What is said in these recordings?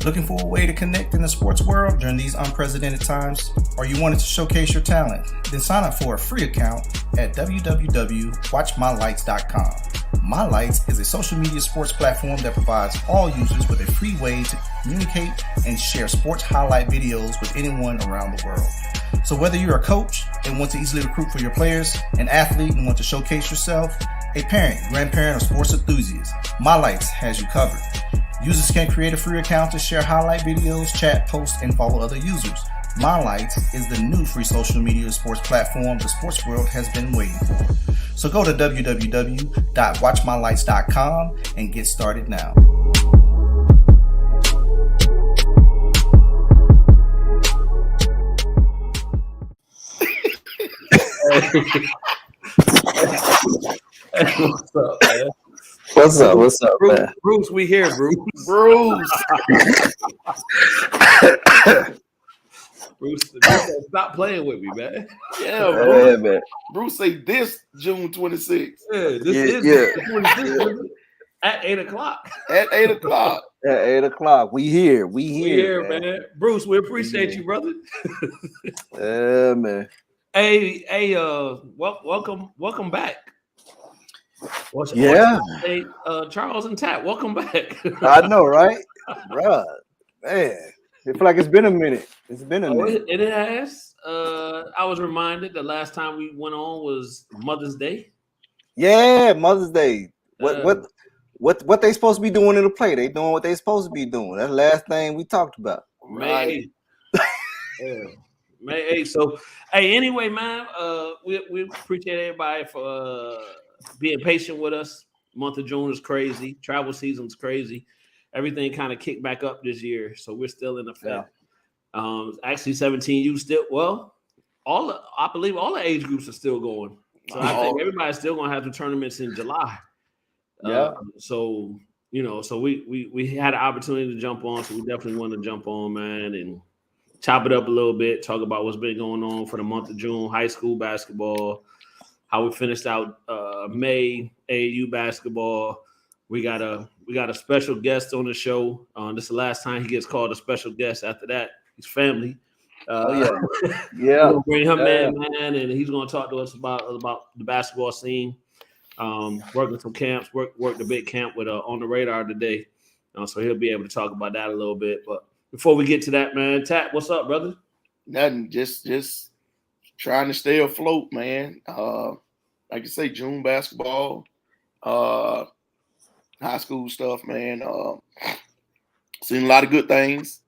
Looking for a way to connect in the sports world during these unprecedented times? Or you wanted to showcase your talent? Then sign up for a free account at www.watchmylights.com. My Lights is a social media sports platform that provides all users with a free way to communicate and share sports highlight videos with anyone around the world. So whether you're a coach and want to easily recruit for your players, an athlete and want to showcase yourself, a parent, grandparent, or sports enthusiast, My Lights has you covered. Users can create a free account to share highlight videos, chat, post, and follow other users. My Lights is the new free social media sports platform the sports world has been waiting for. So go to www.watchmylights.com and get started now. What's up, man? What's up, Bruce, man? Bruce, we here, Bruce. Bruce, stop playing with me, man. Yeah, man. Bruce say this June 26th. Yeah, this is 26th at 8 o'clock. At 8 o'clock. At 8 o'clock. We here, man. Bruce, we appreciate you, brother. Yeah, man. Hey, welcome back. Hey, Charles and Tat, welcome back. I know, right? Bruh, man. It feel like it's been a minute. It's been a minute. It has. I was reminded the last time we went on was Mother's Day. Yeah, Mother's Day. What they supposed to be doing in the play? They doing what they supposed to be doing. That's the last thing we talked about. Right. May 8th. So, anyway, man, we appreciate everybody for being patient with us. Month of June is crazy. Travel season's crazy. Everything kind of kicked back up this year, so we're still in effect. Yeah. Actually, 17U still I believe all the age groups are still going. So I think everybody's still gonna have the tournaments in July. Yeah. So we had an opportunity to jump on, so we definitely want to jump on, man, and chop it up a little bit, talk about what's been going on for the month of June, high school basketball, how we finished out May, AAU basketball. We got a special guest on the show. This is the last time he gets called a special guest. After that, he's family. Yeah. We'll bring him in, man, and he's going to talk to us about the basketball scene. Working some camps, worked a big camp with On the Radar today. So he'll be able to talk about that a little bit. But before we get to that, man, Tat, what's up, brother? Nothing. Just trying to stay afloat, man. Like I say, June basketball, high school stuff, man. Seen a lot of good things.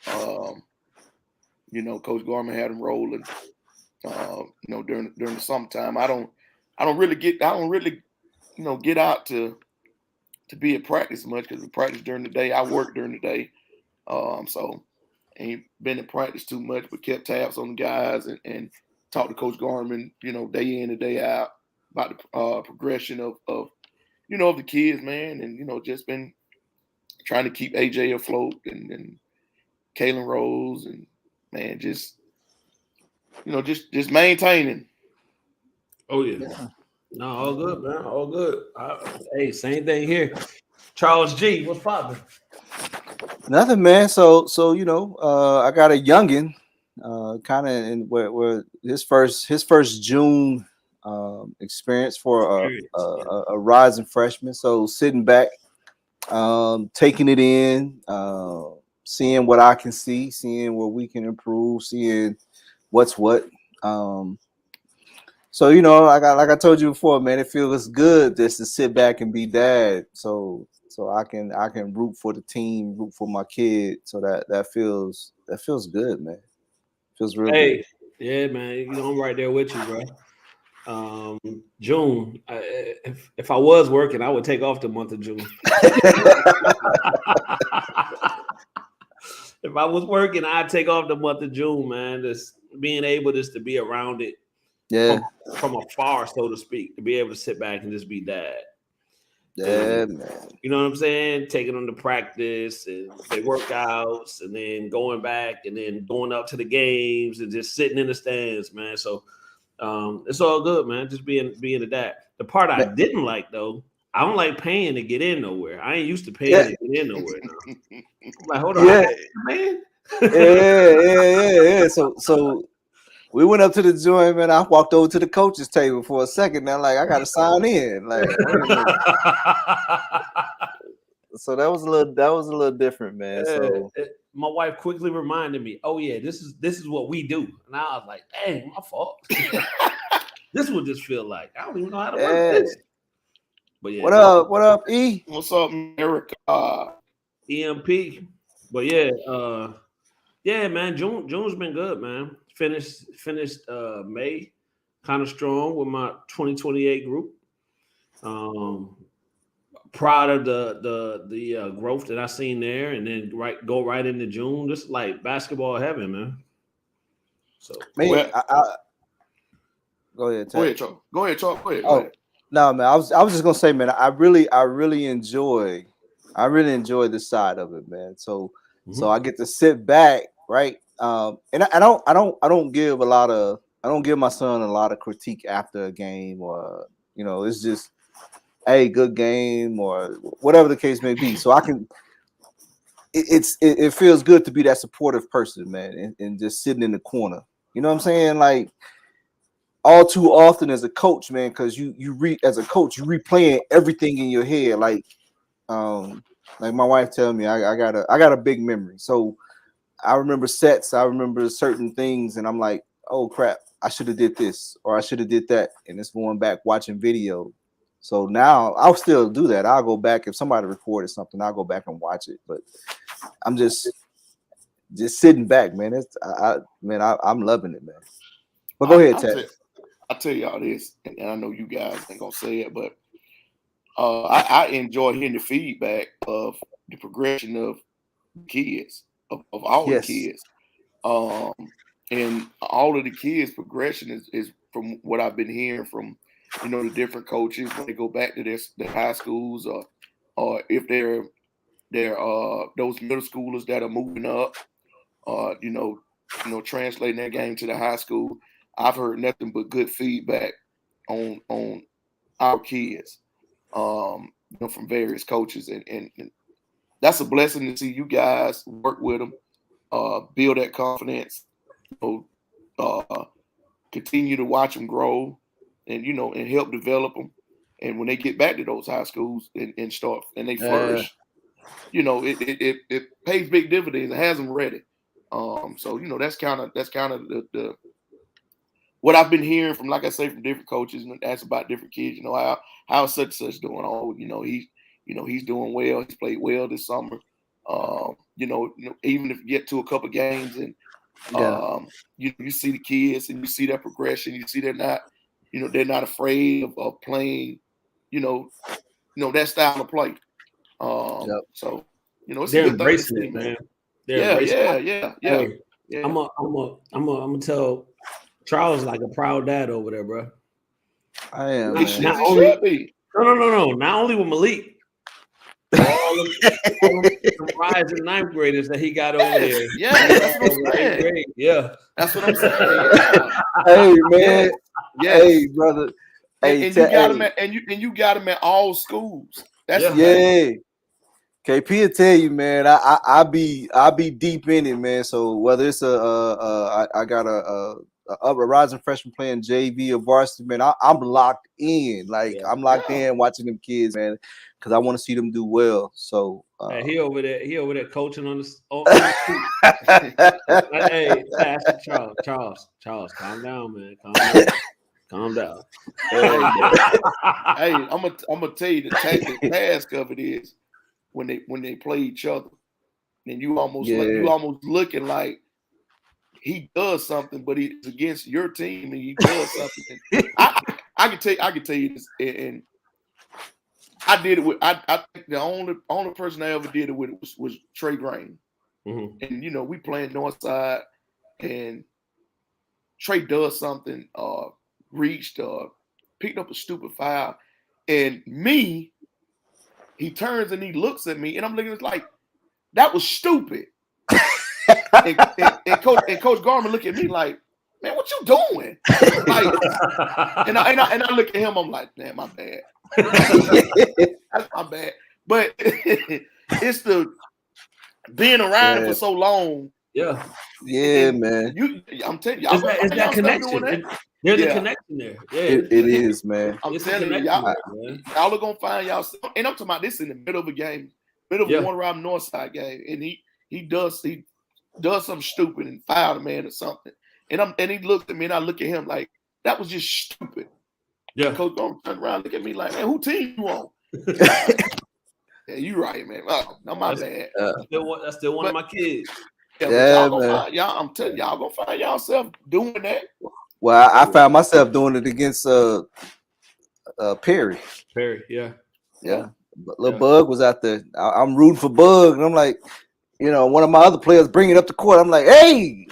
Coach Gorman had them rolling. During the summertime. I don't really get out to be at practice much because we practice during the day. I work during the day. So ain't been in practice too much, but kept tabs on the guys and talked to Coach Gorman, day in and day out about the progression of the kids, man, and just been trying to keep AJ afloat and Kalen Rose and man, just maintaining. Oh yeah. No, all good, man. All good. Hey, same thing here. Charles G, what's poppin'? Nothing, man. So I got a youngin, kind of in where his first June experience for a rising freshman. So sitting back, taking it in, seeing what I can see, seeing where we can improve, seeing what's what. So like I told you before, man, it feels good just to sit back and be dad. So I can root for the team, root for my kid. So that feels good, man. Feels real good. Yeah, man. I'm right there with you, bro. June. If I was working, I would take off the month of June. If I was working, I'd take off the month of June, man. Just being able just to be around it, from afar, so to speak, to be able to sit back and just be dad. Yeah, man. You know what I'm saying? Taking them to practice and their workouts, and then going back and then going up to the games and just sitting in the stands, man. So it's all good, man. Just being a dad. The part I didn't like, though, I don't like paying to get in nowhere. I ain't used to paying to get in nowhere now. Like, hold on, man. Yeah. So we went up to the joint, man. I walked over to the coach's table for a second. Now, like, I got to sign in. Like, wait a minute. So that was a little different, man. So my wife quickly reminded me, "Oh yeah, this is what we do." And I was like, "Dang, my fault." This is what this feel like. I don't even know how to work this. But yeah, what up, E? What's up, Eric? EMP. But yeah, man. June's been good, man. Finished May kind of strong with my 2028 group. Proud of the growth that I seen there, and then go right into June, just like basketball heaven, man. So man, go ahead, Chuck. Go ahead. No, man. I was just gonna say, man. I really enjoy this side of it, man. So I get to sit back, right? And I don't give my son a lot of critique after a game, or it's just, hey, good game, or whatever the case may be. So I can. It feels good to be that supportive person, man, and just sitting in the corner. You know what I'm saying? Like, all too often as a coach, man, because you replaying everything in your head. Like my wife tell me, I got a big memory, so I remember sets, I remember certain things, and I'm like, oh crap, I should have did this, or I should have did that, and it's going back watching video. So now I'll still do that. I'll go back if somebody recorded something. I'll go back and watch it, but I'm just sitting back, man. I'm loving it, man. But go ahead, Ted. I'll tell y'all this, and I know you guys ain't gonna say it, but I enjoy hearing the feedback of the progression of kids, of all the kids. And all of the kids' progression is from what I've been hearing from, the different coaches when they go back to their high schools, or if they're those middle schoolers that are moving up, translating their game to the high school. I've heard nothing but good feedback on our kids, from various coaches, and that's a blessing to see you guys work with them, build that confidence, continue to watch them grow, and and help develop them. And when they get back to those high schools and start and they flourish, it pays big dividends. It has them ready. So that's kind of the what I've been hearing from, like I say, from different coaches, and that's about different kids. How such doing? Oh, he's doing well. He's played well this summer. Even if you get to a couple games and you see the kids and you see their progression, you see they're not afraid of playing, that style of play. So it's they're a good embracing thing it, man. Yeah. I'm gonna tell Charles like a proud dad over there, bro. I am. He should be. No. Not only with Malik, all the rising ninth graders that he got over there. Yeah, that's what I'm saying. Yeah, that's what I'm saying. Hey, man. Yes. Hey, brother. And you got him you got him at all schools. That's KP will tell you, man. I be deep in it, man. So whether it's I got a rising freshman playing JV or varsity, man, I'm locked in. Like I'm locked in watching them kids, man, because I want to see them do well. So he over there coaching on the hey, Pastor Charles, calm down, man. Calm down. Hey, I'm gonna tell you the task of it is when they play each other, and you almost looking like he does something, but he's against your team and he does something. I can tell you this, and I did it with I think the only person I ever did it with was Trey Green. Mm-hmm. And we playing Northside, and Trey does something, reached, picked up a stupid foul, and he turns and he looks at me, and I'm looking like, that was stupid. and Coach Garman look at me like, man, what you doing? Like, and I look at him, I'm like, man, my bad. That's my bad. But it's being around it for so long. Yeah. Yeah, man. I'm telling you, it's that connection. There's a connection there. Yeah, it is, man. I'm telling you, y'all are gonna find y'all. And I'm talking about this in the middle of a game, middle of a one round north side game, and he does something stupid and foul a man or something. And he looked at me and I look at him like that was just stupid. Yeah. Coach gonna turn around, look at me like, man, who team you on? Yeah, you right, man. Oh, no, my bad. That's still one of my kids. Yeah, I'm telling y'all gonna find yourself doing that. Well, I found myself doing it against Perry. Perry, yeah. Little Bug was out there. I'm rooting for Bug, and I'm like, one of my other players bring it up to court. I'm like, hey,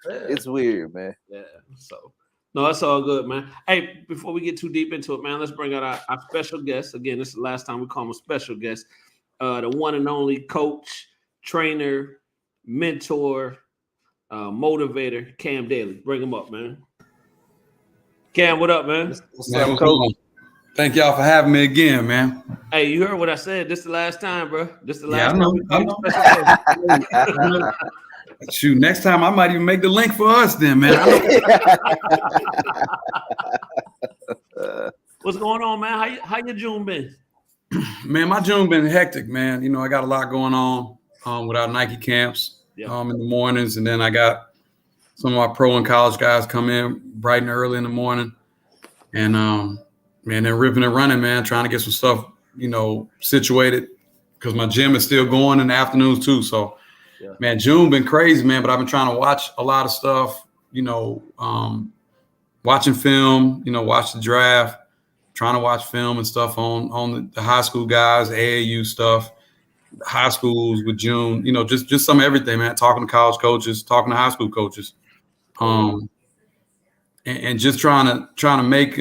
it's weird, man. Yeah. So no, that's all good, man. Hey, before we get too deep into it, man, let's bring out our special guest. Again, this is the last time we call him a special guest. The one and only coach, trainer, mentor, motivator, Cam Daly. Bring him up, man. Cam, what up, man? What's up, coach? Thank y'all for having me again, man. Hey, you heard what I said. This is the last time, bro. This is the last time. Shoot, next time I might even make the link for us then, man. What's going on, man? How your June been? Man, my June been hectic, man. I got a lot going on with our Nike camps in the mornings, and then I got some of our pro and college guys come in bright and early in the morning, and man, they're ripping and running, man, trying to get some stuff, situated because my gym is still going in the afternoons too. So, man, June been crazy, man. But I've been trying to watch a lot of stuff, watching film, watch the draft. Trying to watch film and stuff on the high school guys, AAU stuff, high schools with June, just some of everything, man. Talking to college coaches, talking to high school coaches, and just trying to make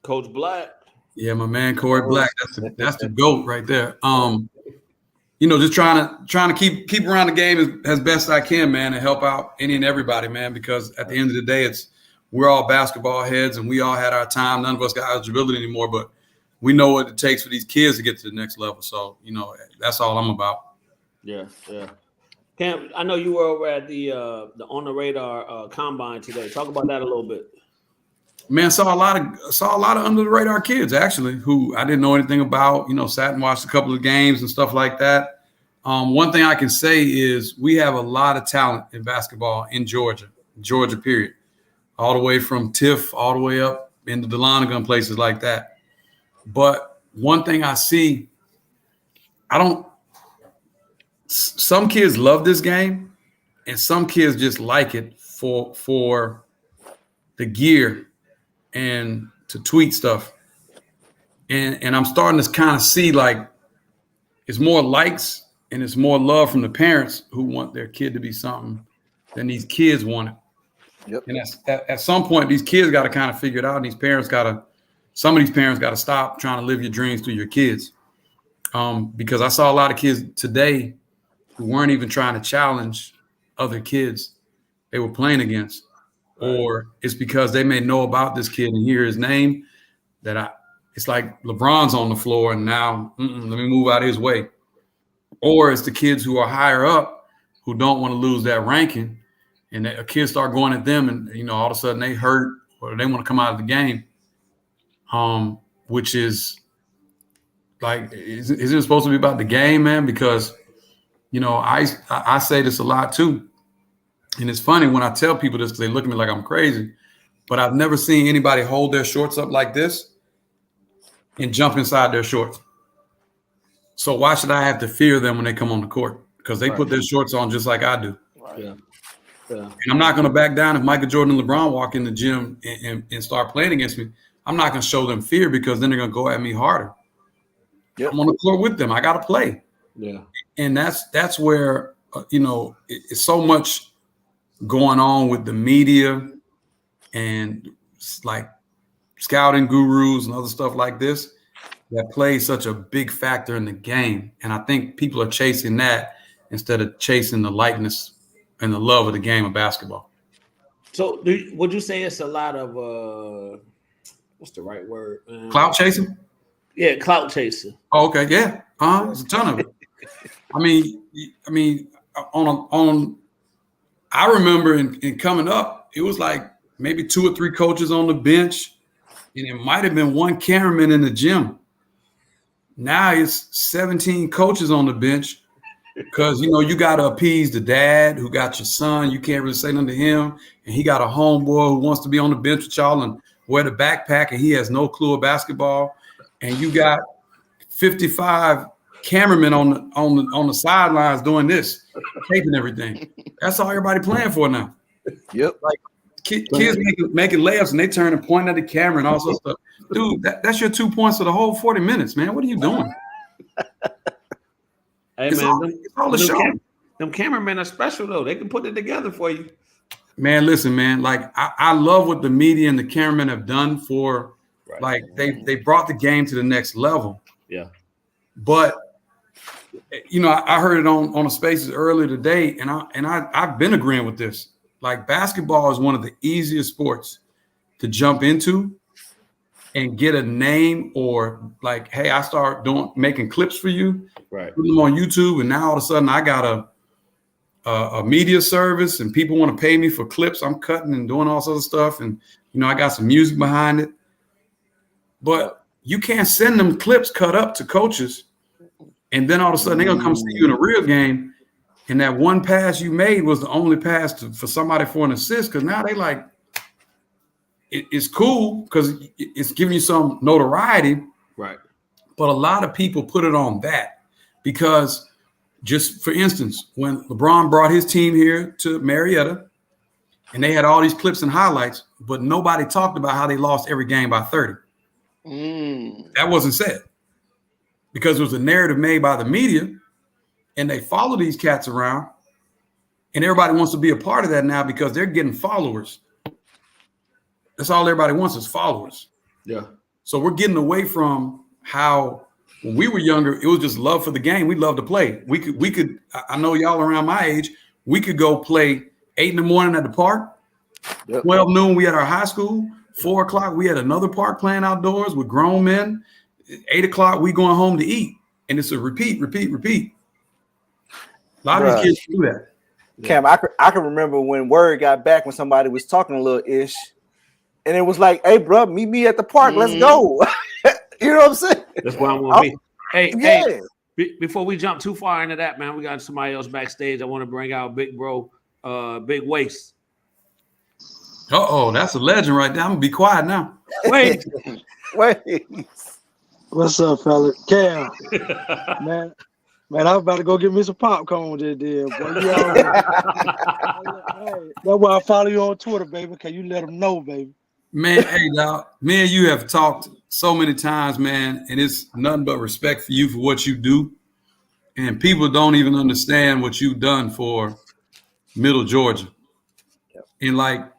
Coach Black. Yeah, my man Corey Black. That's the GOAT right there. Just trying to keep around the game as best I can, man, and help out any and everybody, man. Because at the end of the day, we're all basketball heads, and we all had our time. None of us got eligibility anymore, but we know what it takes for these kids to get to the next level. So, that's all I'm about. Yeah. Cam, I know you were over at the On the Radar combine today. Talk about that a little bit. Man, saw a lot of under the radar kids actually who I didn't know anything about. Sat and watched a couple of games and stuff like that. One thing I can say is we have a lot of talent in basketball in Georgia, period. All the way from TIFF all the way up into Dahlonega, places like that. But one thing I see, some kids love this game, and some kids just like it for the gear and to tweet stuff. And I'm starting to kind of see like it's more likes and it's more love from the parents who want their kid to be something than these kids want it. Yep. And at some point, these kids got to kind of figure it out. And some of these parents got to stop trying to live your dreams through your kids. Because I saw a lot of kids today who weren't even trying to challenge other kids they were playing against. Or it's because they may know about this kid and hear his name it's like LeBron's on the floor and now let me move out of his way. Or it's the kids who are higher up who don't want to lose that ranking. And a kid start going at them and, all of a sudden they hurt or they want to come out of the game, which is like, isn't it supposed to be about the game, man? Because, I say this a lot too. And it's funny when I tell people this because they look at me like I'm crazy, but I've never seen anybody hold their shorts up like this and jump inside their shorts. So why should I have to fear them when they come on the court? Because they put their shorts on just like I do. Right. Yeah. And I'm not going to back down if Michael Jordan and LeBron walk in the gym and start playing against me. I'm not going to show them fear because then they're going to go at me harder. Yep. I'm on the court with them. I got to play. Yeah. And that's where, it's so much going on with the media and like scouting gurus and other stuff like this that plays such a big factor in the game. And I think people are chasing that instead of chasing the likeness and the love of the game of basketball. So would you say it's a lot of what's the right word? Clout chasing? Yeah, clout chasing. Oh, okay, yeah. There's a ton of it. I mean, I remember in coming up, it was like maybe 2 or 3 coaches on the bench, and it might have been 1 cameraman in the gym. Now it's 17 coaches on the bench because, you got to appease the dad who got your son. You can't really say nothing to him. And he got a homeboy who wants to be on the bench with y'all and wear the backpack, and he has no clue of basketball. And you got 55 cameramen on the sidelines doing this, taping everything. That's all everybody playing for now. Yep. Like kids making layups and they turn and point at the camera and all sorts of stuff. Dude, that's your 2 points of the whole 40 minutes, man. What are you doing? Hey, it's man, all the show. Them cameramen are special, though. They can put it together for you. Man, listen, man. Like, I love what the media and the cameramen have done for, like, they brought the game to the next level. Yeah. But, I heard it on the spaces earlier today, and I've been agreeing with this. Like, basketball is one of the easiest sports to jump into and get a name, or like, hey, I start making clips for you, right? Put them on YouTube, and now all of a sudden I got a media service, and people want to pay me for clips. I'm cutting and doing all sorts of stuff, and I got some music behind it. But you can't send them clips cut up to coaches, and then all of a sudden they're gonna come see you in a real game, and that one pass you made was the only pass for somebody for an assist. Because now they like. It's cool because it's giving you some notoriety, right? But a lot of people put it on that because, just for instance, when LeBron brought his team here to Marietta, and they had all these clips and highlights, but nobody talked about how they lost every game by 30. That wasn't said because it was a narrative made by the media, and they follow these cats around, and everybody wants to be a part of that now because they're getting followers. That's all everybody wants is followers. Yeah. So we're getting away from how when we were younger, it was just love for the game. We loved to play. We could. I know y'all around my age. We could go play 8 a.m. at the park. 12 noon, we had our high school. 4 o'clock, we had another park playing outdoors with grown men. 8 o'clock, we going home to eat, and it's a repeat. A lot of these kids do that. Cam, I can remember when word got back when somebody was talking a little ish. And it was like, hey, bro, meet me at the park. Let's go. You know what I'm saying? That's where I want to be. Hey, before we jump too far into that, man, we got somebody else backstage. I want to bring out big bro, Big Waste. That's a legend right there. I'm going to be quiet now. Wait. What's up, fella? Cam. Man, I'm about to go get me some popcorn just there, boy. That's why I follow you on Twitter, baby, because you let them know, baby. Man, hey, dog, me and you have talked so many times, man, and it's nothing but respect for you for what you do. And people don't even understand what you've done for Middle Georgia. And like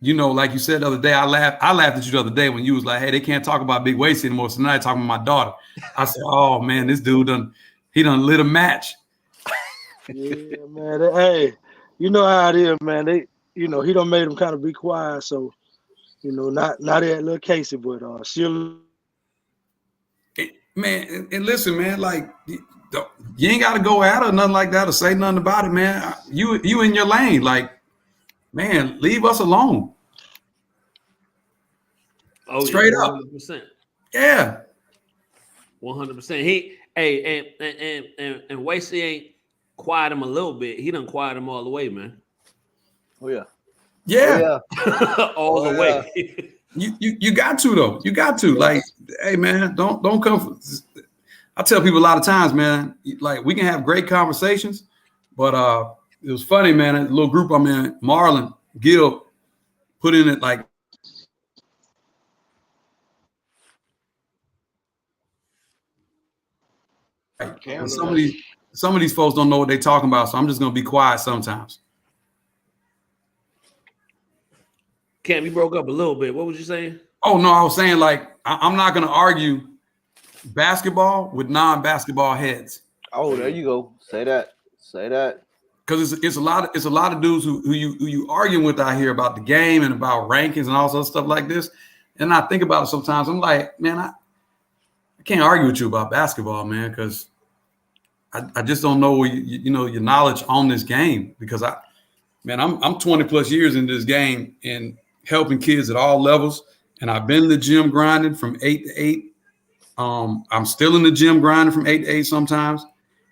you said the other day, I laughed at you the other day when you was like, hey, they can't talk about Big Waste anymore. So now they're talking about my daughter. I said, oh, man, this dude done lit a match. Yeah, man. Hey, you know how it is, man. He done made them kind of be quiet. So, not that little Casey, but she'll. Man, and listen, man, like you ain't got to go at her or nothing like that or say nothing about it, man. You in your lane, like, man, leave us alone. Oh, straight 100%. Up. Yeah. 100%. And Wasey ain't quiet him a little bit. He done quiet him all the way, man. Oh yeah. Yeah. All the way. You got to though. You got to. Like, hey man, don't come. I tell people a lot of times, man, like we can have great conversations, but it was funny, man. A little group I'm in, Marlon Gill put in it like some of these folks don't know what they're talking about, so I'm just gonna be quiet sometimes. Cam, you broke up a little bit. What was you saying? Oh no, I was saying like I'm not gonna argue basketball with non-basketball heads. Oh, there you go. Say that. Because it's a lot of dudes who you arguing with out here about the game and about rankings and all sorts of stuff like this. And I think about it sometimes. I'm like, man, I can't argue with you about basketball, man, because I just don't know your knowledge on this game, because I'm 20 plus years in this game and helping kids at all levels. And I've been in the gym grinding from 8 to 8. I'm still in the gym grinding from 8 to 8 sometimes.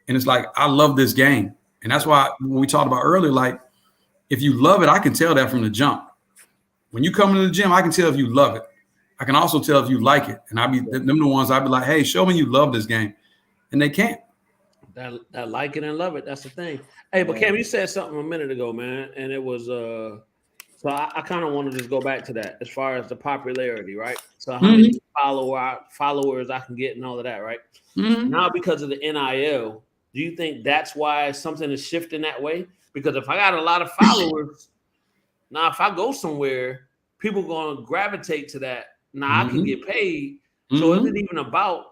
And it's like, I love this game. And that's why when we talked about earlier, like, if you love it, I can tell that from the jump. When you come into the gym, I can tell if you love it. I can also tell if you like it. And them the ones I'd be like, hey, show me you love this game. And they can't. That like it and love it. That's the thing. Hey, but Cam, you said something a minute ago, man. And it was so I kind of want to just go back to that as far as the popularity, right? So how many followers I can get and all of that, right? Mm-hmm. Now, because of the NIL, do you think that's why something is shifting that way? Because if I got a lot of followers, now if I go somewhere, people going to gravitate to that. Now I can get paid. So it isn't even about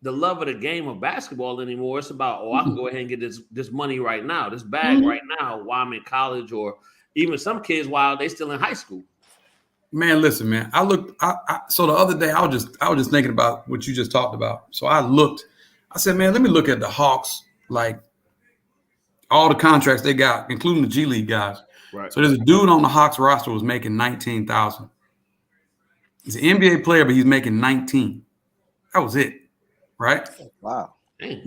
the love of the game of basketball anymore. It's about, I can go ahead and get this money right now, this bag right now while I'm in college, or even some kids while they still in high school. Man, listen, man. So the other day I was just thinking about what you just talked about. So I said, man, let me look at the Hawks, like all the contracts they got, including the G League guys. Right. So there's a dude on the Hawks roster was making $19,000. He's an NBA player, but he's making 19. That was it. Right? Wow. Yeah.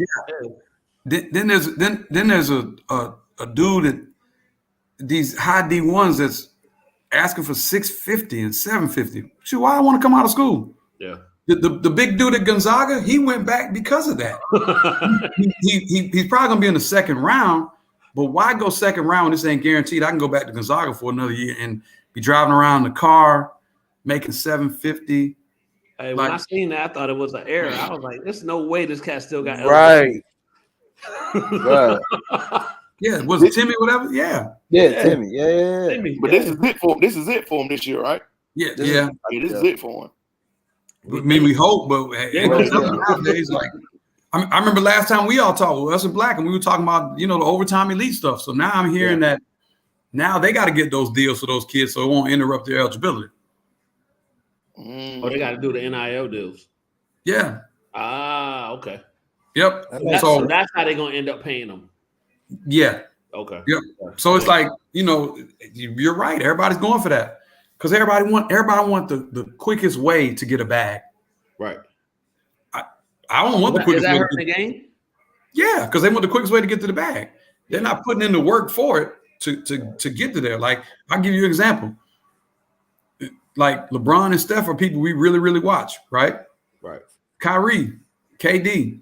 Then there's a dude that these high D1s that's asking for $650 and $750. Shoot, why I want to come out of school? Yeah. The big dude at Gonzaga, he went back because of that. He's probably gonna be in the second round, but why go second round when this ain't guaranteed? I can go back to Gonzaga for another year and be driving around in the car making $750. Hey, when I seen that, I thought it was an error. I was like, "There's no way this cat still got right." Right. Yeah, was it Timmy? Whatever. Yeah. Timmy. Yeah. Timmy, But this is it for him. This is it for him this year, right? Yeah. This is it for him. I mean, we hope, but nowadays, like I remember last time we all talked with us and Black, and we were talking about the overtime elite stuff. So now I'm hearing that now they got to get those deals for those kids so it won't interrupt their eligibility. Oh, they got to do the NIL deals. Yeah. Ah, okay. Yep. So that's how they're gonna end up paying them. Yeah. Okay. Yep. So it's like, you're right. Everybody's going for that because everybody want the quickest way to get a bag. Right. I don't want the quickest way. Is that hurting the game? Yeah, because they want the quickest way to get to the bag. They're not putting in the work for it to get to there. Like, I'll give you an example. Like LeBron and Steph are people we really, really watch, right? Right. Kyrie, KD,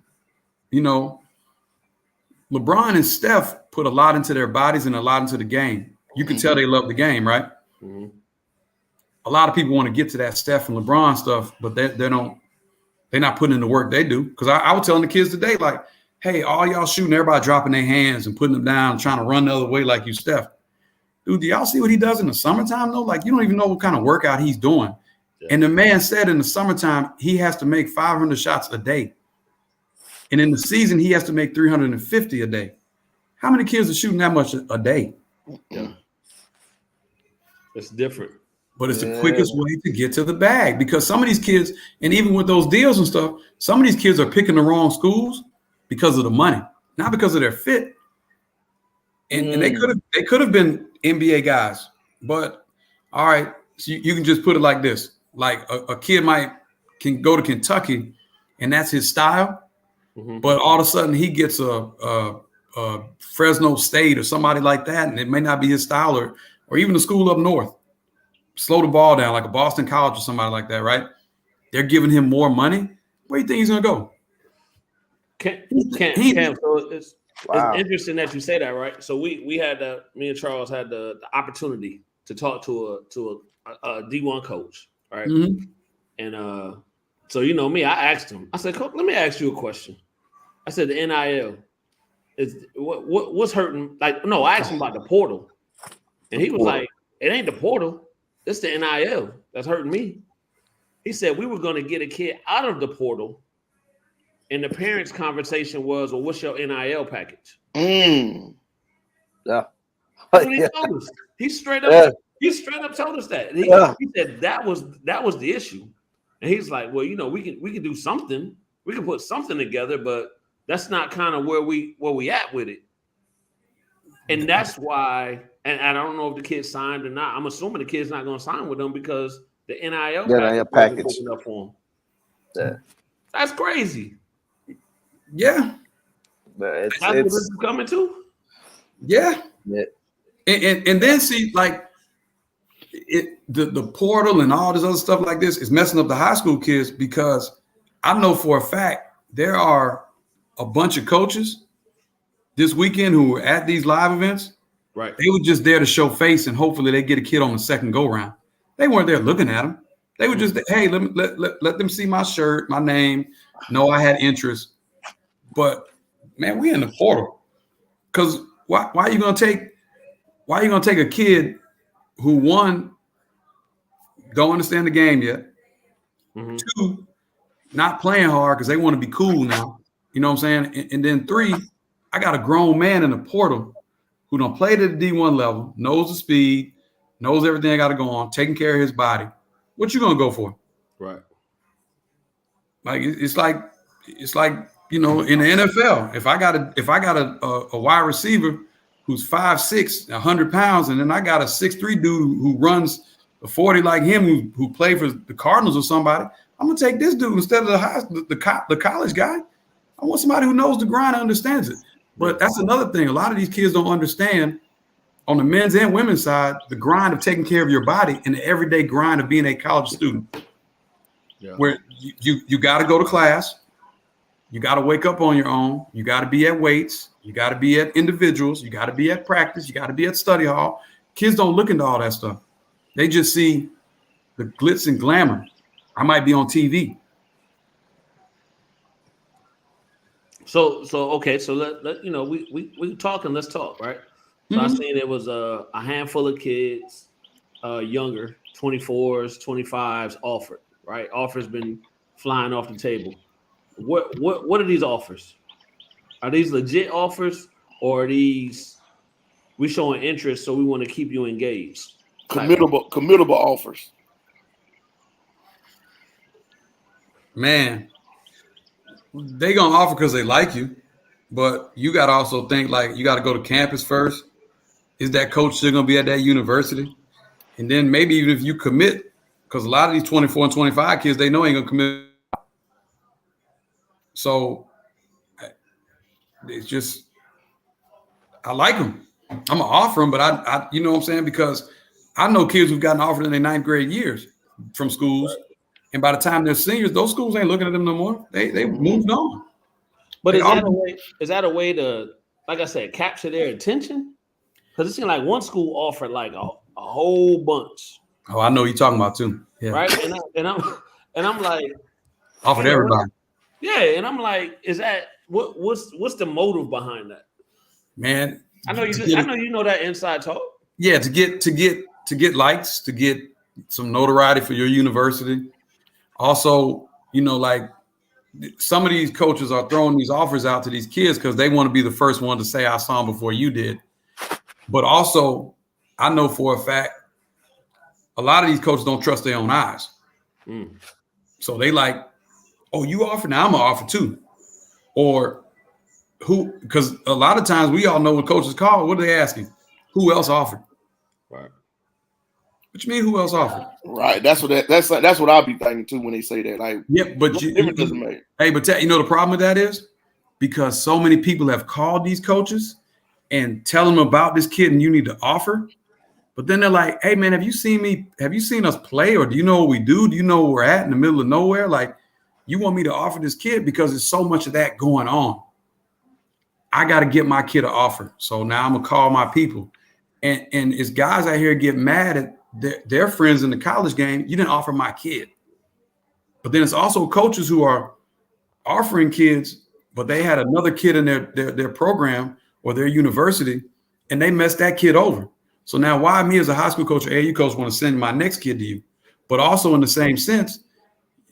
LeBron and Steph put a lot into their bodies and a lot into the game. You can tell they love the game, right? Mm-hmm. A lot of people want to get to that Steph and LeBron stuff, but they're not putting in the work they do. Because I was telling the kids today, like, hey, all y'all shooting, everybody dropping their hands and putting them down and trying to run the other way like you Steph. Dude, do y'all see what he does in the summertime, though? Like, you don't even know what kind of workout he's doing. Yeah. And the man said in the summertime, he has to make 500 shots a day. And in the season, he has to make 350 a day. How many kids are shooting that much a day? Yeah. It's different. But it's the quickest way to get to the bag because some of these kids, and even with those deals and stuff, some of these kids are picking the wrong schools because of the money, not because of their fit. And they could have been NBA guys, but all right, so you can just put it like this: like a kid can go to Kentucky, and that's his style, but all of a sudden he gets a Fresno State or somebody like that, and it may not be his style, or even a school up north. Slow the ball down, like a Boston College or somebody like that, right? They're giving him more money. Where do you think he's gonna go? So it's interesting that you say that, right? So me and Charles had the opportunity to talk to a D1 coach, right? Mm-hmm. And so me, I asked him. I said, "Coach, let me ask you a question." I said, "The NIL is what's hurting?" Like, no, I asked him about the portal, and he was like, "It ain't the portal. It's the NIL that's hurting me." He said we were going to get a kid out of the portal, and the parents' conversation was, "Well, what's your NIL package?" Yeah, that's what he told us. He straight up told us that. He said that was the issue, and he's like, "Well, we can do something. We can put something together, but that's not kind of where we at with it. And that's why, and I don't know if the kid signed or not. I'm assuming the kid's not going to sign with them because the NIL package wasn't up for him. Yeah. That's crazy. Yeah. But That's what this is coming to? Yeah. Yeah. And then see, like, the portal and all this other stuff like this is messing up the high school kids, because I know for a fact there are a bunch of coaches this weekend who were at these live events. Right. They were just there to show face and hopefully they get a kid on the second go round. They weren't there looking at them. They were just, hey, let them see my shirt, my name. No, I had interest. But man, we in the portal. Because why are you gonna take a kid who, one, don't understand the game yet, two, not playing hard because they want to be cool now, you know what I'm saying? And then three, I got a grown man in the portal who don't play to the D1 level, knows the speed, knows everything I got to go on, taking care of his body. What you gonna go for? Right. Like it's like you know, in the NFL, if I got a wide receiver who's 5'6", 100 pounds, and then I got a 6'3" dude who runs a 40 like him, who played for the Cardinals or somebody, I'm gonna take this dude instead of the college guy. I want somebody who knows the grind and understands it. But that's another thing. A lot of these kids don't understand, on the men's and women's side, the grind of taking care of your body and the everyday grind of being a college student. Yeah. Where you got to go to class, you got to wake up on your own, you got to be at weights, you got to be at individuals, you got to be at practice, you got to be at study hall. Kids don't look into all that stuff. They just see the glitz and glamour. I might be on TV. So okay, so let you know, we talking, let's talk, right? So I seen it was a handful of kids, younger, 24s, 25s offered, right? Offers been flying off the table. What are these offers? Are these legit offers, or are these we showing interest so we want to keep you engaged? Committable offers. Man, they gonna offer because they like you, but you gotta also think, like, you gotta go to campus first. Is that coach still gonna be at that university? And then maybe even if you commit, because a lot of these 24 and 25 kids, they know ain't gonna commit. So it's just, I like them. I'm gonna offer them, but I you know what I'm saying? Because I know kids who've gotten offered in their 9th grade years from schools. And by the time they're seniors, those schools ain't looking at them no more. They moved on. But is that a way to, like I said, capture their attention? Because it seemed like one school offered like a whole bunch. Oh, I know you're talking about too. Yeah. Right. And I'm like, offered everybody. Yeah, and I'm like, is that what's the motive behind that? Man, I know you know that inside talk. Yeah, to get likes, to get some notoriety for your university. Also, you know, like, some of these coaches are throwing these offers out to these kids because they want to be the first one to say, I saw them before you did. But also, I know for a fact, a lot of these coaches don't trust their own eyes. So they like, oh, you offer, now I'm gonna offer too. Or who, because a lot of times we all know when coaches call, what are they asking? Who else offered? Right. What you mean, who else offered? Right. That's what I'll be thinking too when they say that. Like, yeah, but difference doesn't make. Hey, but you know the problem with that is, because so many people have called these coaches and tell them about this kid and you need to offer. But then they're like, hey man, have you seen me? Have you seen us play? Or do you know what we do? Do you know where we're at in the middle of nowhere? Like, you want me to offer this kid because there's so much of that going on. I got to get my kid an offer. So now I'm gonna call my people. And it's guys out here get mad at their friends in the college game. You didn't offer my kid. But then it's also coaches who are offering kids, but they had another kid in their program or their university, and they messed that kid over. So now why me as a high school coach or AAU coach want to send my next kid to you? But also in the same sense,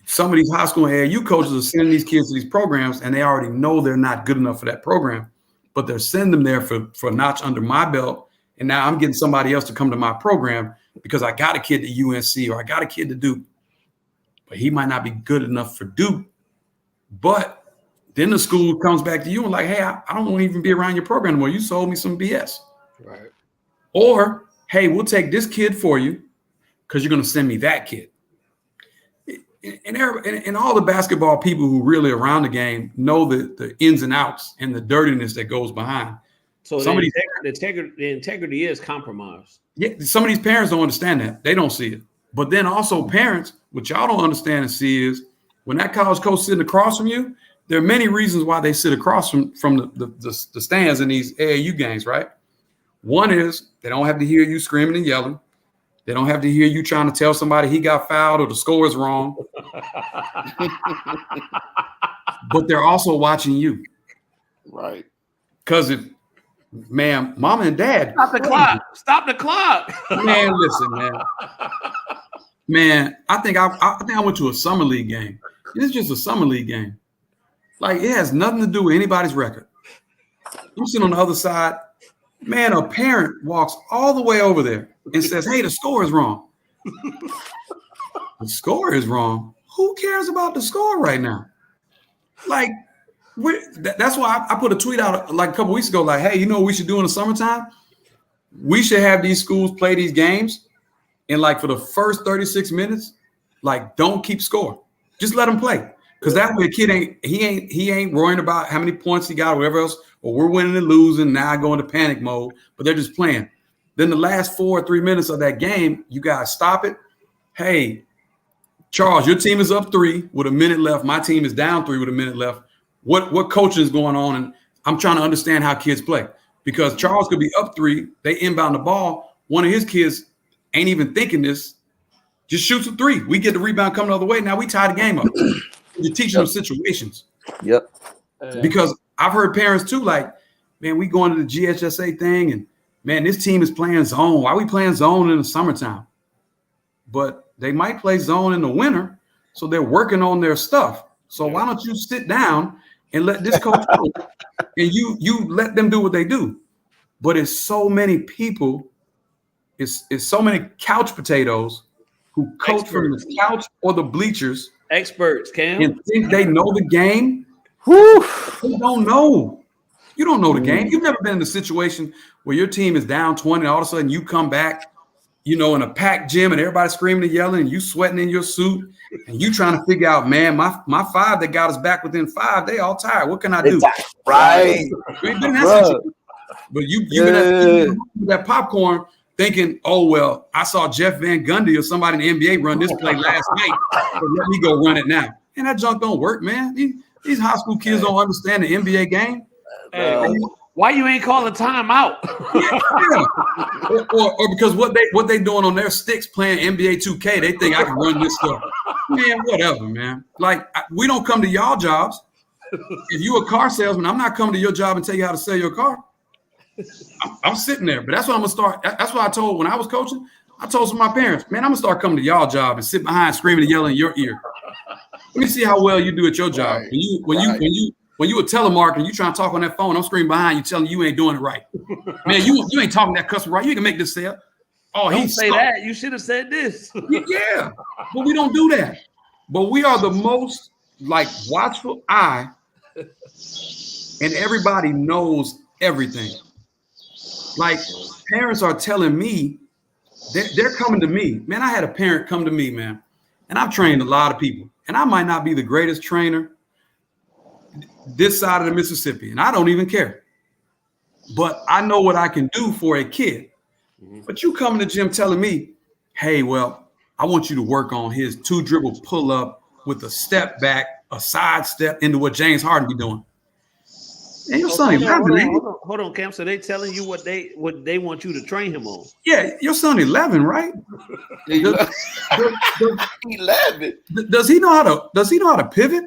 some of these high school and AAU coaches are sending these kids to these programs, and they already know they're not good enough for that program, but they're sending them there for a notch under my belt. And now I'm getting somebody else to come to my program because I got a kid at UNC or I got a kid to Duke, but he might not be good enough for Duke. But Then the school comes back to you and like, hey, I don't want to even be around your program anymore. You sold me some BS. Right. Or, hey, we'll take this kid for you because you're going to send me that kid. And all the basketball people who really around the game know the ins and outs and the dirtiness that goes behind. So the integrity is compromised. Yeah, some of these parents don't understand that. They don't see it. But then also parents, what y'all don't understand and see is when that college coach sitting across from you, there are many reasons why they sit across from the stands in these AAU games, right? One is they don't have to hear you screaming and yelling. They don't have to hear you trying to tell somebody he got fouled or the score is wrong. But they're also watching you. Right. Because if, man, mama and dad. Stop the clock. Man, listen, man. Man, I think I went to a summer league game. It's just a summer league game. Like, it has nothing to do with anybody's record. I'm sitting on the other side. Man, a parent walks all the way over there and says, hey, the score is wrong. The score is wrong? Who cares about the score right now? Like, that's why I put a tweet out like a couple weeks ago, like, hey, you know what we should do in the summertime? We should have these schools play these games, and like for the first 36 minutes, like don't keep score. Just let them play. Because that way a kid ain't worrying about how many points he got or whatever else, or we're winning and losing, now I go into panic mode, but they're just playing. Then the last 4 or 3 minutes of that game, you guys stop it. Hey, Charles, your team is up 3 with a minute left. My team is down 3 with a minute left. What coaching is going on? And I'm trying to understand how kids play. Because Charles could be up 3, they inbound the ball. One of his kids ain't even thinking this, just shoots a 3. We get the rebound coming the other way. Now we tie the game up. You're teaching them situations. Yep. Because I've heard parents too, like, man, we going to the GHSA thing, and man, this team is playing zone. Why are we playing zone in the summertime? But they might play zone in the winter, so they're working on their stuff. So why don't you sit down and let this coach go, and you let them do what they do? But it's so many people, it's so many couch potatoes who coach from the couch or the bleachers. Experts, Cam. And think they know the game. Whew. You don't know. You don't know the game. You've never been in a situation where your team is down 20 and all of a sudden you come back, you know, in a packed gym and everybody's screaming and yelling and you sweating in your suit and you trying to figure out, man, my 5 that got us back within 5, they all tired. What can I do? Right. We've been in that situation. But you've been at that popcorn thinking, oh, well, I saw Jeff Van Gundy or somebody in the NBA run this play last night, so let me go run it now. And that junk don't work, man. These high school kids don't understand the NBA game. Hey, why you ain't calling timeout? or because what they doing on their sticks playing NBA 2K, they think I can run this stuff. Man, whatever, man. Like, we don't come to y'all jobs. If you a car salesman, I'm not coming to your job and tell you how to sell your car. I'm sitting there, but that's what I'm gonna start. That's what I told when I was coaching. I told some of my parents, man, I'm gonna start coming to y'all job and sit behind screaming and yelling in your ear. Let me see how well you do at your job. Right. When you a telemarketer and you trying to talk on that phone, I'm screaming behind you, telling you ain't doing it right. Man, you ain't talking to that customer right. You can make this sale. Oh, Don't say that. You should have said this. Yeah, but we don't do that. But we are the most like watchful eye, and everybody knows everything. Like parents are telling me, they're coming to me. Man, I had a parent come to me, man, and I've trained a lot of people, and I might not be the greatest trainer this side of the Mississippi, and I don't even care. But I know what I can do for a kid. But you come to the gym telling me, hey, well, I want you to work on his 2-dribble pull-up with a step back, a side step into what James Harden be doing. And your son, hold on, Cam. So they telling you what they want you to train him on? Yeah, your son 11, right? 11. Does he know how to pivot?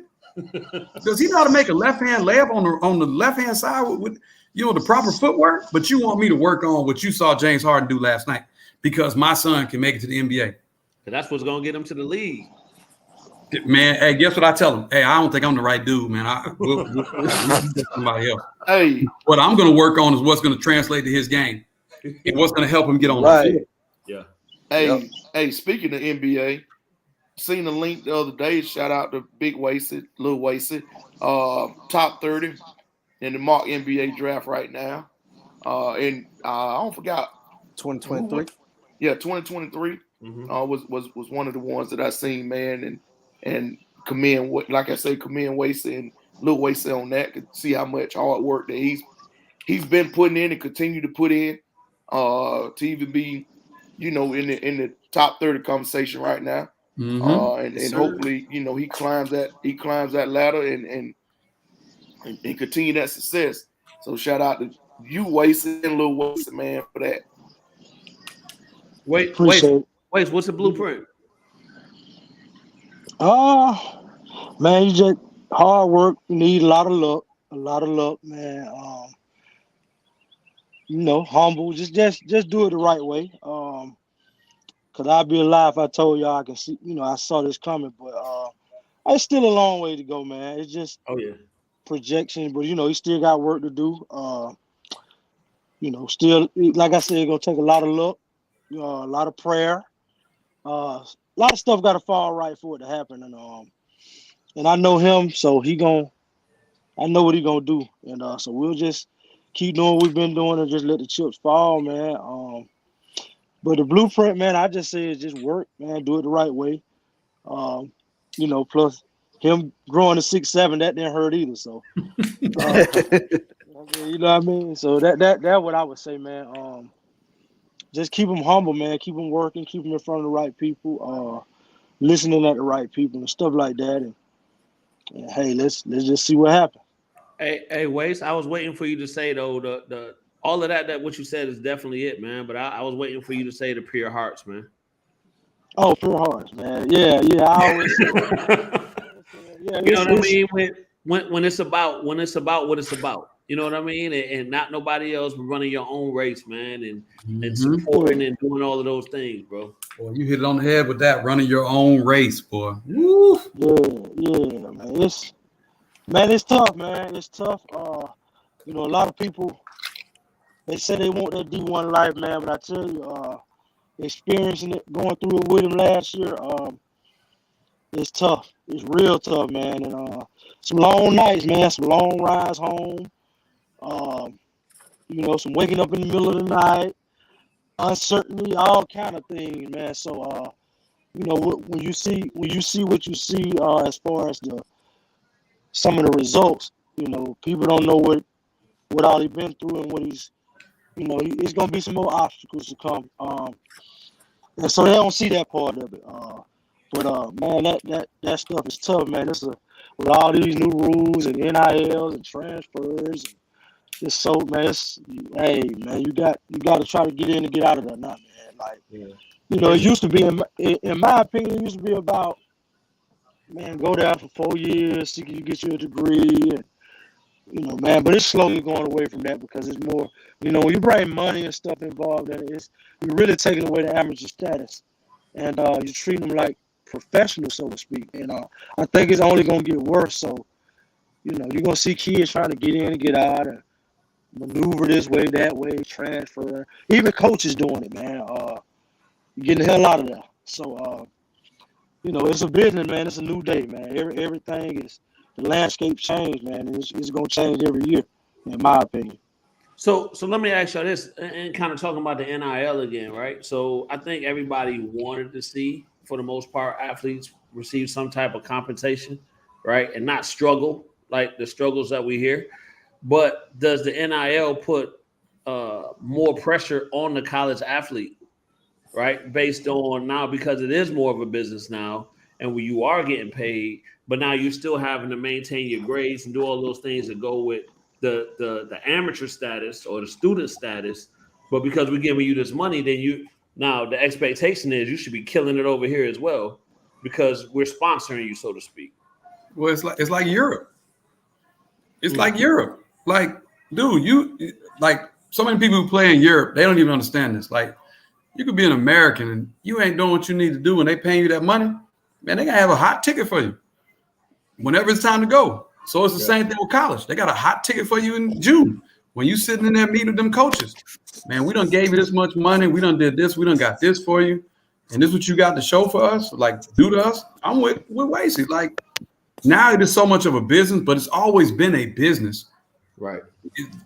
Does he know how to make a left-hand layup on the left-hand side with the proper footwork? But you want me to work on what you saw James Harden do last night because my son can make it to the NBA. That's what's gonna get him to the league. Man, hey, guess what I tell him? Hey, I don't think I'm the right dude, man. We'll somebody else. Hey, what I'm going to work on is what's going to translate to his game and what's going to help him get on the field. Yeah. Hey, speaking of NBA, seen a link the other day. Shout out to Big Wasted, Lil Wasted, top 30 in the mock NBA draft right now. And I don't forget 2023. Yeah, 2023 Mm-hmm. Was one of the ones that I seen, man, and commend, like I say, commend Wasted and Lil Wasted on that. Could see how much hard work that he's been putting in and continue to put in to even be, in the top 30 conversation right now. Mm-hmm. And hopefully, he climbs that ladder and continue that success. So shout out to you, Wasted, and Lil Wasted, man, for that. Wait, what's the blueprint? Man, you just hard work. You need a lot of luck, man. Humble. Just do it the right way. Cause I'd be a lie if I told y'all I can see. I saw this coming, but it's still a long way to go, man. It's just projection, but you still got work to do. Still, like I said, it's gonna take a lot of luck, a lot of prayer, a lot of stuff got to fall right for it to happen, and I know him, so I know what he gonna do, and so we'll just keep doing what we've been doing and just let the chips fall, man. But the blueprint, man, I just say is just work, man. Do it the right way. Plus him growing to 6'7", that didn't hurt either. So, you know what I mean. So that what I would say, man. Just keep him humble, man. Keep him working. Keep him in front of the right people. Listening at the right people and stuff like that. And hey, let's just see what happens. Hey, Waste. I was waiting for you to say though the all of that what you said is definitely it, man. But I was waiting for you to say the pure hearts, man. Oh, pure hearts, man. Yeah. I always say yeah, you know what I mean? When it's about what it's about. You know what I mean? And not nobody else but running your own race, man, and supporting and doing all of those things, bro. Boy, you hit it on the head with that, running your own race, boy. Woo. Yeah, man. It's tough, man. It's tough. A lot of people, they say they want that D1 life, man, but I tell you, experiencing it, going through it with him last year, it's tough. It's real tough, man. And some long nights, man, some long rides home. Some waking up in the middle of the night, uncertainty, all kind of things, man. So, when you see what you see, as far as some of the results, people don't know what all he's been through and what he's, it's gonna be some more obstacles to come. And so they don't see that part of it. But man, that stuff is tough, man. With all these new rules and NILs and transfers. It's so, man. Hey, man, you got to try to get in and get out of that now, man. Like, it used to be, in my opinion, it used to be about, man, go there for 4 years, see if you get your degree, and man. But it's slowly going away from that because it's more, when you bring money and stuff involved in it, you're really taking away the amateur status, and you treat them like professionals, so to speak. And I think it's only gonna get worse. So, you're gonna see kids trying to get in and get out and maneuver this way, that way, transfer. Even coaches doing it, man. You're getting the hell out of there. So, it's a business, man. It's a new day, man. Everything is, the landscape changed, man. It's going to change every year, in my opinion. So let me ask you this, and kind of talking about the NIL again, right? So I think everybody wanted to see, for the most part, athletes receive some type of compensation, right? And not struggle like the struggles that we hear. But does the NIL put more pressure on the college athlete, right? Based on now, because it is more of a business now, and when you are getting paid, but now you're still having to maintain your grades and do all those things that go with the amateur status or the student status. But because we're giving you this money, then now the expectation is you should be killing it over here as well, because we're sponsoring you, so to speak. Well, it's like Europe. It's like Europe. Like, dude, so many people who play in Europe, they don't even understand this. Like, you could be an American and you ain't doing what you need to do when they paying you that money. Man, they gotta have a hot ticket for you whenever it's time to go. So it's the same thing with college. They got a hot ticket for you in June when you sitting in there meeting with them coaches. Man, we done gave you this much money. We done did this. We done got this for you. and this is what you got to show for us, like do to us. I'm with Wasey. Like now it is so much of a business, but it's always been a business. Right.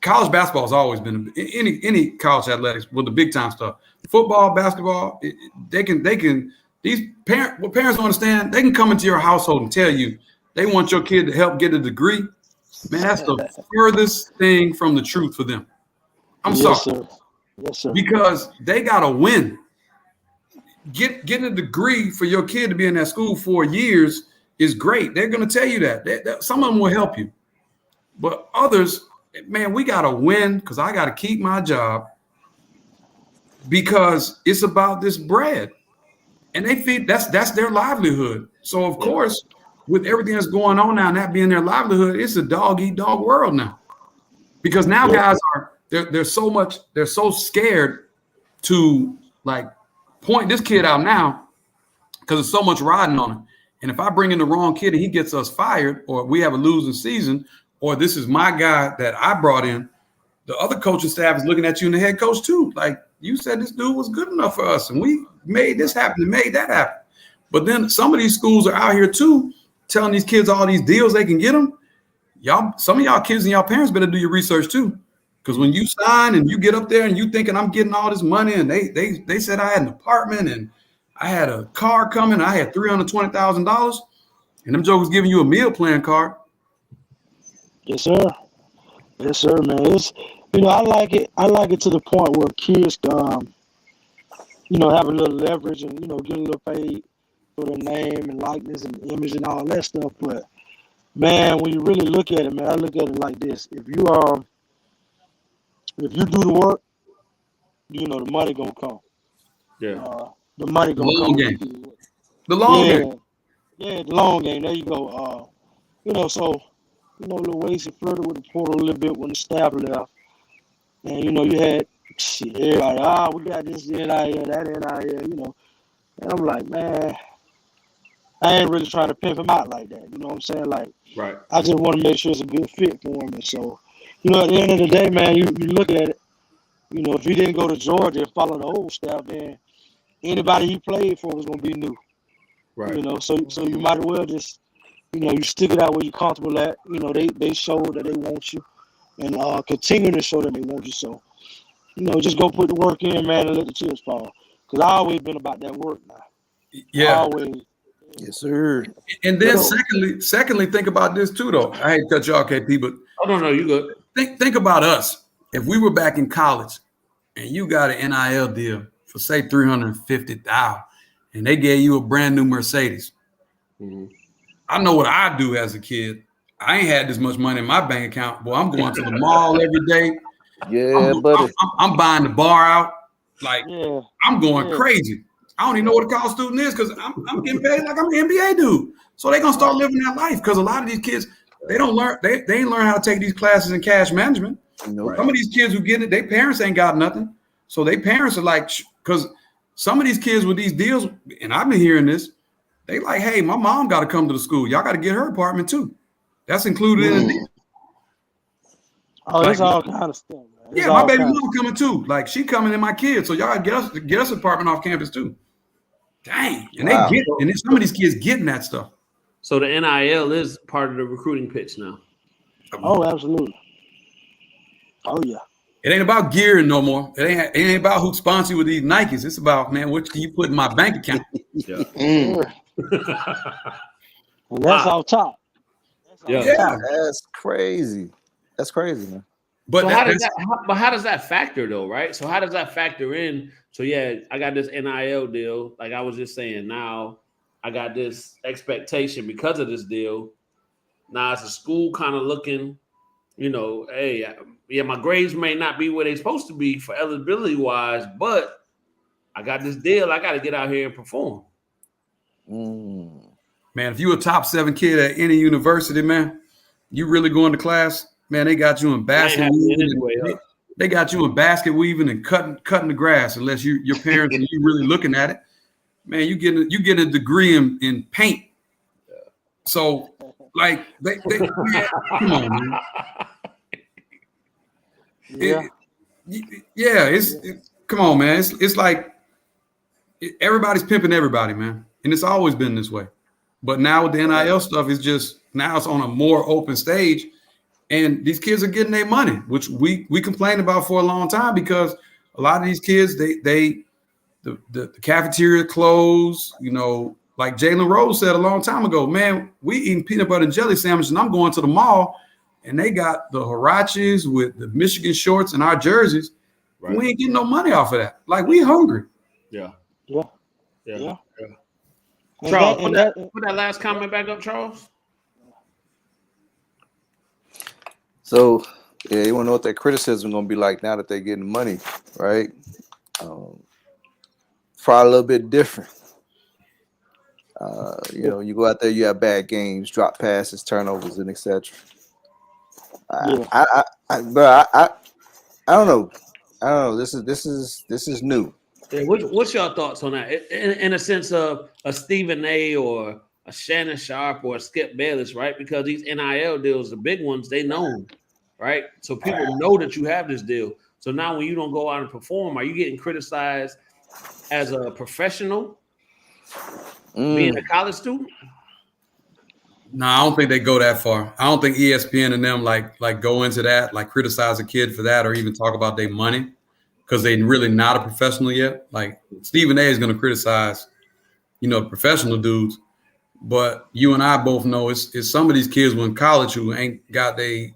College basketball has always been any college athletics with the big time stuff. Football, basketball, they can these parents don't understand, they can come into your household and tell you they want your kid to help get a degree. Man, that's the furthest thing from the truth for them. I'm sorry. Sir. Yes, sir. Because they gotta win. Getting a degree for your kid to be in that school 4 years is great. They're gonna tell you that. Some of them will help you. But others, man, we got to win because I got to keep my job because it's about this bread. And they feed, that's their livelihood. So, of course, with everything that's going on now and that being their livelihood, it's a dog-eat-dog world now. Because now guys they're so scared to, like, point this kid out now because there's so much riding on him. And if I bring in the wrong kid and he gets us fired or we have a losing season, or this is my guy that I brought in, the other coaching staff is looking at you and the head coach too. Like, you said this dude was good enough for us and we made this happen and made that happen. But then some of these schools are out here too, telling these kids all these deals they can get them. Some of y'all kids and y'all parents better do your research too. Because when you sign and you get up there and you thinking I'm getting all this money and they said I had an apartment and I had a car coming, I had $320,000 and them jokers giving you a meal plan card. Yes, sir. Yes, sir, man. It's, I like it. I like it to the point where kids, have a little leverage and, get a little paid for their name and likeness and image and all that stuff. But, man, when you really look at it, man, I look at it like this. If you do the work, the money gonna come. Yeah. The money gonna come. Game. The long game. Yeah, the long game. There you go. So. Little ways he flirted with the portal a little bit when the staff left. And, you had everybody, we got this NIL, that NIL, And I'm like, man, I ain't really trying to pimp him out like that. You know what I'm saying? Like, right. I just want to make sure it's a good fit for him. And so, at the end of the day, man, you look at it, if he didn't go to Georgia and follow the old staff, then anybody he played for was going to be new. Right. So you might as well just, you stick it out where you're comfortable at. They show that they want you and continue to show that they want you. So, just go put the work in, man, and let the chips fall. Because I always been about that work now. Yeah. Always. Yes, sir. And then secondly, think about this too, though. I hate to cut you off, KP, but no, you good. Think about us. If we were back in college and you got an NIL deal for say $350,000 and they gave you a brand new Mercedes. Mm-hmm. I know what I do as a kid. I ain't had this much money in my bank account. Boy, I'm going to the mall every day. Yeah, buddy. I'm buying the bar out. Like, I'm going Yeah. crazy. I don't even know what a college student is because I'm getting paid like I'm an NBA dude. So they're going to start living that life because a lot of these kids, they don't learn. They ain't learn how to take these classes in cash management. Nope. Some of these kids who get it, their parents ain't got nothing. So their parents are like, because some of these kids with these deals, and I've been hearing this, they like, hey, my mom got to come to the school. Y'all got to get her apartment too. That's included in the deal. Oh, Like, it's all kind of stuff, man. Yeah, my baby mom coming too. Like, she coming in my kids. So y'all get us an apartment off campus too. Dang. And Wow. they get it. And then some of these kids getting that stuff. So the NIL is part of the recruiting pitch now. Oh, absolutely. Oh, yeah. It ain't about gearing no more. It ain't about who sponsor you with these Nikes. It's about, man, what can you put in my bank account? Yeah. And that's off top. Yeah. That's crazy. That's crazy, man. But So how does that factor though, right? So how does that factor in? So yeah, I got this NIL deal. Like I was just saying, now I got this expectation because of this deal. Now as a school kind of looking, hey, yeah, my grades may not be where they're supposed to be for eligibility wise, but I got this deal. I got to get out here and perform. Man, if you a top 7 kid at any university, man, you really going to class, man, they got you in basket weaving. Anyway, they got you in basket weaving and cutting the grass, unless your parents and you really looking at it. Man, you get a degree in paint. So, like, they man, come on, man. Yeah. It's come on, man. It's like everybody's pimping everybody, man. And it's always been this way. But now with the NIL stuff, it's just now it's on a more open stage. And these kids are getting their money, which we complained about for a long time because a lot of these kids, the cafeteria closed, you know, like Jalen Rose said a long time ago, man, we eating peanut butter and jelly sandwiches and I'm going to the mall and they got the Huaraches with the Michigan shorts and our jerseys. Right. We ain't getting no money off of that. Like we hungry. Yeah. Charles, put that last comment back up, Charles. So, yeah, you want to know what that criticism is going to be like now that they're getting money, right? Probably a little bit different. You know, you go out there, you have bad games, drop passes, turnovers, and etc. I don't know. This is new. Yeah, what's your thoughts on that? In a sense of a Stephen A. or a Shannon Sharp or a Skip Bayless, right? Because these NIL deals, the big ones, they know, right? So people know that you have this deal. So now when you don't go out and perform, are you getting criticized as a professional, being a college student? No, I don't think they go that far. I don't think ESPN and them like go into that, like criticize a kid for that or even talk about their money because they're really not a professional yet. Like Stephen A. is going to criticize, you know, the professional dudes. But you and I both know it's some of these kids in college who ain't got the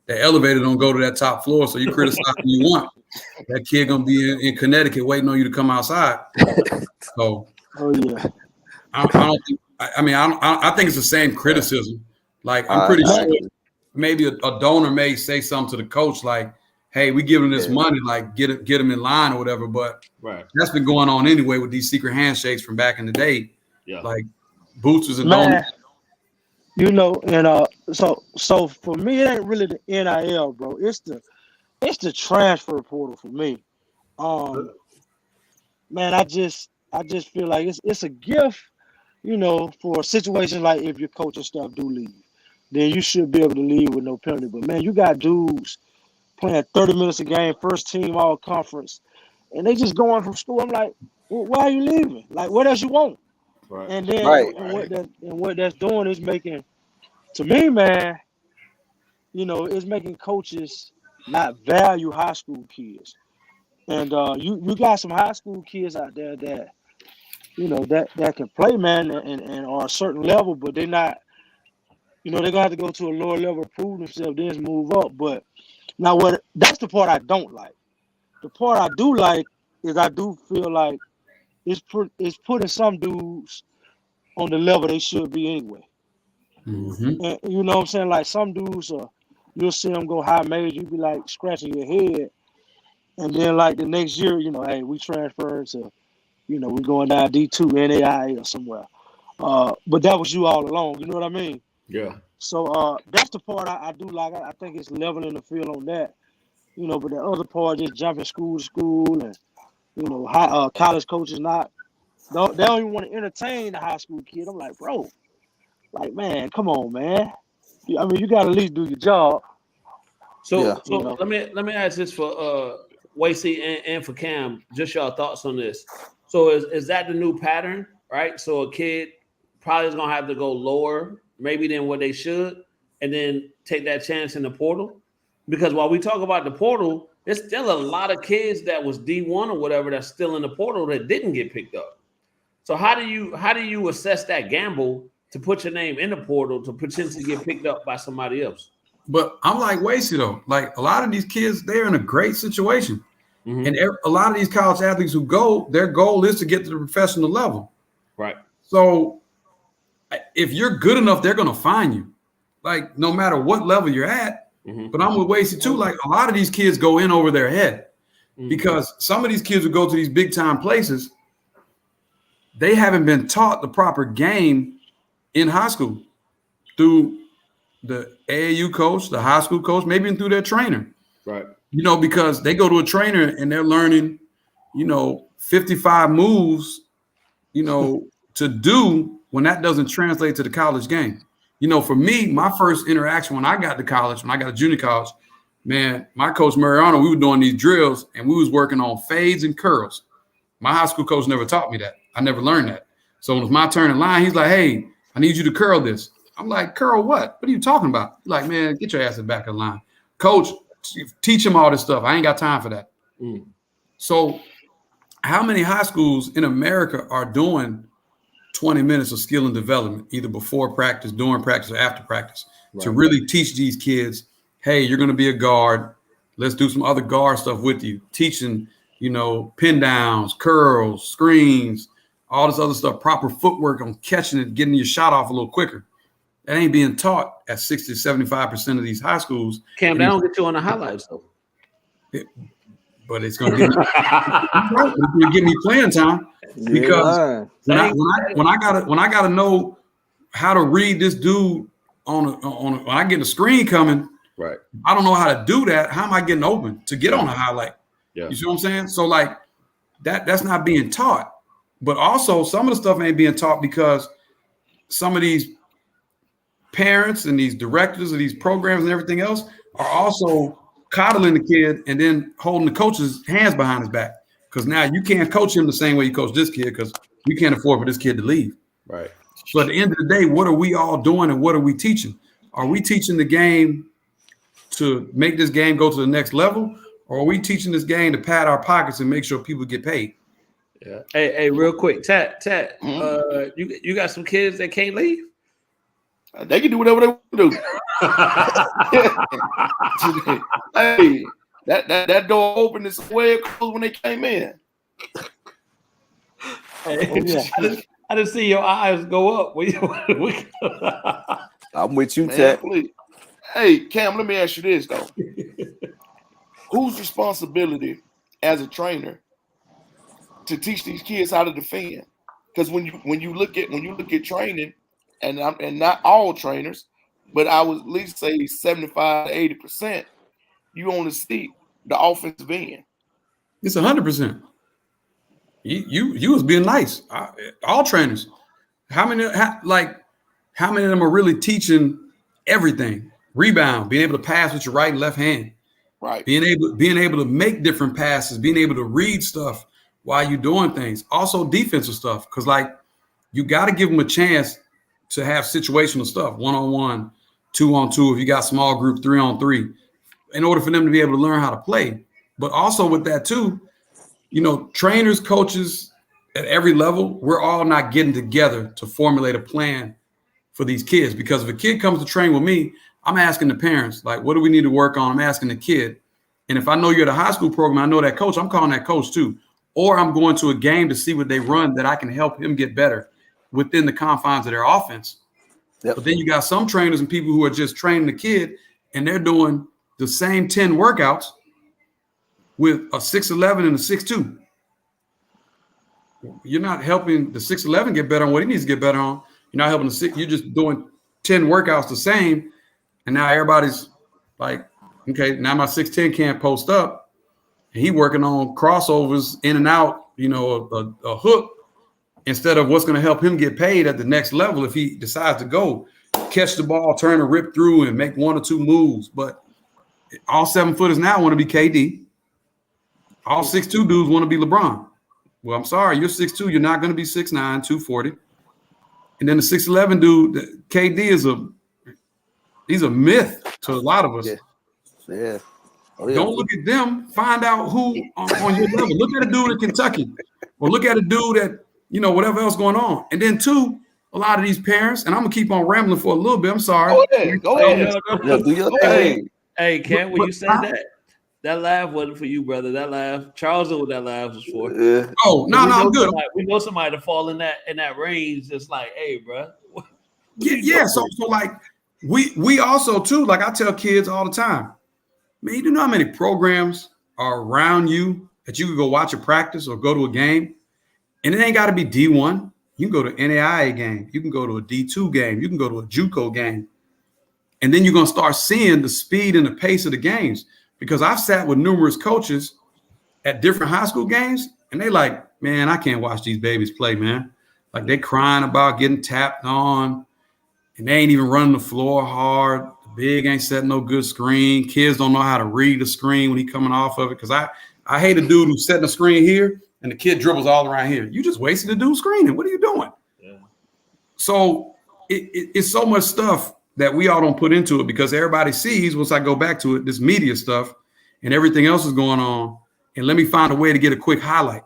elevator don't go to that top floor. So you criticize who you want. That kid gonna be in Connecticut waiting on you to come outside. So I don't think. I think it's the same criticism. Like I'm pretty sure maybe a donor may say something to the coach like, "Hey, we give him this money, like get him in line or whatever." But that's been going on anyway with these secret handshakes from back in the day. Yeah, like. Boosters and donors. You know, and so for me, it ain't really the NIL, bro. It's the transfer portal for me. Man, I just feel like it's a gift, you know, for a situation like if your coach and stuff do leave, then you should be able to leave with no penalty. But man, you got dudes playing 30 minutes a game, first team all conference, and they just going from school. I'm like, well, why are you leaving? Like, what else you want? Right. And then what that's doing is making, to me, man, you know, it's making coaches not value high school kids. And you got some high school kids out there that, you know, that can play, man, and are a certain level, but they're not, you know, they're gonna have to go to a lower level to prove themselves, then move up. But now that's the part I don't like. The part I do like is I do feel like it's putting some dudes on the level they should be anyway. Mm-hmm. And you know what I'm saying? Like some dudes, you'll see them go high major, you be like scratching your head. And then like the next year, you know, hey, we transferred to, you know, we're going down D2, NAIA or somewhere. But that was you all along, you know what I mean? Yeah. So that's the part I do like. I think it's leveling the field on that. You know, but the other part just jumping school to school and, you know, college coaches they don't even want to entertain the high school kid. I'm like, bro, like, man, come on, man. I mean, you got to at least do your job. So you know? let me ask this for Wasey and for Cam, just your thoughts on this. So is that the new pattern, right? So a kid probably is gonna have to go lower, maybe than what they should, and then take that chance in the portal. Because while we talk about the portal, there's still a lot of kids that was D1 or whatever that's still in the portal that didn't get picked up. So how do you assess that gamble to put your name in the portal to potentially get picked up by somebody else? But I'm like Wasey though. Like a lot of these kids, they're in a great situation. Mm-hmm. And a lot of these college athletes who go, their goal is to get to the professional level. Right. So if you're good enough, they're going to find you. Like no matter what level you're at. Mm-hmm. But I'm with Wasey too. Like a lot of these kids go in over their head because some of these kids who go to these big time places, they haven't been taught the proper game in high school through the AAU coach, the high school coach, maybe even through their trainer. Right. You know, because they go to a trainer and they're learning, you know, 55 moves, you know, to do when that doesn't translate to the college game. You know, for me, my first interaction when I got to college, when I got to junior college, man, my coach Mariano, we were doing these drills and we was working on fades and curls. My high school coach never taught me that. I never learned that. So when it was my turn in line, he's like, hey, I need you to curl this. I'm like, curl what? What are you talking about? He's like, man, get your ass in the back of the line. Coach, teach him all this stuff. I ain't got time for that. So how many high schools in America are doing 20 minutes of skill and development, either before practice, during practice, or after practice, to really teach these kids, hey, you're going to be a guard. Let's do some other guard stuff with you. Teaching, pin downs, curls, screens, all this other stuff, proper footwork on catching it, getting your shot off a little quicker. That ain't being taught at 60 to 75% of these high schools. Cam, they don't get you on the highlights, though. But it's going to give me playing time, because when I gotta know how to read this dude on when I get a screen coming, right? I don't know how to do that. How am I getting open to get on a highlight? Yeah. You see what I'm saying? So like that's not being taught. But also some of the stuff ain't being taught because some of these parents and these directors of these programs and everything else are also coddling the kid and then holding the coach's hands behind his back, because now you can't coach him the same way you coach this kid, because you can't afford for this kid to leave. Right. So at the end of the day, what are we all doing and what are we teaching? Are we teaching the game to make this game go to the next level, or are we teaching this game to pad our pockets and make sure people get paid? Yeah. Hey, real quick, Tat, you got some kids that can't leave? They can do whatever they want to do. Hey, that door opened the way it closed when they came in. Hey, I didn't see your eyes go up. I'm with you, Tat. Hey, Cam, let me ask you this though: whose responsibility as a trainer to teach these kids how to defend? Because when you look at training, and not all trainers, but I would at least say 75 to 80%, you only see the offensive end. It's 100%. You was being nice. All trainers. How many of them are really teaching everything? Rebound, being able to pass with your right and left hand. Right. Being able to make different passes, being able to read stuff while you're doing things. Also defensive stuff, because you got to give them a chance to have situational stuff, 1-on-1, 2-on-2, if you got small group, 3-on-3, in order for them to be able to learn how to play. But also with that too, trainers, coaches at every level, we're all not getting together to formulate a plan for these kids. Because if a kid comes to train with me, I'm asking the parents, like, what do we need to work on? I'm asking the kid. And if I know you're at a high school program, I know that coach, I'm calling that coach too. Or I'm going to a game to see what they run that I can help him get better within the confines of their offense. Yep. But then you got some trainers and people who are just training the kid, and they're doing the same 10 workouts with a 6'11" and a 6'2". You're not helping the 6'11" get better on what he needs to get better on. You're not helping you're just doing 10 workouts the same. And now everybody's like, okay, now my 6'10" can't post up. And he working on crossovers in and out, a hook, instead of what's going to help him get paid at the next level if he decides to go catch the ball, turn and rip through and make 1 or 2 moves. But all 7-footers now want to be KD. All 6'2" dudes want to be LeBron. Well, I'm sorry, you're 6'2", you're not going to be 6'9", 240. And then the 6'11" dude, KD he's a myth to a lot of us. Yeah. Don't look at them. Find out who on your level. Look at a dude in Kentucky, or look at a dude at whatever else going on. And then two, a lot of these parents, and I'm gonna keep on rambling for a little bit. I'm sorry. Go ahead. Do your thing. Hey, Ken, when you said that laugh wasn't for you, brother. That laugh, Charles knew what that laugh was for. Yeah. Oh no, I'm good. We know somebody to fall in that range. It's like, hey, bro. Yeah. So like we also too, like I tell kids all the time, man, you do know how many programs are around you that you can go watch a practice or go to a game, and it ain't got to be D1. You can go to NAIA game. You can go to a D2 game. You can go to a JUCO game, and then you're gonna start seeing the speed and the pace of the games. Because I've sat with numerous coaches at different high school games, and they like, man, I can't watch these babies play, man. Like they crying about getting tapped on, and they ain't even running the floor hard. The big ain't setting no good screen. Kids don't know how to read the screen when he coming off of it. Because I hate a dude who's setting the screen here, and the kid dribbles all around here. You just wasted the dude screening. What are you doing? Yeah. So it's so much stuff that we all don't put into it because everybody sees, once I go back to it, this media stuff and everything else is going on. And let me find a way to get a quick highlight.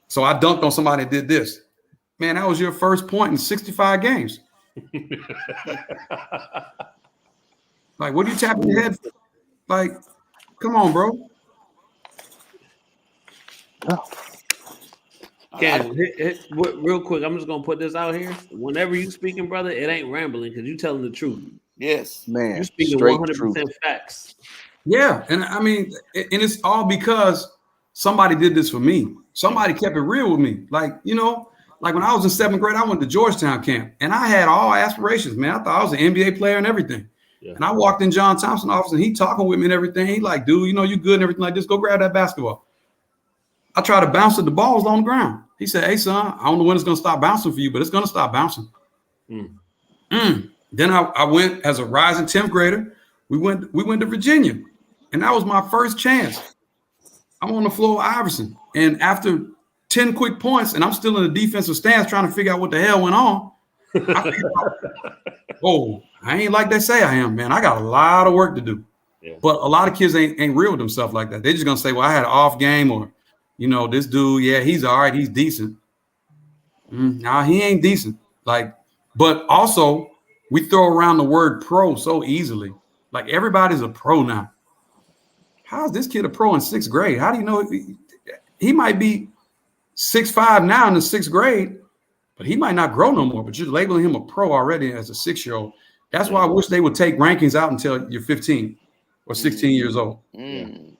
So I dunked on somebody that did this. Man, that was your first point in 65 games. Like, what are you tapping your head for? Like, come on, bro. Ken, real quick, I'm just gonna put this out here. Whenever you speaking, brother, it ain't rambling because you telling the truth. Yes, man. You speaking 100% facts. Yeah, and I mean, and it's all because somebody did this for me. Somebody kept it real with me. Like, you know, like when I was in 7th grade, I went to Georgetown camp, and I had all aspirations, man. I thought I was an NBA player and everything. Yeah. And I walked in John Thompson's office, and he talking with me and everything. He like, dude, you know, you good and everything like this. Go grab that basketball. I tried to bounce it. The ball was on the ground. He said, hey, son, I don't know when it's going to stop bouncing for you, but it's going to stop bouncing. Then I went as a rising 10th grader. We went to Virginia, and that was my first chance. I'm on the floor with Iverson, and after 10 quick points, and I'm still in the defensive stance trying to figure out what the hell went on. I ain't like they say I am, man. I got a lot of work to do. Yeah. But a lot of kids ain't real with themselves like that. They're just going to say, well, I had an off game, or, you know, this dude, yeah, he's all right. He's decent. Nah, he ain't decent. Like, but also we throw around the word pro so easily. Like, everybody's a pro now. How is this kid a pro in 6th grade? How do you know he might be 6'5" now in the 6th grade, but he might not grow no more. But you're labeling him a pro already as a 6-year-old. That's why I wish they would take rankings out until you're 15 or 16 years old. And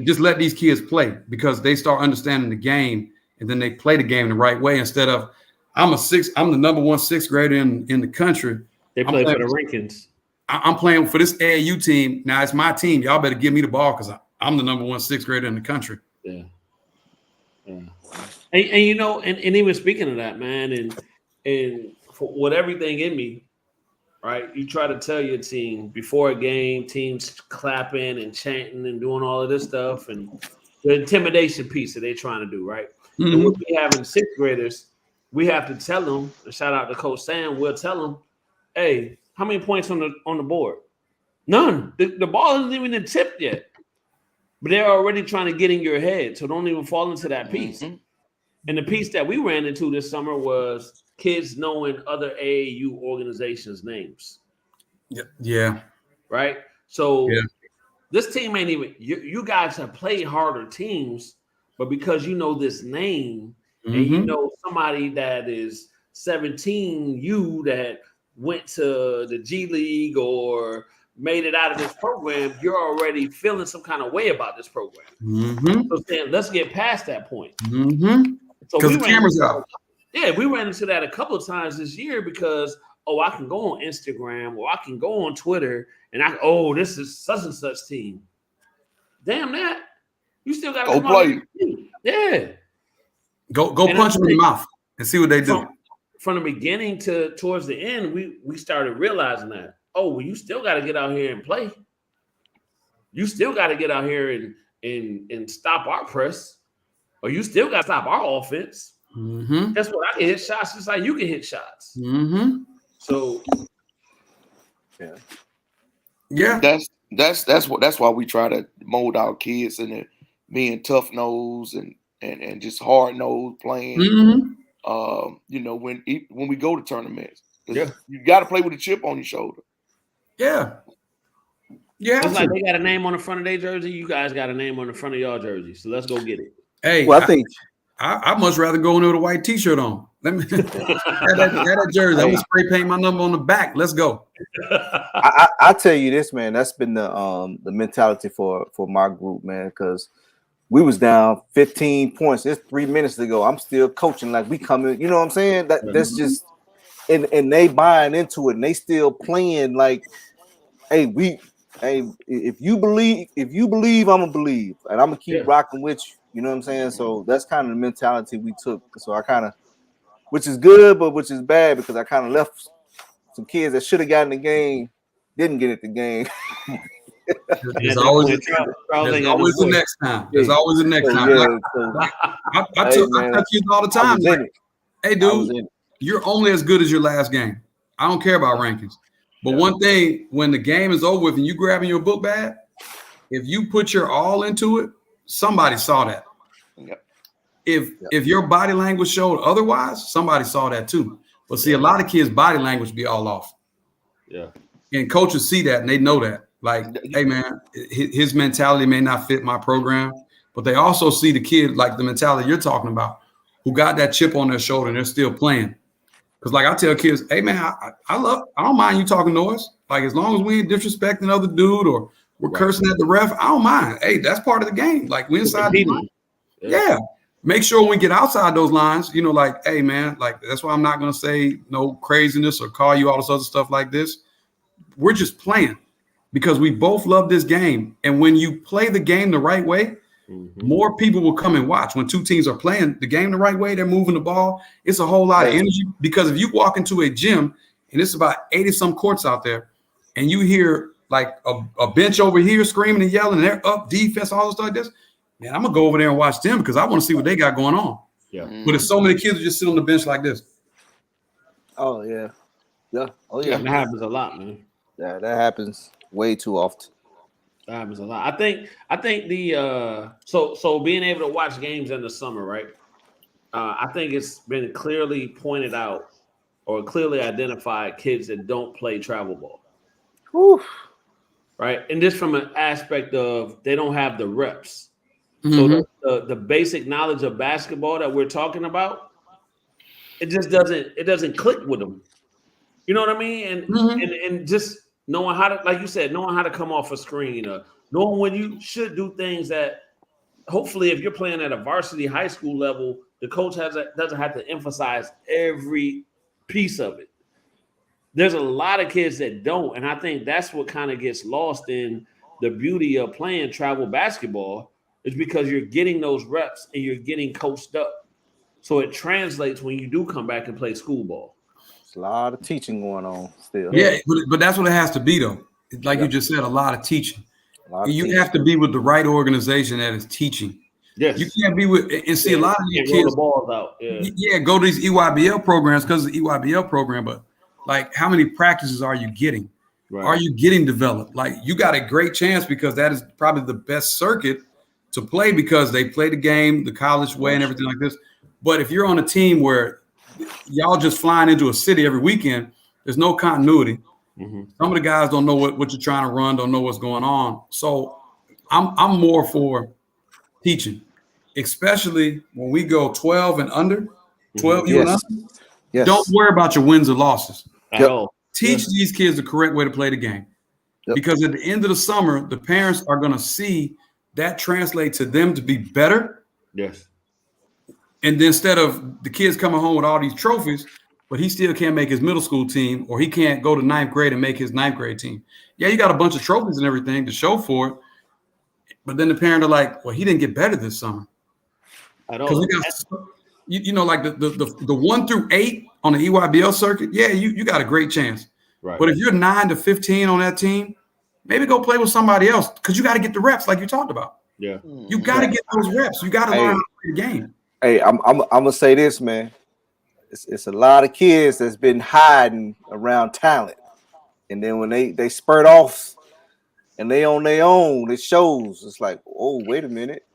just let these kids play, because they start understanding the game, and then they play the game the right way instead of I'm the number 1 6th grader in the country. They play for the rankings. I'm playing for this AAU team. Now it's my team. Y'all better give me the ball because I'm the number 1 6th grader in the country. Yeah. And you know, and even speaking of that, man, and for, with everything in me, right? You try to tell your team before a game, teams clapping and chanting and doing all of this stuff, and the intimidation piece that they're trying to do, right? And what we have in 6th graders, we have to tell them. Shout out to Coach Sam. We'll tell them, hey, how many points on the board? None. The ball isn't even tipped yet. But they're already trying to get in your head, so don't even fall into that piece. And the piece that we ran into this summer was kids knowing other AAU organizations' names. Yeah. Right? So this team ain't even – you guys have played harder teams, but because you know this name and you know somebody that is 17, you that went to the G League or – made it out of this program, you're already feeling some kind of way about this program. So saying, let's get past that point. So because the camera's out. Yeah, we ran into that a couple of times this year because, I can go on Instagram or I can go on Twitter and this is such and such team. Damn that. You still got to go play. Yeah. Go punch them in the mouth and see what they do. From the beginning to towards the end, we started realizing that. You still got to get out here and play. You still got to get out here and stop our press, or you still got to stop our offense. That's what I can hit shots just like you can hit shots. So, yeah, that's why we try to mold our kids into being tough nose and just hard nose playing. You know, when we go to tournaments, you got to play with a chip on your shoulder. Yeah. It's like they got a name on the front of their jersey. You guys got a name on the front of your jersey. So let's go get it. Hey, well, I think I'd much rather go in there with a white T-shirt on. Let me that jersey. I'm gonna spray paint my number on the back. Let's go. I tell you this, man. That's been the mentality for my group, man. Because we was down 15 points. It's 3 minutes to go. I'm still coaching like we coming. You know what I'm saying? That's just and they buying into it, and they still playing like. Hey, if you believe, I'm gonna believe, and I'm gonna keep rocking with you. You know what I'm saying? So that's kind of the mentality we took. So I kind of, which is good, but which is bad because I kind of left some kids that should have gotten the game, didn't get it the game. There's always the next time. There's always the next time. I tell kids all the time, like, hey, dude, you're only as good as your last game. I don't care about rankings. But one thing, when the game is over with and you grabbing your book bag, if you put your all into it, somebody saw that. If your body language showed otherwise, somebody saw that too. But see, a lot of kids' body language be all off. Yeah. And coaches see that and they know that. Like, hey, man, his mentality may not fit my program, but they also see the kid, like the mentality you're talking about, who got that chip on their shoulder and they're still playing. Because, like, I tell kids, hey, man, I don't mind you talking noise. Like, as long as we ain't disrespecting another dude or we're cursing at the ref, I don't mind. Hey, that's part of the game. Like, we inside the line. Yeah. Make sure when we get outside those lines, you know, like, hey, man, like, that's why I'm not going to say no craziness or call you all this other stuff like this. We're just playing because we both love this game. And when you play the game the right way, more people will come and watch. When two teams are playing the game the right way, they're moving the ball. It's a whole lot of energy because if you walk into a gym and it's about 80 some courts out there and you hear like a bench over here screaming and yelling and they're up defense, all this stuff like this, man, I'm going to go over there and watch them because I want to see what they got going on. Yeah. But if so many kids just sit on the bench like this. Oh, yeah. Yeah. Oh, yeah. That happens a lot, man. Yeah, that happens way too often. That happens a lot. I think the so being able to watch games in the summer, right? I think it's been clearly pointed out or clearly identified kids that don't play travel ball. Whew. Right? And just from an aspect of they don't have the reps. So the basic knowledge of basketball that we're talking about, it just doesn't click with them. You know what I mean? And just knowing how to, like you said, knowing how to come off a screen, or knowing when you should do things that hopefully if you're playing at a varsity high school level, the coach doesn't have to emphasize every piece of it. There's a lot of kids that don't, and I think that's what kind of gets lost in the beauty of playing travel basketball is because you're getting those reps and you're getting coached up. So it translates when you do come back and play school ball. There's a lot of teaching going on still. Yeah, but that's what it has to be, though. Like you just said, a lot of teaching. You have to be with the right organization that is teaching. Yes. You can't be with and see a lot of these kids. The balls out. Yeah, go to these EYBL programs because of the EYBL program, but like how many practices are you getting? Right. Are you getting developed? Like you got a great chance because that is probably the best circuit to play because they play the game the college way and everything like this. But if you're on a team where y'all just flying into a city every weekend, there's no continuity. Some of the guys don't know what you're trying to run, don't know what's going on. So I'm more for teaching, especially when we go 12 and under, 12 and under. Yes. Don't worry about your wins or losses. At all. Teach these kids the correct way to play the game. Because at the end of the summer, the parents are going to see that translate to them to be better. Yes. And then instead of the kids coming home with all these trophies, but he still can't make his middle school team, or he can't go to ninth grade and make his ninth grade team. Yeah, you got a bunch of trophies and everything to show for it. But then the parents are like, well, he didn't get better this summer. I don't. You know, like the 1 through 8 on the EYBL circuit, yeah, you got a great chance. Right. But if you're 9 to 15 on that team, maybe go play with somebody else because you got to get the reps like you talked about. Yeah. You got to get those reps. You got to learn how to play the game. Hey, I'm gonna say this, man. It's a lot of kids that's been hiding around talent. And then when they spurt off and they on their own, it shows. It's like, oh, wait a minute.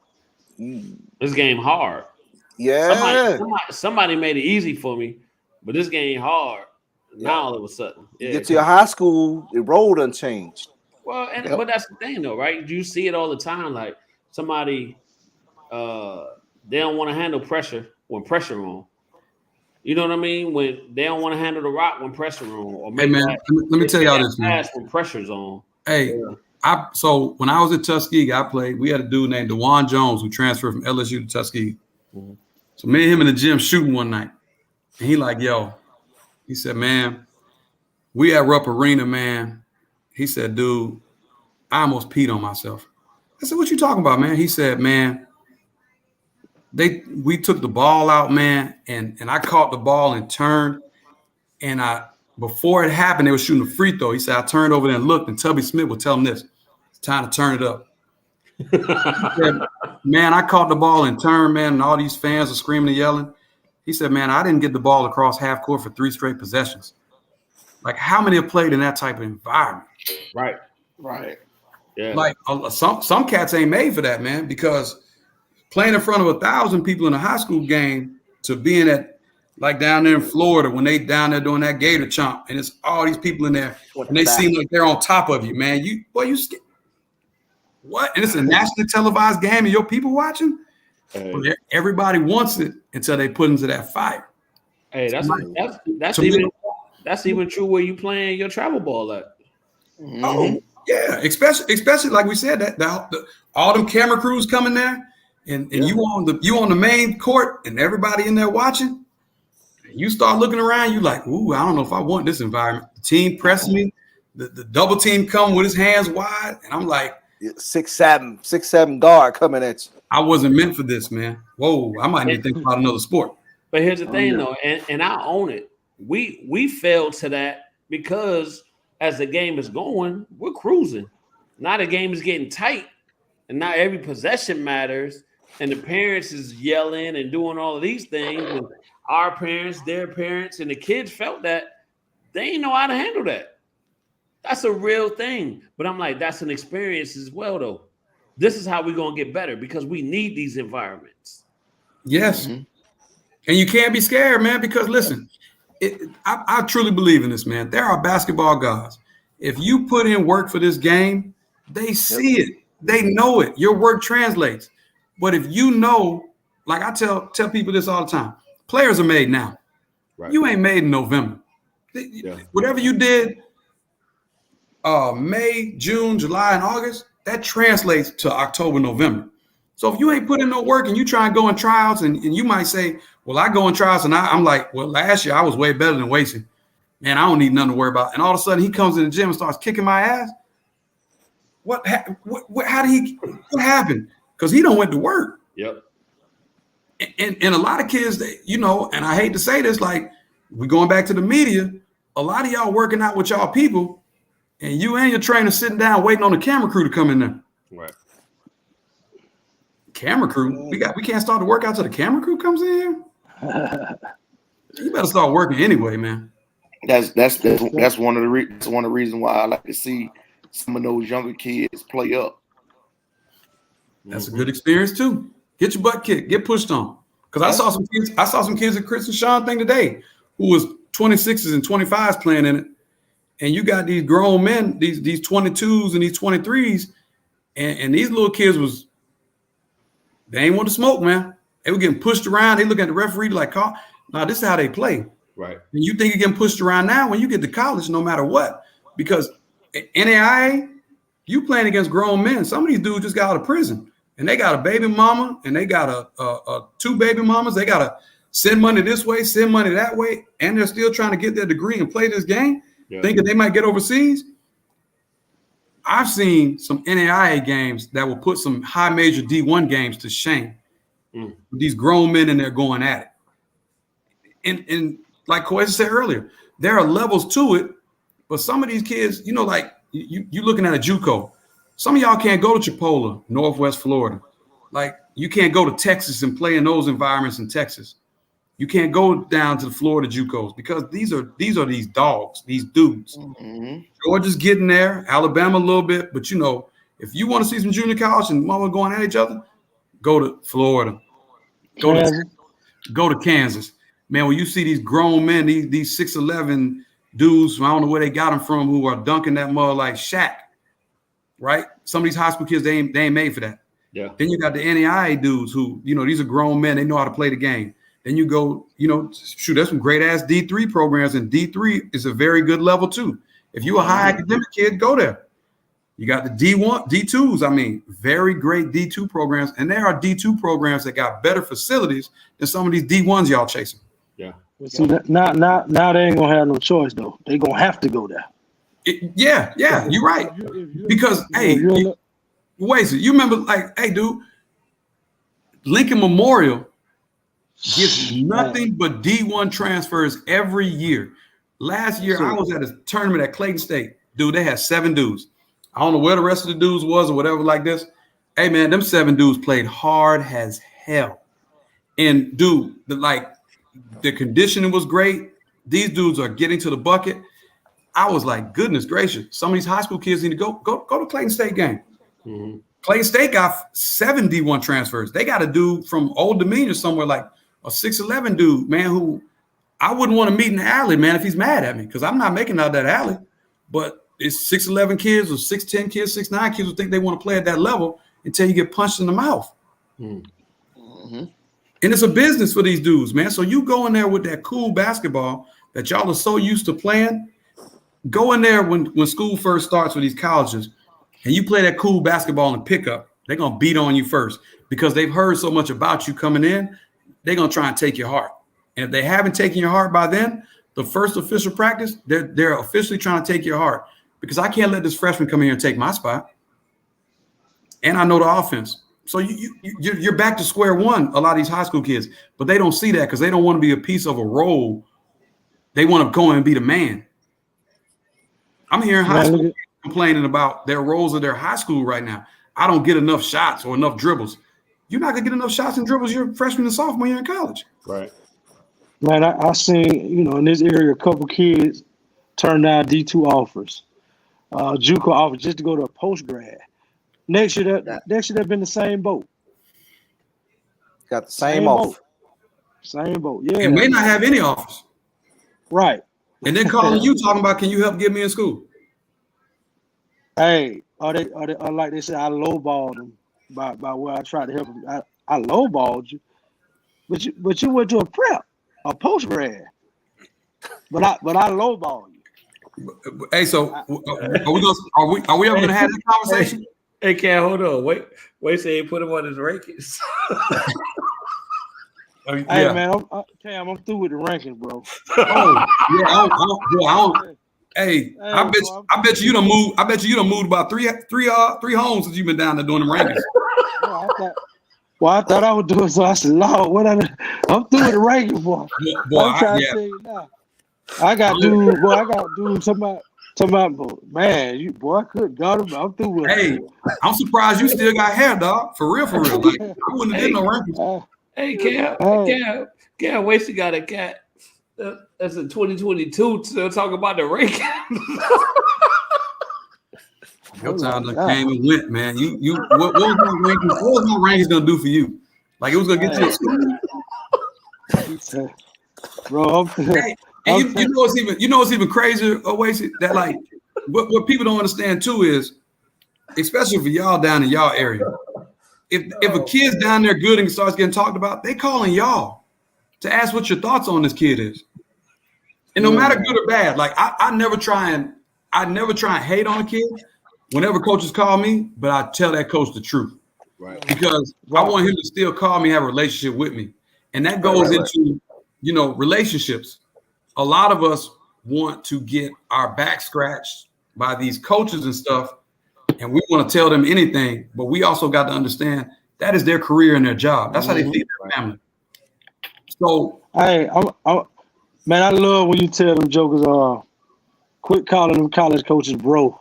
This game hard. Yeah. Somebody made it easy for me, but this game hard. Now all of a sudden. Yeah, you get to your high school, the road done changed. Well, but that's the thing though, right? You see it all the time. Like somebody they don't want to handle pressure when pressure on. You know what I mean? When they don't want to handle the rock when pressure on. Or hey man, let me tell y'all this, man. When pressure's on. Hey, so when I was at Tuskegee, I played. We had a dude named DeJuan Jones who transferred from LSU to Tuskegee. So me and him in the gym shooting one night, and he like, yo, he said, man, we at Rupp Arena, man. He said, dude, I almost peed on myself. I said, what you talking about, man? He said, man, we took the ball out, man, and I caught the ball and turned, and before it happened, they were shooting a free throw. He said, I turned over there and looked, and Tubby Smith would tell him this. time to turn it up. Said, man, I caught the ball and turned, man, and all these fans are screaming and yelling. He said, man, I didn't get the ball across half court for 3 straight possessions. Like, how many have played in that type of environment? Right. Yeah. Like some cats ain't made for that, man, because playing in front of 1,000 people in a high school game to being at like down there in Florida when they down there doing that Gator chomp and it's all these people in there and they seem like they're on top of you, man. You what? And it's a nationally televised game and your people watching. Everybody wants it until they put into that fire. Hey, that's even true where you playing your travel ball at. Mm-hmm. Oh yeah, especially like we said that all them camera crews coming there, and you on the main court and everybody in there watching. You start looking around, you like, ooh, I don't know if I want this environment. The team pressing me, the double team come with his hands wide, and I'm like, 6'7" guard coming at you. I wasn't meant for this, man. Whoa, I might need to think about another sport. But here's the thing, though, and I own it. We failed to that because as the game is going, we're cruising. Now the game is getting tight, and now every possession matters, and the parents is yelling and doing all of these things. And our parents, their parents, and the kids felt that they didn't know how to handle that. That's a real thing. But I'm like, that's an experience as well, though. This is how we're going to get better because we need these environments. Yes. Mm-hmm. And you can't be scared, man, because listen, I truly believe in this, man. There are basketball gods. If you put in work for this game, they see it. They know it. Your work translates. But if you know, like I tell people this all the time, players are made now. Right. You ain't made in November. Yeah. Whatever you did May, June, July, and August, that translates to October, November. So if you ain't put in no work and you try and go in tryouts and you might say, well, I go in tryouts and I'm like, well, last year I was way better than Wasey. Man, I don't need nothing to worry about. And all of a sudden he comes in the gym and starts kicking my ass. What happened? Because he don't went to work. Yep. And a lot of kids, and I hate to say this, like we're going back to the media, a lot of y'all working out with y'all people and you and your trainer sitting down waiting on the camera crew to come in there. Right. Camera crew? We can't start the workout till the camera crew comes in here. You better start working anyway, man. That's one of the reasons why I like to see some of those younger kids play up. That's a good experience too. Get your butt kicked, get pushed on. Because I saw some kids at Chris and Sean thing today who was 26s and 25s playing in it. And you got these grown men, these 22s and these 23s, and these little kids they ain't want to smoke, man. They were getting pushed around. They look at the referee like, nah, this is how they play. Right. And you think you're getting pushed around now when you get to college, no matter what. Because NAIA, you playing against grown men. Some of these dudes just got out of prison. And they got a baby mama, and they got a 2 baby mamas. They got to send money this way, send money that way, and they're still trying to get their degree and play this game, thinking they might get overseas. I've seen some NAIA games that will put some high major D1 games to shame. These grown men in there going at it. And like Koy said earlier, there are levels to it, but some of these kids, like you looking at a JUCO. Some of y'all can't go to Chipola, Northwest Florida. Like you can't go to Texas and play in those environments in Texas. You can't go down to the Florida JUCOs because these are these dogs, these dudes. Mm-hmm. Georgia's getting there, Alabama a little bit, but if you want to see some junior college and mama going at each other, go to Florida, go to Kansas. Man, when you see these grown men, these 6'11" dudes, I don't know where they got them from, who are dunking that mud like Shaq. Right? Some of these high school kids, they ain't made for that. Yeah. Then you got the NAIA dudes who, these are grown men. They know how to play the game. Then you go, there's some great ass D3 programs, and D3 is a very good level too. If you're a high academic kid, go there. You got the D1, D2s. Very great D2 programs. And there are D2 programs that got better facilities than some of these D1s y'all chasing. Yeah. Well, see, now they ain't gonna have no choice though. They gonna have to go there. Yeah, you're right. Because Wasey, you remember dude, Lincoln Memorial gets nothing but D1 transfers every year. Last year, I was at a tournament at Clayton State. Dude, they had 7 dudes. I don't know where the rest of the dudes was or whatever like this. Hey, man, them 7 dudes played hard as hell. And, dude, the conditioning was great. These dudes are getting to the bucket. I was like, goodness gracious. Some of these high school kids need to go to Clayton State game. Mm-hmm. Clayton State got 7 D1 transfers. They got a dude from Old Dominion somewhere, like a 6'11" dude, man, who I wouldn't want to meet in the alley, man, if he's mad at me, because I'm not making out that alley. But it's 6'11" kids or 6'10" kids, 6'9" kids who think they want to play at that level until you get punched in the mouth. Mm-hmm. And it's a business for these dudes, man. So you go in there with that cool basketball that y'all are so used to playing. Go in there when school first starts with these colleges, and you play that cool basketball and pickup. They're going to beat on you first because they've heard so much about you coming in. They're going to try and take your heart. And if they haven't taken your heart by then, the first official practice, they're officially trying to take your heart, because I can't let this freshman come here and take my spot. And I know the offense. So you're back to square one, a lot of these high school kids, but they don't see that because they don't want to be a piece of a role. They want to go and be the man. I'm hearing high school kids complaining about their roles of their high school right now. I don't get enough shots or enough dribbles. You're not going to get enough shots and dribbles your freshman and sophomore year in college. Right. Man, I seen, in this area, a couple kids turn down D2 offers, JUCO offers just to go to a post grad. Next year, they've been the same boat. Got the same offer. Same boat, yeah. And may not have any offers. Right. And then calling you talking about, can you help get me in school? Hey, or like they said, I lowballed them by where I tried to help them. I lowballed you, but you went to a post grad. But I lowballed you. Hey, so are we ever gonna have this conversation? Hey, Cam, hold on. Wait, say he put him on his rankings. Hey, man, I'm through with the rankings, bro. Hey, I bet you done moved. I bet you done moved about three homes since you've been down there doing the rankings. I thought I was doing so. I said, Lord, I'm through with the rankings, boy. I'm trying to tell you now. I got dude talking about, man, I couldn't got him. I'm through with it. Hey, I'm surprised you still got hair, dog. For real. Like, I wouldn't have did no rankings. Hey, Cam, Wasted got a cat. That's in 2022. Still talking about the rankings. Your time came and went, man. What was my rankings gonna do for you? Like, it was gonna get you a school. Bro, and you know what's even crazier, Wasted? That, like, what people don't understand too is, especially for y'all down in y'all area, if a kid's down there good and starts getting talked about, they calling y'all to ask what your thoughts on this kid is. And no matter good or bad, like I never try and hate on a kid whenever coaches call me, but I tell that coach the truth. Right. Because I want him to still call me, have a relationship with me. And that goes into, relationships. A lot of us want to get our back scratched by these coaches and stuff, and we want to tell them anything, but we also got to understand that is their career and their job. That's how they feed their family. So, hey, man, I love when you tell them jokers, quit calling them college coaches bro.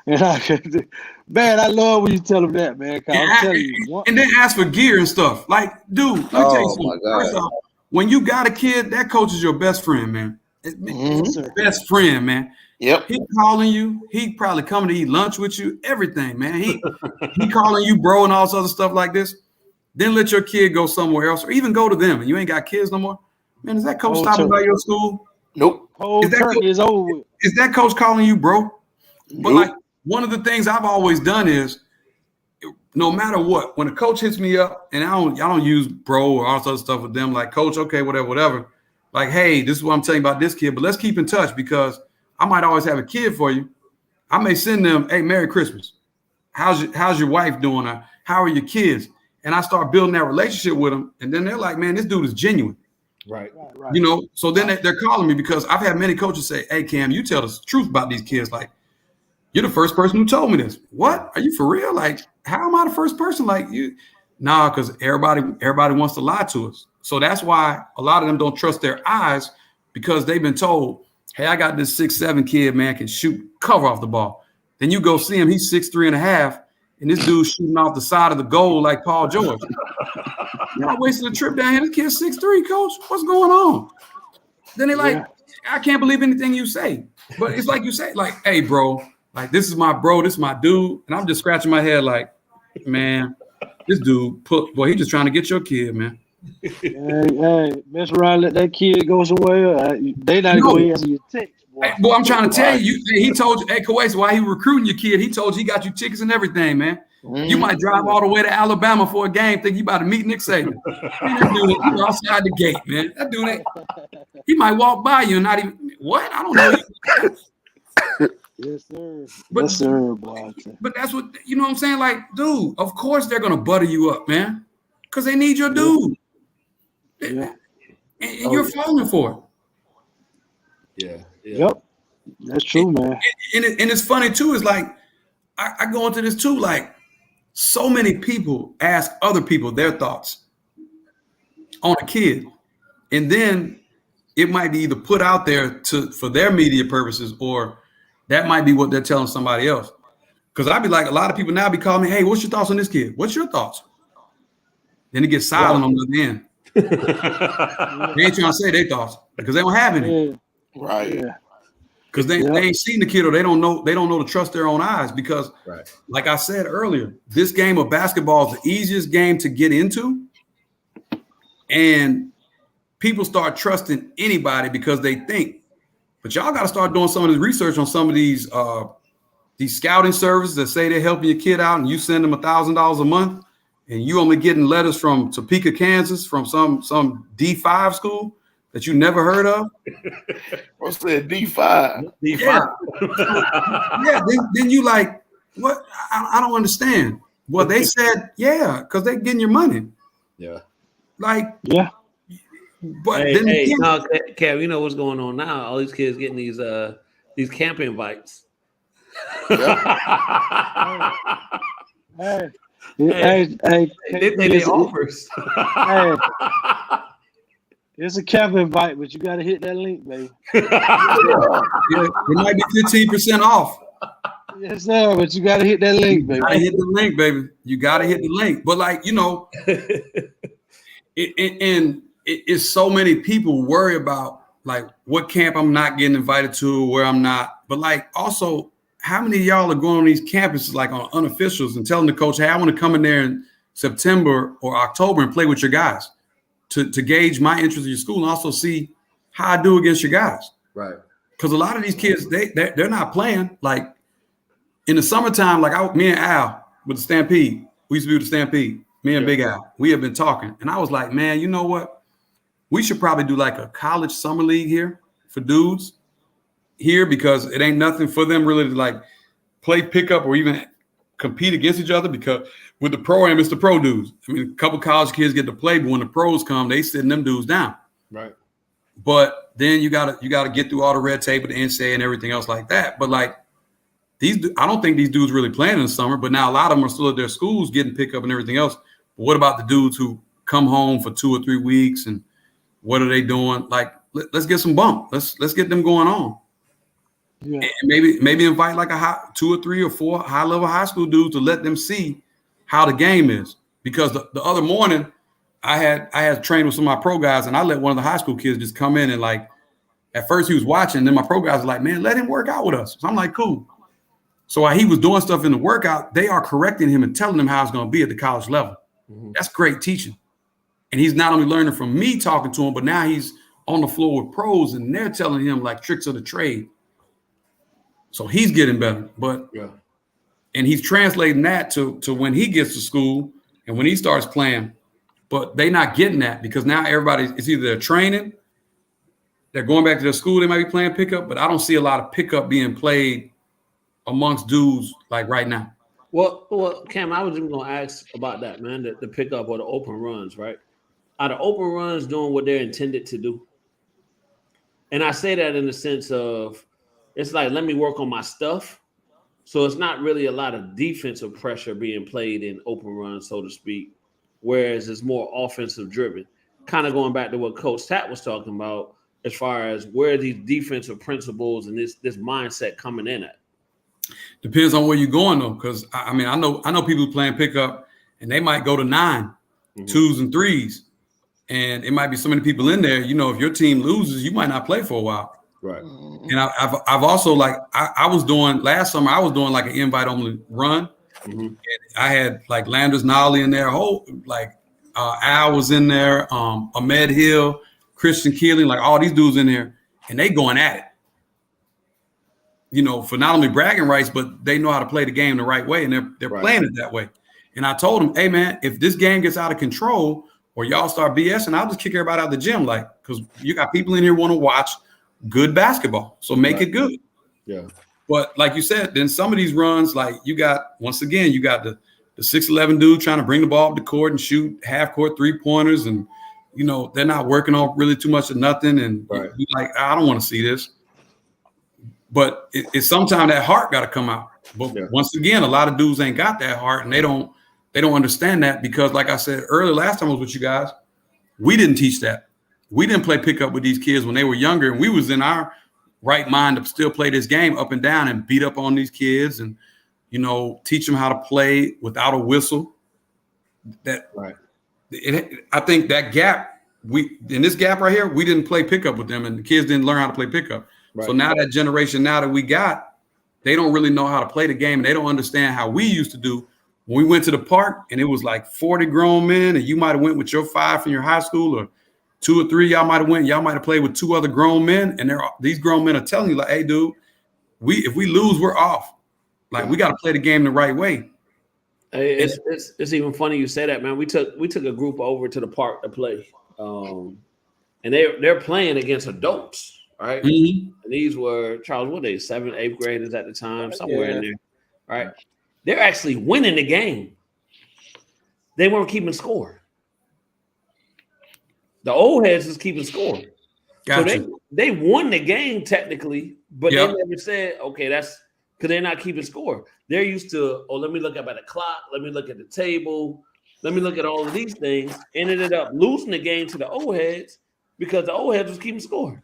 And I love when you tell them that, man. And then ask for gear and stuff. Like, dude, let me tell you something. First off, when you got a kid, that coach is your best friend, man. Best friend, man. Yep. He calling you. He probably coming to eat lunch with you. Everything, man. He calling you bro and all this other stuff like this. Then let your kid go somewhere else, or even go to them, and you ain't got kids no more. Man, is that coach stopping by your school? Nope. Is that coach calling you bro? But like, one of the things I've always done is, no matter what, when a coach hits me up, and y'all don't use bro or all this other stuff with them, like, coach, okay, whatever. Like, hey, this is what I'm telling you about this kid, but let's keep in touch, because I might always have a kid for you. I may send them, hey, Merry Christmas. How's your wife doing? Or how are your kids? And I start building that relationship with them, and then they're like, man, this dude is genuine. Right. So then they're calling me, because I've had many coaches say, hey, Cam, you tell us the truth about these kids. Like, you're the first person who told me this. What? Are you for real? Like, how am I the first person? Like, you? Nah, because everybody wants to lie to us. So that's why a lot of them don't trust their eyes, because they've been told, hey, I got this 6'7" kid, man, can shoot cover off the ball. Then you go see him, he's 6'3.5", and this dude's shooting off the side of the goal like Paul George. Y'all wasted a trip down here. This kid's 6'3", coach. What's going on? Then they like, I can't believe anything you say. But it's like you say, like, hey, bro, like this is my bro, this is my dude. And I'm just scratching my head like, man, this dude boy, he just trying to get your kid, man. Hey, mess around, let that kid go somewhere. They not going to answer your text. Hey, boy, I'm trying to tell you, he told you, hey, Kawhi, while he recruiting your kid, he told you he got you tickets and everything, man. You might drive all the way to Alabama for a game, think you about to meet Nick Saban. Man, that dude, he outside the gate, man. That dude, he might walk by you and not even, what? I don't know. Yes, sir. Yes, sir, boy. But that's what, you know what I'm saying? Like, dude, of course they're going to butter you up, man, because they need your dude. Yeah. And you're falling for it. Yeah. Yep. That's true, man. And it's funny, too, is like, I go into this, too, like, so many people ask other people their thoughts on a kid, and then it might be either put out there for their media purposes, or that might be what they're telling somebody else. Because I'd be like, a lot of people now be calling me, hey, what's your thoughts on this kid? What's your thoughts? Then it gets silent on the other end. They ain't trying to say their thoughts because they don't have any. Yeah. Right. Because they ain't seen the kid, or they don't know to trust their own eyes. Because, like I said earlier, this game of basketball is the easiest game to get into, and people start trusting anybody because they think. But y'all got to start doing some of this research on some of these scouting services that say they're helping your kid out, and you send them $1,000 a month, and you only getting letters from Topeka, Kansas, from some D5 school that you never heard of. What's that? D5. Yeah. Then you like, what? I don't understand. Well, they said, yeah, because they're getting your money. Yeah. Like, yeah. But Kev, you know what's going on now? All these kids getting these camp invites. Hey, they offers. Hey, it's a camp invite, but you got to hit that link, baby. It might be 15% off. Yes, sir, but you got to hit that link, baby. You gotta hit the link, baby. You got to hit the link. But like, you know, it's so many people worry about like what camp I'm not getting invited to, where I'm not. But like, also, how many of y'all are going on these campuses like on unofficials and telling the coach, hey, I want to come in there in September or October and play with your guys to gauge my interest in your school and also see how I do against your guys. Right. Because a lot of these kids, they're not playing. Like in the summertime, like me and Al with the Stampede, we used to be with the Stampede, me and Big Al, we have been talking. And I was like, man, you know what? We should probably do like a college summer league here for dudes here, because it ain't nothing for them really to like play pickup or even compete against each other, because with the program, it's the pro dudes. I mean, a couple college kids get to play, but when the pros come, they sitting them dudes down. Right. But then you gotta get through all the red tape with the NCAA and everything else like that. But like I don't think these dudes really playing in the summer, but now a lot of them are still at their schools getting pickup and everything else. But what about the dudes who come home for 2 or 3 weeks, and what are they doing? Like, let's get some bump. Let's get them going on. Yeah. And maybe invite like 2 or 3 or 4 high-level high school dudes to let them see how the game is. Because the other morning, I had trained with some of my pro guys, and I let one of the high school kids just come in and like, at first he was watching, and then my pro guys were like, man, let him work out with us. So I'm like, cool. So while he was doing stuff in the workout, they are correcting him and telling him how it's going to be at the college level. Mm-hmm. That's great teaching. And he's not only learning from me talking to him, but now he's on the floor with pros, and they're telling him like tricks of the trade. So he's getting better, and he's translating that to when he gets to school and when he starts playing. But they're not getting that, because now it's either they're training, they're going back to their school, they might be playing pickup, but I don't see a lot of pickup being played amongst dudes like right now. Well, Cam, I was even going to ask about that, man, the pickup or the open runs, right? Are the open runs doing what they're intended to do? And I say that in the sense of, it's like, let me work on my stuff. So it's not really a lot of defensive pressure being played in open runs, so to speak, whereas it's more offensive driven. Kind of going back to what Coach Tat was talking about as far as where these defensive principles and this mindset coming in at. Depends on where you're going though, because I mean I know people playing pickup and they might go to 9, 2s and 3s, and it might be so many people in there. You know, if your team loses, you might not play for a while. Right. And I've also like I was doing last summer. I was doing like an invite only run. And I had like Landers Nolly in there. Whole like Al was in there. Ahmed Hill, Christian Keeling, like all these dudes in there, and they going at it. You know, for not only bragging rights, but they know how to play the game the right way, and they're playing it that way. And I told them, hey man, if this game gets out of control or y'all start BSing, I'll just kick everybody out of the gym, like, because you got people in here want to watch good basketball, so make it good. Yeah. But like you said, then some of these runs, like you got the 6'11" dude trying to bring the ball up the court and shoot half court 3-pointers, and you know they're not working on really too much of nothing, and you're like, I don't want to see this. But it's sometimes that heart got to come out. But once again, a lot of dudes ain't got that heart, and they don't understand that because, like I said earlier, last time I was with you guys, we didn't teach that. We didn't play pickup with these kids when they were younger, and we was in our right mind to still play this game up and down and beat up on these kids and, you know, teach them how to play without a whistle. I think that gap, in this gap right here, we didn't play pickup with them, and the kids didn't learn how to play pickup. So now that generation now that we got, they don't really know how to play the game, and they don't understand how we used to do. When we went to the park and it was like 40 grown men, and you might have went with your 5 from your high school, or 2 or 3, y'all might have played with 2 other grown men, and these grown men are telling you like, hey, dude, if we lose, we're off. Like we got to play the game the right way. It's even funny you say that, man. We took a group over to the park to play, and they're playing against adults. Right. And these were, Charles, what are they, 7th, 8th graders at the time, somewhere in there. Right. They're actually winning the game. They weren't keeping score. The old heads is keeping score. Gotcha. So they won the game technically, but they never said, okay, that's because they're not keeping score. They're used to, let me look up at the clock. Let me look at the table. Let me look at all of these things. And ended up losing the game to the old heads because the old heads was keeping score.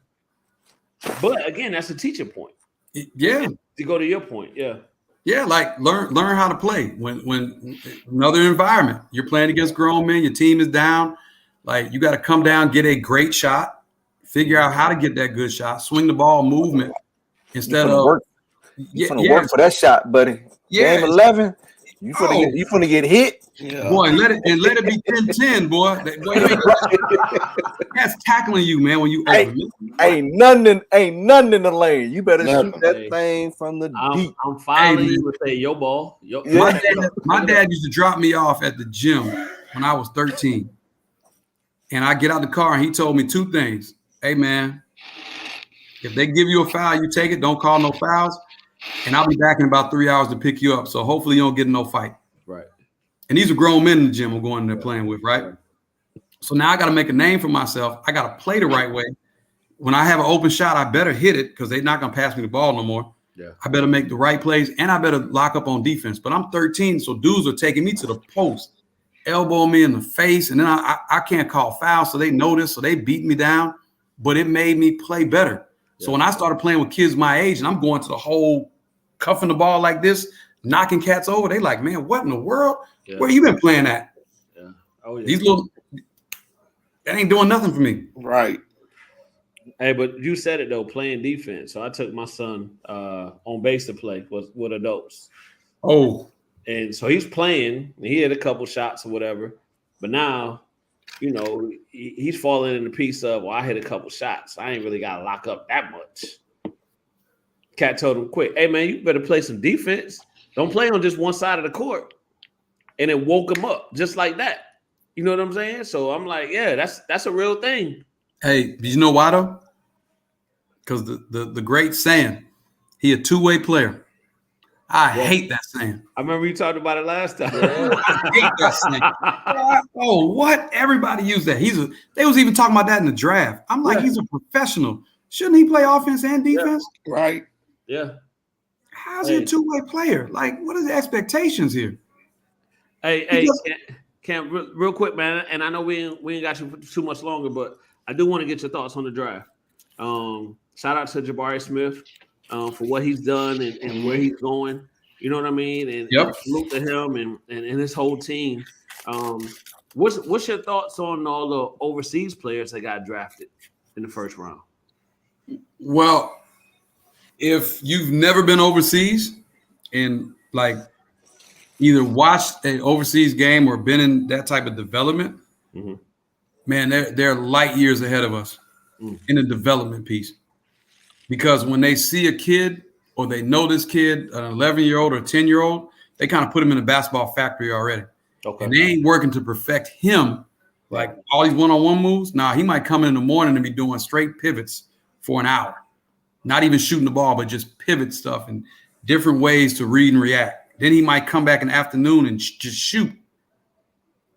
But again, that's a teaching point. Yeah. To go to your point. Yeah. Yeah, like learn how to play when another environment. You're playing against grown men, your team is down. Like you got to come down, get a great shot, figure out how to get that good shot, swing the ball movement instead of work. Work for that shot, buddy. Yeah. Game 11, you finna get hit. Yeah. Boy, let it be 10-10, boy. That's tackling you, man. When you ain't nothing in the lane. You better shoot that thing from the deep. I'm following you with your ball. My dad used to drop me off at the gym when I was 13, and I get out the car and he told me 2 things. Hey, man, if they give you a foul, you take it. Don't call no fouls, and I'll be back in about 3 hours to pick you up. So hopefully you don't get in no fight. Right. And these are grown men in the gym I'm going there playing with, right? So now I got to make a name for myself. I got to play the right way. When I have an open shot, I better hit it because they're not going to pass me the ball no more. Yeah. I better make the right plays, and I better lock up on defense. But I'm 13, so dudes are taking me to the post, elbow me in the face, and then I can't call fouls, so they notice, so they beat me down. But it made me play better. Yeah. So when I started playing with kids my age, and I'm going to the whole cuffing the ball like this, knocking cats over, they like, man, what in the world? Yeah. Where you been playing at? Yeah. Oh, yeah. These little, that ain't doing nothing for me. Right. Hey, but you said it though, playing defense. So I took my son on base to play with adults. Oh. And so he's playing, and he had a couple shots or whatever. But now, you know, he's falling in the piece of, well, I hit a couple shots. I ain't really got to lock up that much. Cat told him quick, hey, man, you better play some defense. Don't play on just one side of the court. And it woke him up just like that. You know what I'm saying? So I'm like, yeah, that's a real thing. Hey, did you know why though? Because the great saying, he a two-way player. I hate that saying. I remember you talked about it last time. I hate that saying. Oh, what? Everybody used that. They was even talking about that in the draft. I'm like, he's a professional. Shouldn't he play offense and defense? Yeah. Right. Yeah. How's he a two-way player? Like, what are the expectations here? Hey, Cam, real quick, man, and I know we ain't got you for too much longer, but I do want to get your thoughts on the draft. Shout out to Jabari Smith. for what he's done and where he's going. You know what I mean? And salute to him and his whole team. What's your thoughts on all the overseas players that got drafted in the first round? Well, if you've never been overseas and like either watched an overseas game or been in that type of development, man, they're light years ahead of us in the development piece. Because when they see a kid or they know this kid, an 11-year-old or 10-year-old, they kind of put him in a basketball factory already. Okay. And they ain't working to perfect him like all these one-on-one moves. Nah, he might come in the morning and be doing straight pivots for an hour. Not even shooting the ball, but just pivot stuff and different ways to read and react. Then he might come back in the afternoon and just shoot.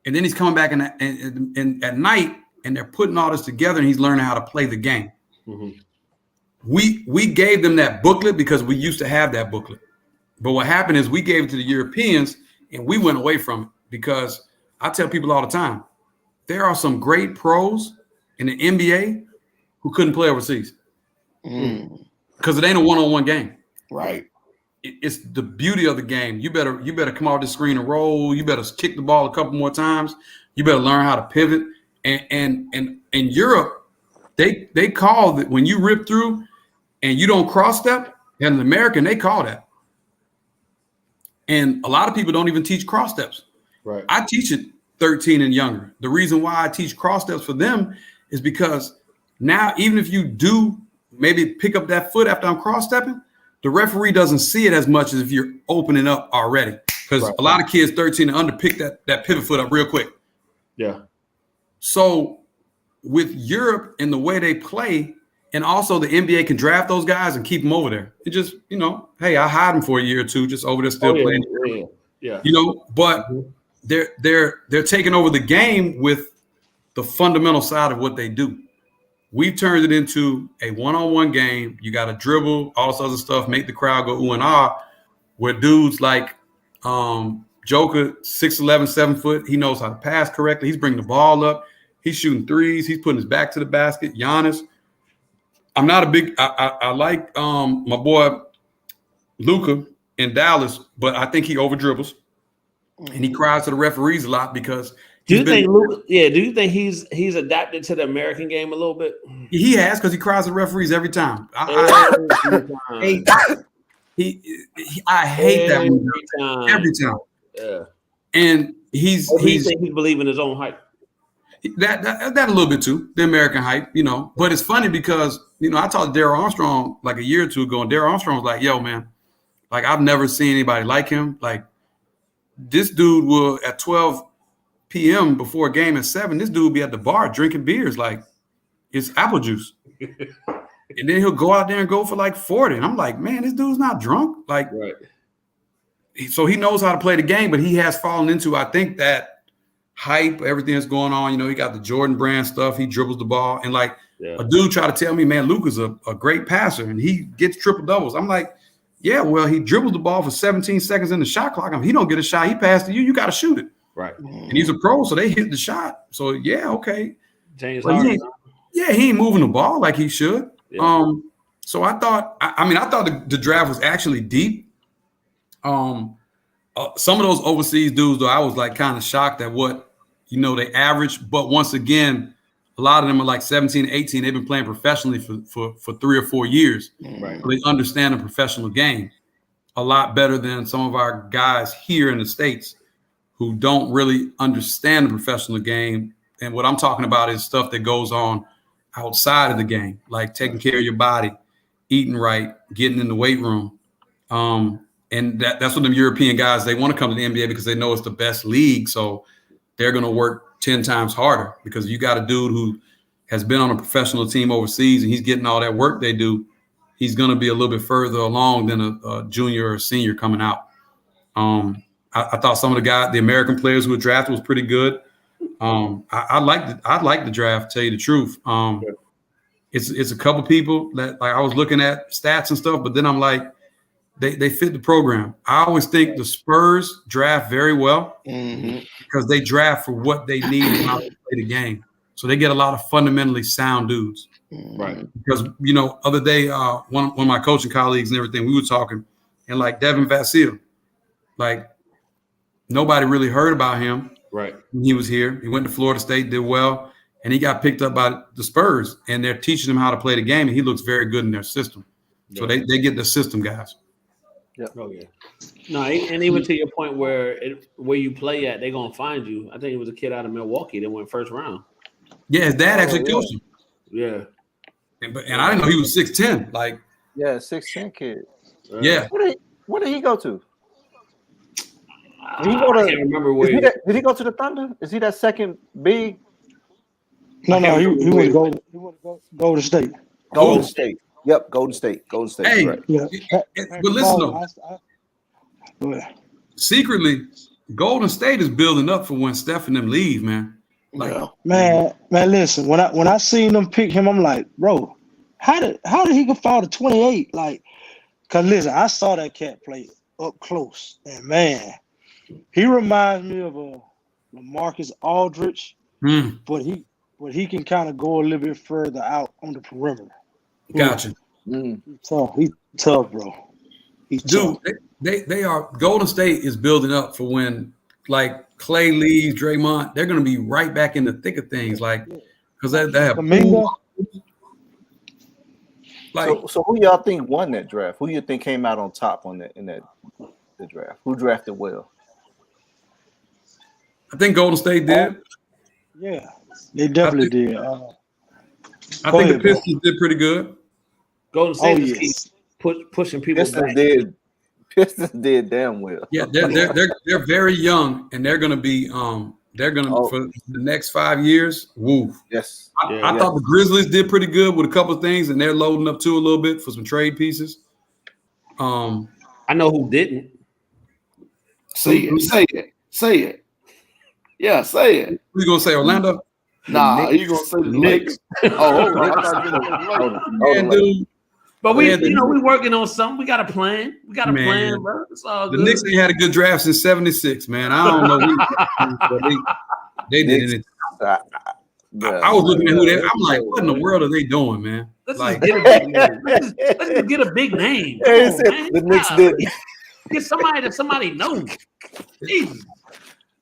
And then he's coming back in at night and they're putting all this together and he's learning how to play the game. We gave them that booklet because we used to have that booklet. But what happened is we gave it to the Europeans and we went away from it because I tell people all the time, there are some great pros in the NBA who couldn't play overseas because it ain't a one-on-one game. Right. It's the beauty of the game. You better come out the screen and roll. You better kick the ball a couple more times. You better learn how to pivot. And in Europe, they call that when you rip through and you don't cross step, as an American, they call that. And a lot of people don't even teach cross steps. Right. I teach it 13 and younger. The reason why I teach cross steps for them is because now, even if you do maybe pick up that foot after I'm cross stepping, the referee doesn't see it as much as if you're opening up already. Because a lot of kids 13 and under pick that pivot foot up real quick. Yeah. So with Europe and the way they play, and also the NBA can draft those guys and keep them over there. It just, hey, I hide them for a year or two, just over there still playing. Yeah. But they're taking over the game with the fundamental side of what they do. We've turned it into a one-on-one game. You got to dribble, all this other stuff, make the crowd go ooh and ah, where dudes like Joker, 6'11", 7 foot, he knows how to pass correctly. He's bringing the ball up. He's shooting threes. He's putting his back to the basket. Giannis. I'm not a big – I like my boy Luka in Dallas, but I think he over-dribbles. And he cries to the referees a lot because – Do you think he's adapted to the American game a little bit? He has because he cries to referees every time. I hate that movie every time. Yeah. And he's believing his own hype. That a little bit too, the American hype, But it's funny because I talked to Darryl Armstrong like a year or two ago, and Darryl Armstrong was like, "Yo, man, like I've never seen anybody like him. Like this dude will at 12 p.m. before a game at 7, this dude will be at the bar drinking beers like it's apple juice, and then he'll go out there and go for like 40. And I'm like, man, this dude's not drunk. Like, so he knows how to play the game, but he has fallen into, I think, that hype, everything that's going on. He got the Jordan brand stuff. He dribbles the ball. And like a dude tried to tell me, man, Luka's a great passer and he gets triple doubles. I'm like, yeah, well, he dribbles the ball for 17 seconds in the shot clock. He don't get a shot. He passed to you. You got to shoot it. Right. And he's a pro, so they hit the shot. So yeah, okay. James Harden. He ain't moving the ball like he should. Yeah. So I thought, I thought the draft was actually deep. Some of those overseas dudes, though, I was like kind of shocked at what, they average. But once again, a lot of them are like 17, 18. They've been playing professionally for 3 or 4 years. Right. So they understand the professional game a lot better than some of our guys here in the States who don't really understand the professional game. And what I'm talking about is stuff that goes on outside of the game, like taking care of your body, eating right, getting in the weight room. And that's what them European guys, they want to come to the NBA because they know it's the best league. So they're going to work 10 times harder because you got a dude who has been on a professional team overseas and he's getting all that work they do. He's going to be a little bit further along than a junior or a senior coming out. I thought some of the American players who were drafted was pretty good. I like the draft, to tell you the truth. It's a couple people that like I was looking at stats and stuff, but then I'm like, they fit the program. I always think the Spurs draft very well because they draft for what they need and how to play the game. So they get a lot of fundamentally sound dudes. Right. Because other day, one of my coaching colleagues and everything, we were talking, and like Devin Vassell, like nobody really heard about him. Right. When he was here. He went to Florida State, did well, and he got picked up by the Spurs, and they're teaching him how to play the game, and he looks very good in their system. So they get the system guys. Yeah. Oh yeah. No, and even to your point where you play at, they're gonna find you. I think it was a kid out of Milwaukee that went first round. Yeah, his dad actually coached him. Yeah. And I didn't know he was 6'10". Like 6'10" kid. Yeah. Where did he go to? Did he go to? I can't remember where. Did he go to the Thunder? Is he that second big? No, he went to Golden State. Golden State. Yep, Golden State. Hey, right. Yeah. But listen though. Secretly, Golden State is building up for when Steph and them leave, man. Like, man, listen. When I seen them pick him, I'm like, bro, how did he go fall to 28? Like, cause listen, I saw that cat play up close, and man, he reminds me of a LaMarcus Aldridge, but he can kind of go a little bit further out on the perimeter. Gotcha. He's tough, bro. He's dude. tough. They are. Golden State is building up for when like Clay leaves, Draymond. They're going to be right back in the thick of things, like because they have. Like, so who y'all think won that draft? Who you think came out on top on the draft? Who drafted well? I think Golden State did. Yeah, they definitely did. I think the Pistons did pretty good. Golden State keeps pushing people back. Pistons did damn well. Yeah, they're very young, and they're gonna be for the next 5 years. Woo. Yes. I thought the Grizzlies did pretty good with a couple of things, and they're loading up too a little bit for some trade pieces. I know who didn't. Say it. Yeah, say it. Who you gonna say, Orlando? Nah, you gonna say the Knicks? But we working on something. We got a plan. Bro. It's all good. The Knicks ain't had a good draft since '76, man. I don't know. They did it. I was looking at who they. I'm like, what in the world are they doing, man? Let's just get a big name. The Knicks did. Get somebody that somebody knows. Jesus.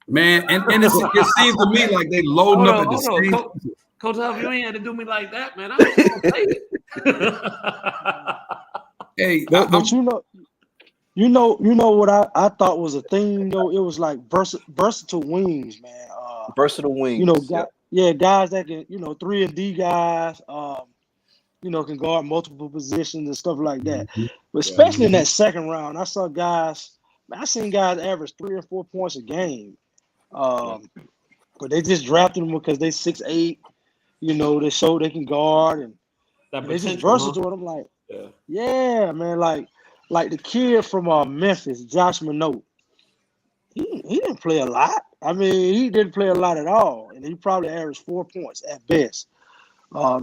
Man, and it seems to me like they loading up at the same. Coach Huff, you ain't had to do me like that, man. I was gonna say it. Hey, but you know what I thought was a thing though. It was like versatile wings, man. Versatile wings. Guys that can 3-and-D guys. Can guard multiple positions and stuff like that. But especially in that second round, I seen guys average 3 or 4 points a game. But they just drafted them because they 6'8". They show they can guard and they just versatile. And I'm like, yeah, man, like the kid from Memphis, Josh Minot. He didn't play a lot. I mean, he didn't play a lot at all, and he probably averaged 4 points at best.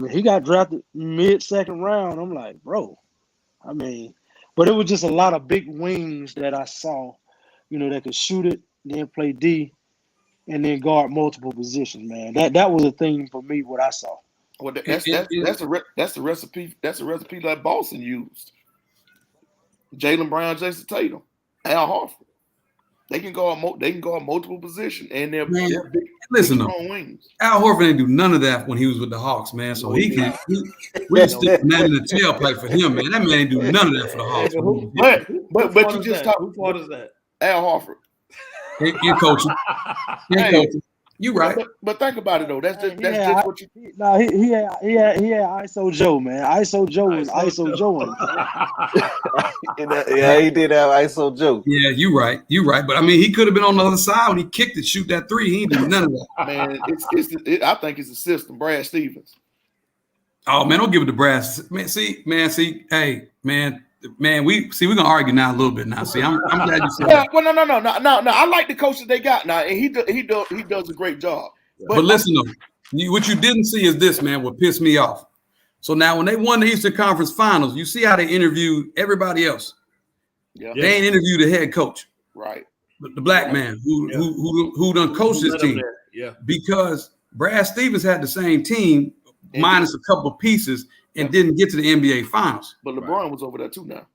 He got drafted mid-second round. I'm like, bro. I mean, but it was just a lot of big wings that I saw, that could shoot it, then play D, and then guard multiple positions, man. That was a thing for me, what I saw. Well, that's the recipe. That's the recipe that Boston used. Jaylen Brown, Jason Tatum, Al Horford. They can guard multiple positions, and they're big. Listen, wings. Al Horford didn't do none of that when he was with the Hawks, man. So we can stick that in the tailpipe for him, man. That man ain't do none of that for the Hawks. But you just talk. Who part is that? Al Horford. In coaching. Coaching. You right. But think about it though. That's just what you. No, he had ISO Joe, man. ISO Joe was ISO Joe. Yeah, he did have ISO Joe. Yeah, you right. But I mean, he could have been on the other side when he kicked it, shoot that three. He didn't do none of that. Man, I think it's a system. Brad Stevens. Oh man, don't give it to Brad. Hey, man, we're gonna argue now a little bit now. See, I'm glad you said that. Well, no. I like the coaches they got now, and he does a great job. But listen though, what you didn't see is this, man. What pissed me off. So now when they won the Eastern Conference Finals, you see how they interviewed everybody else. Yeah. They ain't interviewed the head coach, right? The black man who done coached this team. Yeah, because Brad Stevens had the same team minus a couple of pieces and didn't get to the NBA Finals. But LeBron was over there too now.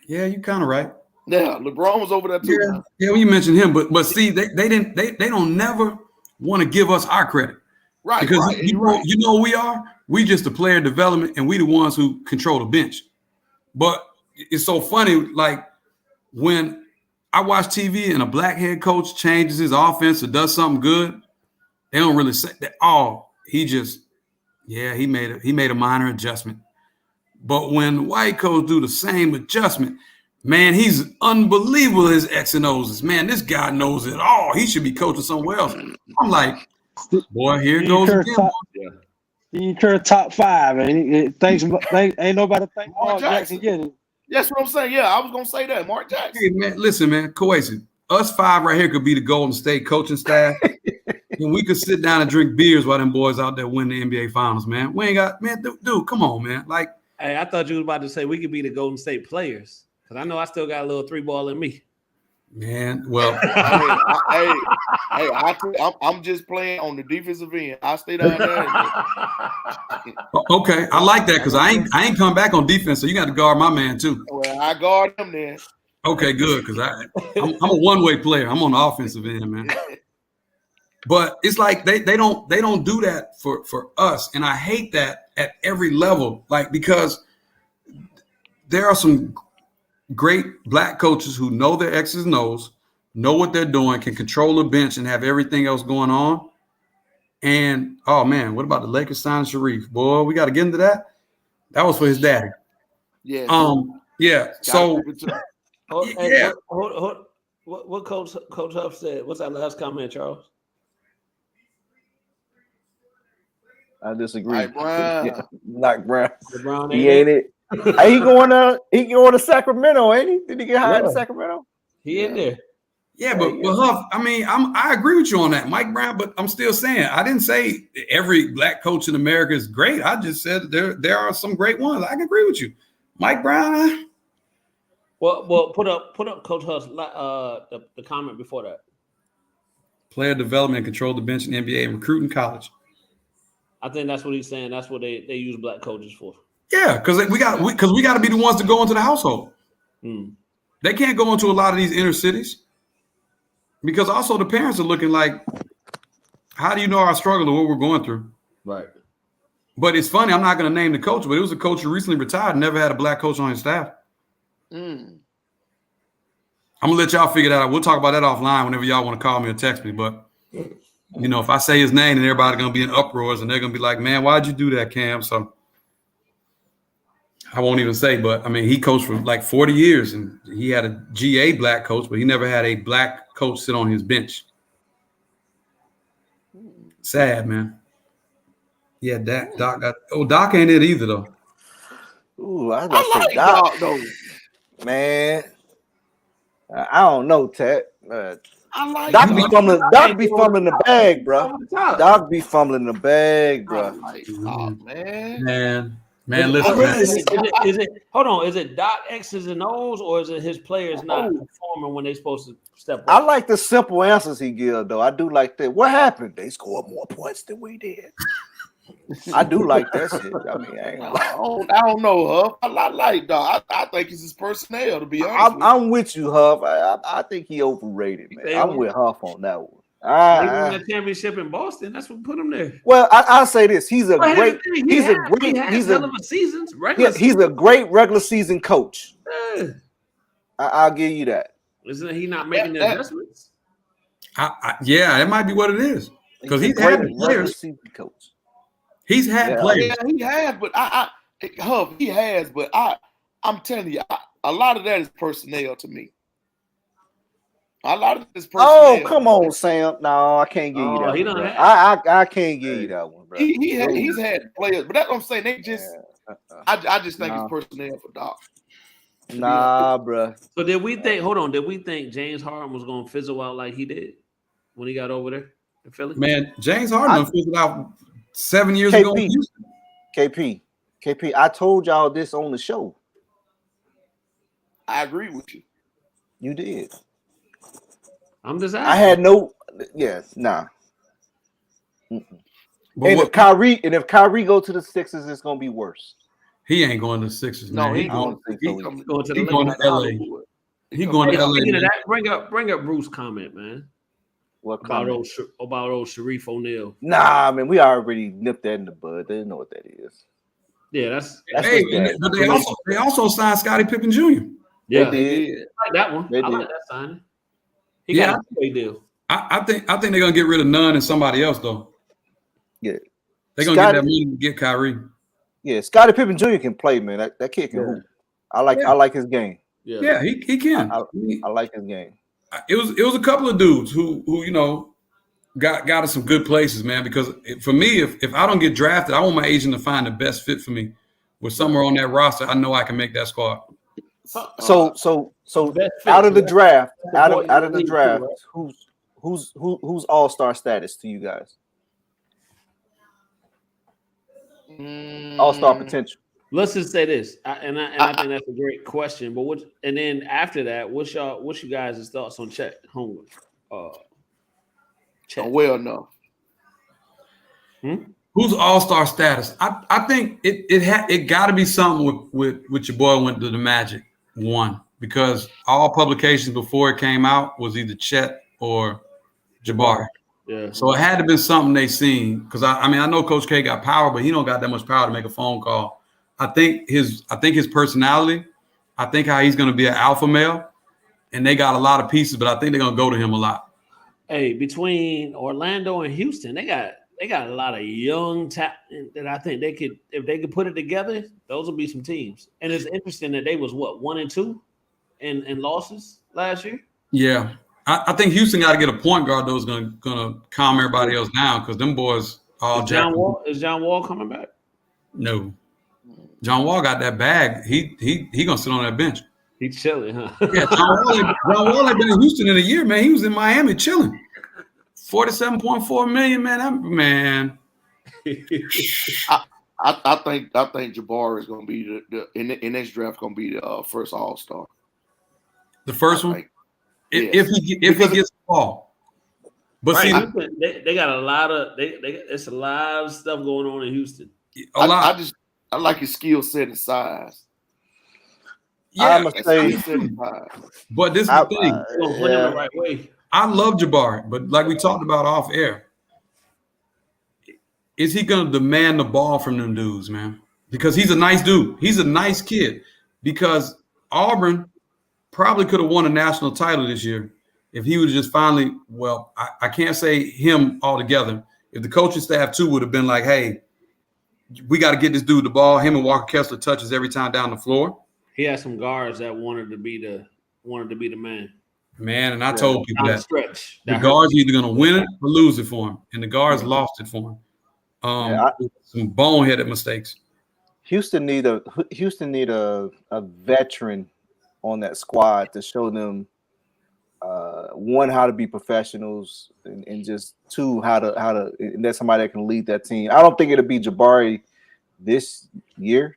Yeah, you're kind of right. Yeah, LeBron was over there too. Yeah, yeah. When you mentioned him, but see, they don't never want to give us our credit, Right? Because right, you know who we are. We just the player development, and we the ones who control the bench. But it's so funny, like when I watch TV and a black head coach changes his offense or does something good, they don't really say that. Oh, he made a minor adjustment. But when white coach do the same adjustment, man, he's unbelievable. His X and O's is, man, this guy knows it all. He should be coaching somewhere else. I'm like, boy, here it goes again. Steve Kerr top 5, and thanks. Ain't nobody think Mark Jackson get it. That's what I'm saying. Yeah, I was gonna say that. Mark Jackson. Hey, man, listen, man, cohesive. Us 5 right here could be the Golden State coaching staff. And we could sit down and drink beers while them boys out there win the NBA Finals, man. We ain't got, man, dude, come on, man. Like, hey, I thought you was about to say we could be the Golden State players, because I know I still got a little 3-ball in me. Man, well, I'm just playing on the defensive end. I stay down there. okay, I like that because I ain't come back on defense, so you got to guard my man too. Well, I guard him then. Okay, good, because I'm a one-way player. I'm on the offensive end, man. But it's like they don't do that for us, and I hate that at every level. Like, because there are some great black coaches who know their X's and O's, know what they're doing, can control the bench and have everything else going on. And oh man, what about the Lakers signing Sharif? Boy, we got to get into that. That was for his daddy. Yeah. Yeah. So. Yeah. What Coach Huff said? What's that last comment, Charles? I disagree. Like Brown. Like Brown. LeBron He ain't it. Hey, he going to Sacramento, ain't he? Did he get hired to Sacramento? He in there. Yeah, but Huff, I mean, I agree with you on that, Mike Brown. But I'm still saying, I didn't say every black coach in America is great. I just said there are some great ones. I can agree with you, Mike Brown. Well, put up Coach Huff's the comment before that. Player development, control the bench in the NBA, and recruiting college. I think that's what he's saying. That's what they use black coaches for. Yeah, because we got to be the ones to go into the household. They can't go into a lot of these inner cities because also the parents are looking like, how do you know our struggle or what we're going through? Right. But it's funny. I'm not going to name the coach, but it was a coach who recently retired and never had a black coach on his staff. I'm gonna let y'all figure that out. We'll talk about that offline whenever y'all want to call me or text me. But you know, if I say his name, and everybody's gonna be in uproars, and they're gonna be like, "Man, why'd you do that, Cam?" So I won't even say. But I mean, he coached for like 40 years, and he had a GA black coach, but he never had a black coach sit on his bench. Sad, man. Yeah, Doc got. Oh, Doc ain't it either though. Ooh, I like Doc though. Man, I don't know, Ted. I like Doc be fumbling. Doc be fumbling the bag, bro. Doc be fumbling the bag, bro. Like Doc, man. Man, listen. Is it? Hold on. Is it Doc X's and O's, or is it his players not performing when they supposed to step up? I like the simple answers he gives, though. I do like that. What happened? They scored more points than we did. I do like that shit. I mean, I don't know, Huff. I like Doc. I think it's his personnel, to be honest. I'm with you, Huff. I think he overrated, man. I'm with Huff on that one. They won that championship in Boston. That's what put him there. Well, I'll say this: he's a great regular season coach. Yeah. I'll give you that. Isn't he not making the adjustments? Yeah, that might be what it is because he's had players. Coach. He's had players. Yeah, he has, but Huff, he has, but I'm telling you, a lot of that is personnel to me. A lot of this personnel. Oh, come on, Sam. No, I can't give you that. He one, don't I can't give you that one, bro. He's had players, but that's what I'm saying. They just, I just think it's personnel for Doc. Nah, bro. So did we think? Hold on. Did we think James Harden was going to fizzle out like he did when he got over there in Philly? Man, James Harden fizzled out 7 years ago. KP, I told y'all this on the show. I agree with you. You did. I'm just asking. I had no. Yes, nah. But if Kyrie go to the Sixers, it's gonna be worse. he ain't going to the Sixers, No, man. he He going going, Going to the he going to Lakers. LA. He going to LA. Speaking of Man. that, bring up Bruce's comment, man. What About comment? old Sharif O'Neal. Nah, man, we already nipped that in the bud. They didn't know what that is. Yeah, that's Hey, his dad. but they also signed Scottie Pippen Jr. yeah. They did. I like that one. They I like did. that signing. He got a big deal. I think they're gonna get rid of Nunn and somebody else though. Yeah. They're gonna get that money to get Kyrie. Yeah, Scottie Pippen Jr. can play, man. That kid can hoop. I like his game. Yeah, he can. I like his game. It was a couple of dudes who you know got us some good places, man. Because for me, if I don't get drafted, I want my agent to find the best fit for me. With somewhere on that roster, I know I can make that squad. So out of the draft, who's all-star status to you guys? All-star potential. Let's just say this, I think that's a great question. But and then after that, what's you guys' thoughts on Chet Holmgren? Chet. Well enough. Who's all-star status? I think it got to be something with your boy went to the Magic one, because all publications before it came out was either Chet or Jabari. Yeah. So it had to be something they seen, because I know Coach K got power, but he don't got that much power to make a phone call. I think his personality, I think how he's going to be an alpha male, and they got a lot of pieces, but I think they're going to go to him a lot. Hey, between Orlando and Houston, they got a lot of young talent that I think if they could put it together, those will be some teams. And it's interesting that they was 1-2 in losses last year. Yeah, I think Houston got to get a point guard that was going to calm everybody else down, because them boys all Is John Wall coming back? No, John Wall got that bag. He gonna sit on that bench. He's chilling, huh? Yeah, John Wall had been in Houston in a year, man. He was in Miami chilling. $47.4 million, man. I think Jabari is going to be in this draft going to be the first All-Star. The first one, if he gets the ball. But right. See, they got a lot of it's a lot of stuff going on in Houston. I like his skill set and size. Yeah, I'm gonna say, but this is the thing. Put him the right way. I love Jabari, but like we talked about off air, is he going to demand the ball from them dudes, man? Because he's a nice dude. He's a nice kid. Because Auburn probably could have won a national title this year if he would have just finally, well, I can't say him altogether. If the coaching staff too would have been like, hey, we got to get this dude the ball. Him and Walker Kessler touches every time down the floor. He had some guards that wanted to be the man. Man, and I told people that stretch. The guards either going to win it or lose it for him, and the guards lost it for him. Some boneheaded mistakes. Houston need a veteran on that squad to show them one, how to be professionals, and just two, how to and that's somebody that can lead that team. I don't think it'll be Jabari this year.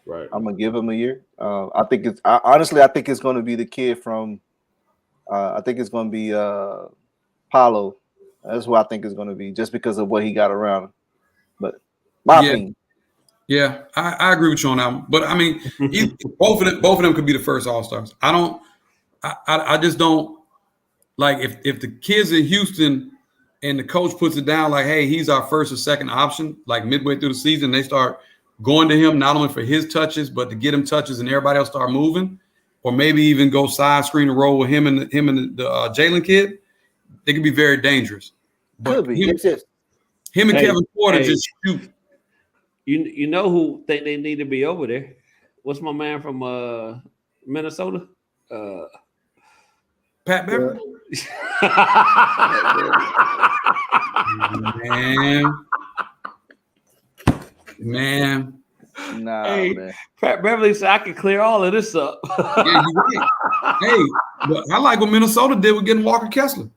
Right. I'm gonna give him a year. I think it's going to be the kid from. I think it's going to be Paolo. That's what I think it's going to be, just because of what he got around him. But my opinion. Yeah, I agree with you on that one. But I mean, both of them could be the first All-Stars. I just don't like if the kids in Houston and the coach puts it down like, hey, he's our first or second option, like midway through the season, they start going to him not only for his touches, but to get him touches and everybody else start moving. Or maybe even go side screen and roll with him and the Jalen kid, they can be very dangerous. But him and Kevin Porter just shoot. You know who think they need to be over there? What's my man from Minnesota? Pat Beverly. Man. Nah, hey, man. Pat Beverly said I can clear all of this up. Yeah, you're right. Hey, but I like what Minnesota did with getting Walker Kessler.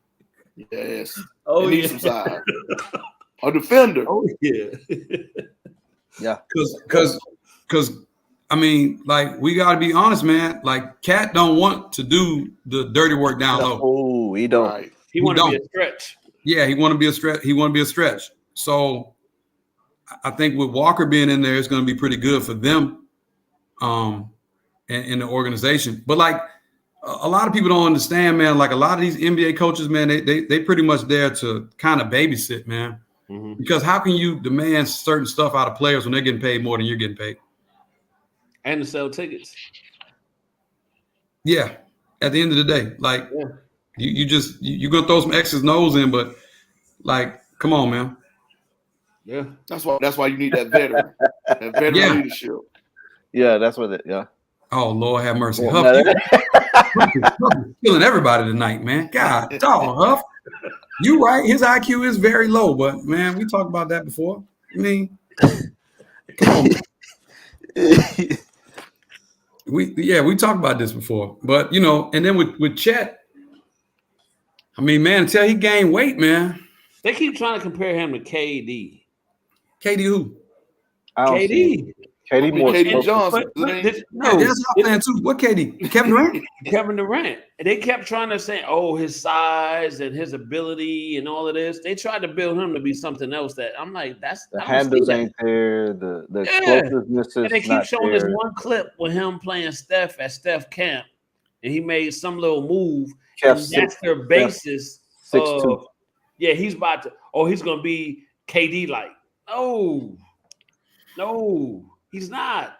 Yes. Oh, yeah. Some size. A defender. Oh, yeah. Yeah. Because I mean, like, we got to be honest, man. Like, Cat don't want to do the dirty work down low. Oh, he don't. Right. He want to be a stretch. Yeah, he want to be a stretch. He want to be a stretch. So I think with Walker being in there, it's going to be pretty good for them and the organization. But like a lot of people don't understand, man, like a lot of these NBA coaches, man, they pretty much there to kind of babysit, man. Mm-hmm. Because how can you demand certain stuff out of players when they're getting paid more than you're getting paid? And to sell tickets. Yeah. At the end of the day, like you're going to throw some X's and O's in, but like, come on, man. Yeah. That's why you need that veteran leadership. Yeah, that's what it. Yeah. Oh Lord, have mercy, Huff. Huff killing everybody tonight, man. God, dog, Huff. You right. His IQ is very low, but man, we talked about that before. I mean, come on. We talked about this before, but you know, and then with Chet, I mean, man, until he gained weight, man. They keep trying to compare him to KD. KD who? KD. KD more. KD Johnson. No, that's our plan too. What KD? Kevin Durant? Kevin Durant. And they kept trying to say, oh, his size and his ability and all of this. They tried to build him to be something else that I'm like, that's the handles ain't there. The explosiveness is and they keep showing there. this one clip with him playing Steph at Steph camp, and he made some little move. And that's their basis. 6'2". Yeah, he's about to. Oh, he's gonna be KD like. No, he's not.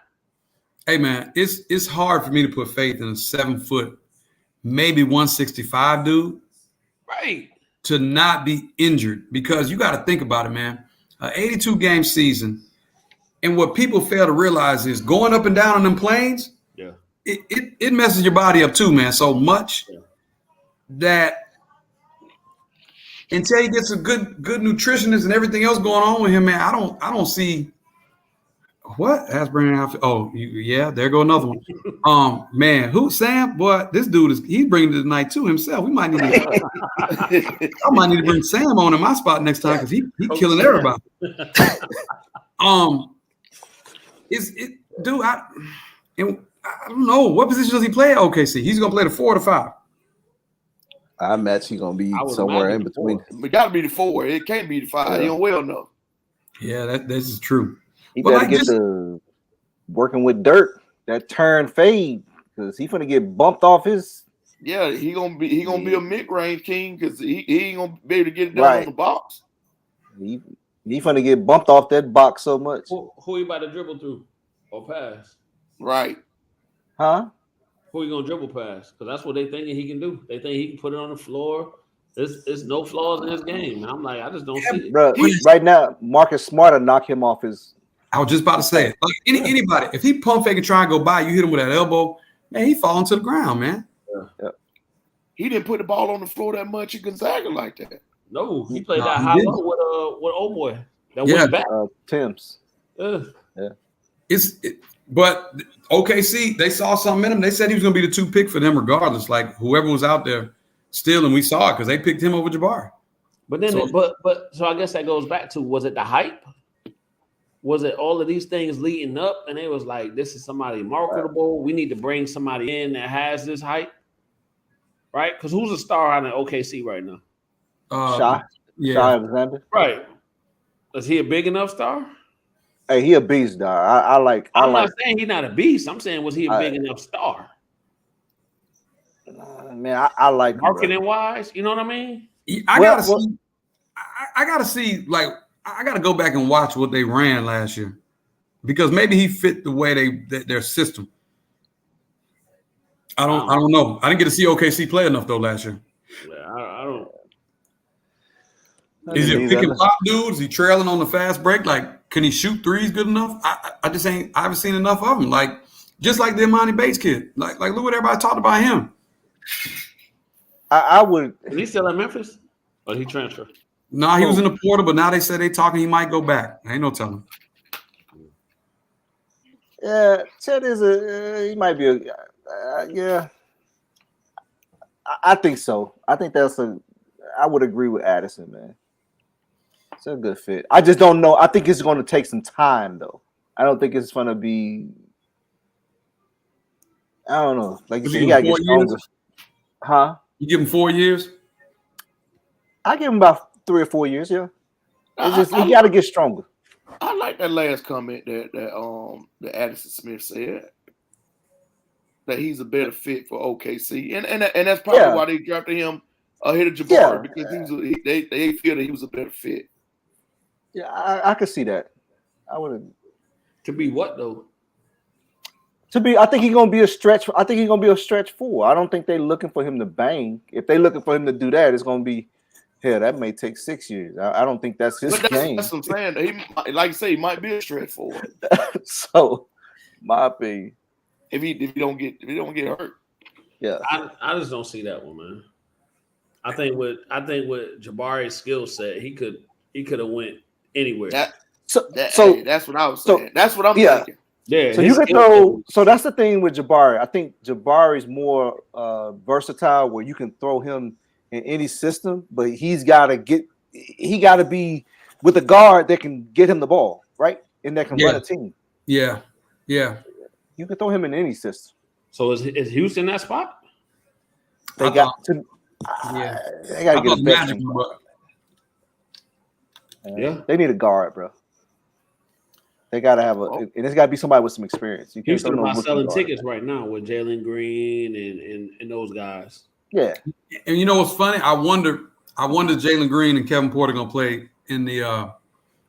Hey man, it's hard for me to put faith in a 7 foot, maybe 165 dude, right? To not be injured, because you got to think about it, man. An 82 game season, and what people fail to realize is going up and down on them planes. Yeah, it messes your body up too, man. So much that until he gets a good nutritionist and everything else going on with him, man, I don't see what that's bringing out. Oh, there go another one. Man, who Sam? Boy, this dude he's bringing it tonight too himself. We might need to. I might need to bring Sam on in my spot next time because he killing everybody. Dude? I don't know what position does he play at OKC. He's gonna play the 4 or the 5. I imagine he's gonna be somewhere in between. We got to be the 4. It can't be the 5. You don't well know. Yeah, this is true. He better get to working with dirt, that turn fade, because he's gonna get bumped off his. Yeah, he gonna be a mid-range king because he ain't gonna be able to get it down on the box. He gonna get bumped off that box so much. Who he about to dribble through or pass? Right. Huh? Who he gonna dribble past? Because that's what they thinking he can do. They think he can put it on the floor. There's no flaws in his game. And I'm like, I just don't see it. Bro, right now, Marcus Smart will knock him off his. I was just about to say it. Like anybody, if he pump fake and try and go by, you hit him with that elbow, man, he falling to the ground, man. Yeah. He didn't put the ball on the floor that much in Gonzaga like that. No, he played that high low with old boy. That went back. Tim's. Yeah. But OKC, they saw something in him. They said he was going to be the 2 pick for them regardless. Like whoever was out there still, and we saw it because they picked him over Jabari. But then, so I guess that goes back to, was it the hype? Was it all of these things leading up, and it was like, this is somebody marketable. We need to bring somebody in that has this hype, right? Because who's a star out in OKC right now? Shai Alexander. Right. Is he a big enough star? Hey, he a beast, dog. I'm not saying he's not a beast. I'm saying, was he a big enough star? Man, I like marketing wise. You know what I mean? I gotta see. Like, I gotta go back and watch what they ran last year, because maybe he fit the way their system. I don't know. I didn't get to see OKC play enough though last year. Yeah, I don't. Is he a pick and pop dude? Is he trailing on the fast break? Like, can he shoot threes good enough? I haven't seen enough of him. Like, just like the Imani Bates kid. Like look what everybody talked about him. I would. Is he still at Memphis? Or he transferred? No, he was in the portal, but now they said they talking he might go back. Ain't no telling. Yeah, Chet is he might be yeah. I think so. I think I would agree with Addison, man. It's a good fit. I just don't know. I think it's going to take some time, though. I don't think it's going to be. I don't know. Like you said, you got to get stronger. Huh? You give him 4 years? I give him about 3 or 4 years, yeah. It's just he got to get stronger. I like that last comment that Addison Smith said, that he's a better fit for OKC, and that's probably why they drafted him ahead of Jabari, because they feel that he was a better fit. Yeah, I could see that. I would. To be what though? I think he's gonna be a stretch. I think he's gonna be a stretch 4. I don't think they're looking for him to bang. If they're looking for him to do that, it's gonna be, hell, that may take 6 years. I don't think that's his game. That's what I'm saying. He, like you say, he might be a stretch 4. So, my opinion. If he don't get hurt. Yeah. I just don't see that one, man. I think with Jabari's skill set, he could have went anywhere. That's what I was saying. That's what I'm thinking. Yeah. So you can throw. So that's the thing with Jabari. I think Jabari's more versatile, where you can throw him in any system, but he got to be with a guard that can get him the ball, right? And that can run a team. Yeah. You can throw him in any system. So is Houston that spot? They got to. They got to get a veteran. They need a guard, bro. They got to have and it's got to be somebody with some experience. You can't Houston about selling tickets right now with Jalen Green and those guys. Yeah. And you know what's funny? I wonder Jalen Green and Kevin Porter gonna play in the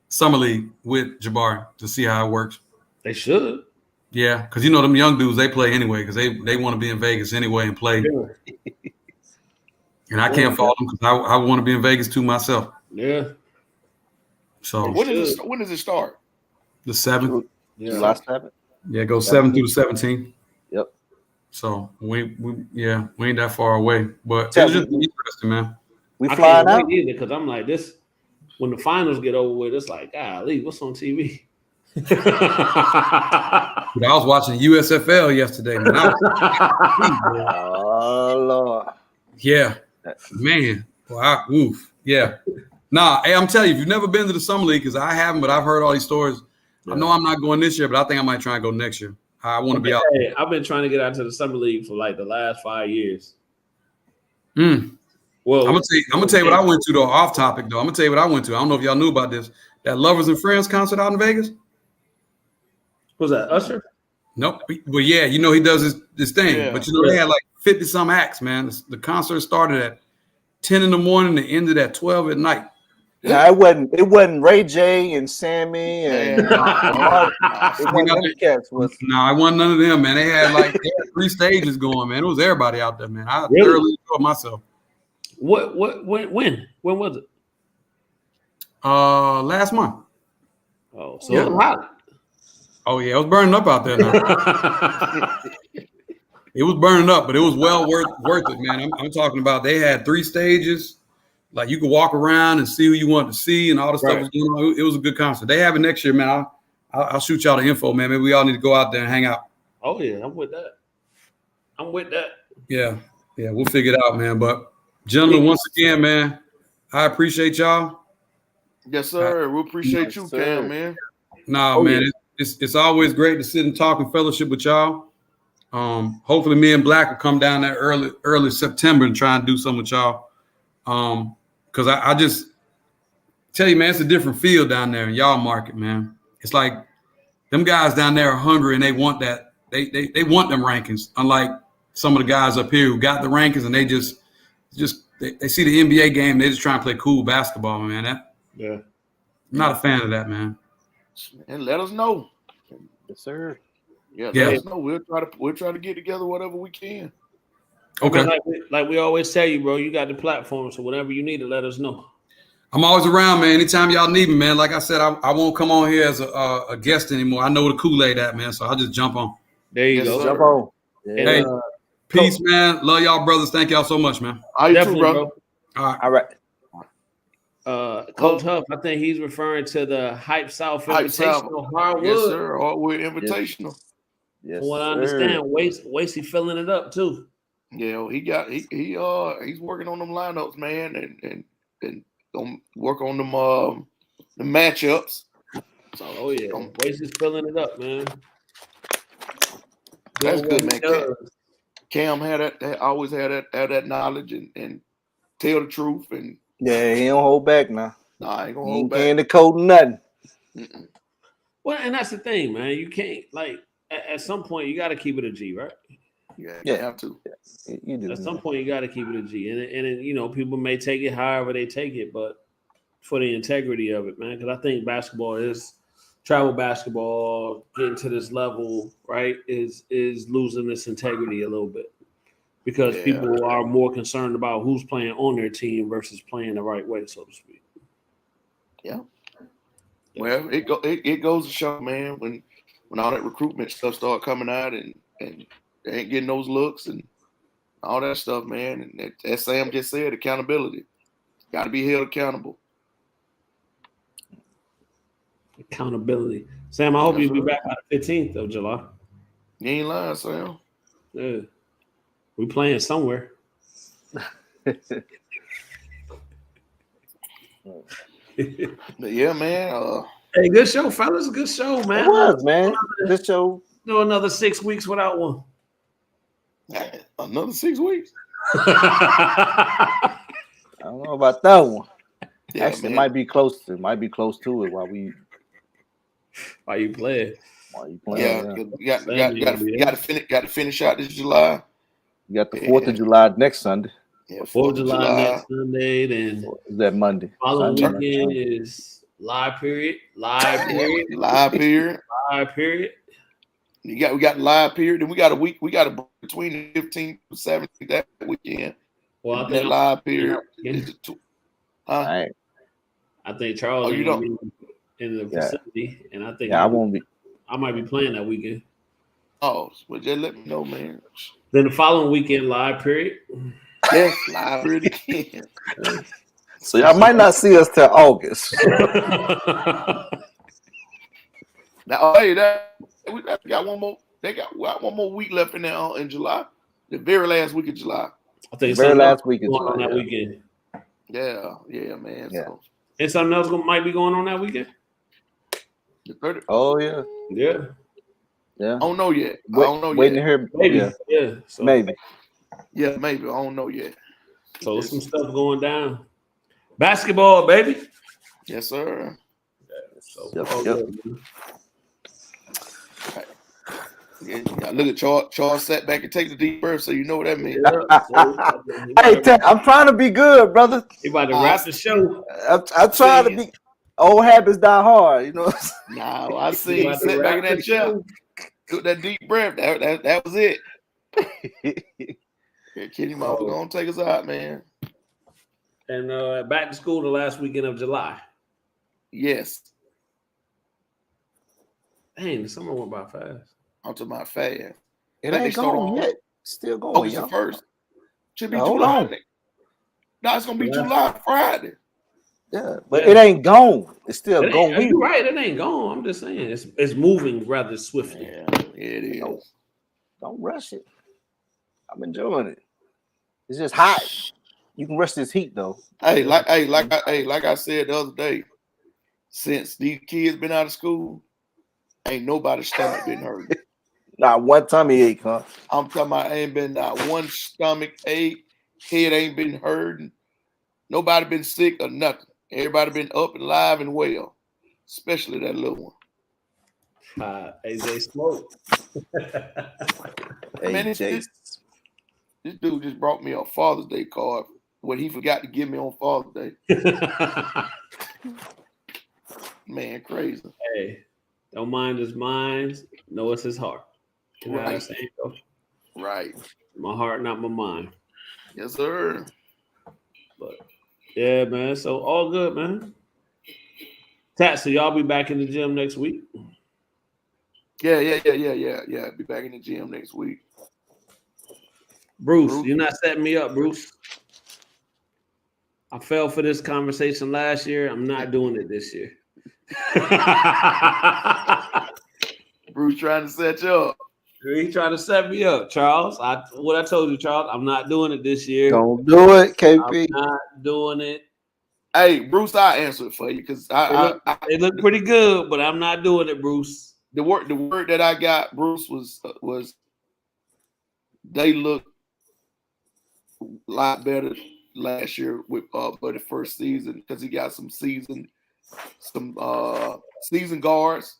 summer league with Jabari to see how it works. They should. Yeah, because you know them young dudes, they play anyway because they want to be in Vegas anyway and play. Yeah. And I can't fault them because I want to be in Vegas too myself. Yeah. So when does it start? The 7th. Yeah. July 7th. Yeah, it goes 7th through the 17th. Yep. So we ain't that far away, but it's just interesting, man. We flying out because I'm like this. When the finals get over with, it's like, golly, what's on TV? I was watching USFL yesterday, man. Oh Lord. Yeah, man. Wow. Oof. Yeah. Nah, hey, I'm telling you, if you've never been to the summer league, because I haven't, but I've heard all these stories. Yeah. I know I'm not going this year, but I think I might try and go next year. I want to be out. Hey, I've been trying to get out to the summer league for like the last 5 years. Well, I'm gonna tell you what I went to though. Off topic though, I'm gonna tell you what I went to. I don't know if y'all knew about this. That Lovers and Friends concert out in Vegas. Was that Usher? Nope. Well, yeah, you know he does this thing, but you know they had like 50 some acts, man. The concert started at 10 in the morning and ended at 12 at night. Yeah, it wasn't Ray J and Sammy and it wasn't none of them, man. They had like 3 stages going, man. It was everybody out there, man. I thoroughly enjoyed myself. When was it? Last month. Oh, so it was hot. Oh yeah, it was burning up out there now. It was burning up, but it was well worth it, man. I'm talking about they had 3 stages. Like you could walk around and see who you want to see, and all the stuff was going on. It was a good concert. They have it next year, man. I'll shoot y'all the info, man. Maybe we all need to go out there and hang out. Oh yeah, I'm with that. Yeah, we'll figure it out, man. But gentlemen, once again, man, I appreciate y'all. Yes, sir. We appreciate you, Cam, man. Nah, man, it's always great to sit and talk and fellowship with y'all. Hopefully, me and Black will come down there early September and try and do something with y'all. Because I just tell you, man, it's a different field down there in y'all market, man. It's like them guys down there are hungry and they want that. They want them rankings, unlike some of the guys up here who got the rankings and they just they see the NBA game. They just try and play cool basketball, man. I'm not a fan of that, man. And let us know. Yes, sir. Yeah, let us know. We'll try to get together whatever we can. Okay. Like we always tell you, bro, you got the platform, so whatever you need to let us know. I'm always around, man. Anytime y'all need me, man. Like I said, I won't come on here as a guest anymore. I know the Kool-Aid at, man, so I'll just jump on. There you go. Jump on. Yeah. Hey, peace, man. Love y'all, brothers. Thank y'all so much, man. You too, bro. All right. Coach Huff, I think he's referring to the Hype South Invitational Hardwood. Yes, sir. Hardwood Invitational. Yes, From what I understand, Wasey filling it up too. Yeah, he's working on them lineups, man, and gonna work on them the matchups. So Wasey's filling it up, man. That's good, man. Cam always had that knowledge and tell the truth, and he don't hold back now. Nah, I ain't gonna You hold ain't back. carrying the coat, nothing. Mm-mm. Well, and that's the thing, man. You can't like at some point you got to keep it a G, right? Yeah, Yeah. you have to. You do. At some point you got to keep it a G, and you know people may take it however they take it, but for the integrity of it, man, because I think basketball is travel basketball getting to this level, right? Is losing its integrity a little bit because Yeah. people are more concerned about who's playing on their team versus playing the right way, so to speak. Yeah. Well, it goes to show, man, when all that recruitment stuff start coming out and they ain't getting those looks and all that stuff, man. And as Sam just said, accountability. Got to be held accountable. Accountability. Sam, I hope you'll be back by the 15th of July. You ain't lying, Sam. Yeah. We playing somewhere. But yeah, man. Hey, good show, fellas. Good show, man. It was, man. This show. Do another 6 weeks without one. Another 6 weeks. I don't know about that one. Yeah, Actually, man. it might be close to it while you playing. playing. Yeah, you got to finish out this July. You got the 4th of July next Sunday. Yeah, 4th of July next Sunday. Then is that Monday? Following Sunday, weekend Sunday. is live period. Live period. Live period. Live period. We got live period. Then we got a week. We got a break between the 15th and 17th that weekend. Well, I And think that live period. All right. I think Charles you don't in the vicinity, and I think I won't be. I might be playing that weekend. Oh, well, just let me know, man. Then the following weekend, live period. Yes, live period again. So y'all might not see us till August. Now, hey, we got one more. They got one more week left in there in July. The very last week of July. I think very last week of July on that weekend. Yeah, man. Yeah. So, And something else might be going on that weekend. the 30th. Oh yeah. I don't know yet. I don't know waiting yet. to hear. Maybe. Yeah. So, maybe. Yeah, maybe. I don't know yet. So some stuff going down. Basketball, baby. Yes, sir. So, Yep. Yeah, look at Charles sat back and take the deep breath, so you know what that means. Hey, I'm trying to be good, brother. He about to wrap the show. I'm trying to be. Old habits die hard, you know. Nah, I see you sit back in that chair, took that deep breath. That was it. Yeah, Kitty Mama gonna take us out, man. And back to school the last weekend of July. Yes. Dang, the summer went by fast. I'm talking about fast. It ain't going yet. Still going. August the 1st. Should be Hold July. on. No, it's gonna be July Friday. Yeah, but it ain't gone. It's still going. You're right. It ain't gone. I'm just saying it's moving rather swiftly. Yeah, it is. Don't rush it. I'm enjoying it. It's just hot. You can rush this heat though. Like I said the other day, since these kids been out of school, ain't nobody's stomach been hurt. Not one tummy ache, huh? I'm talking about ain't been not one stomach ache, head ain't been hurting, nobody been sick or nothing. Everybody been up and live and well, especially that little one. AJ Smoke. Man, this dude just brought me a Father's Day card when he forgot to give me on Father's Day. Man, crazy. Hey, don't mind his mind. Know it's his heart. You know what I'm Right. saying, though? Right. My heart, not my mind. Yes, sir. But yeah, man. So all good, man. Tat, so y'all be back in the gym next week. Yeah. Be back in the gym next week. Bruce, you're not setting me up, Bruce. I fell for this conversation last year. I'm not doing it this year. Bruce trying to set you up. He trying to set me up, Charles. What I told you, Charles, I'm not doing it this year. Don't do it, KP. I'm not doing it. Hey, Bruce, I'll answer it for you because It looked pretty good, but I'm not doing it, Bruce. The word that I got, Bruce, was they look a lot better last year with for the first season because he got some season guards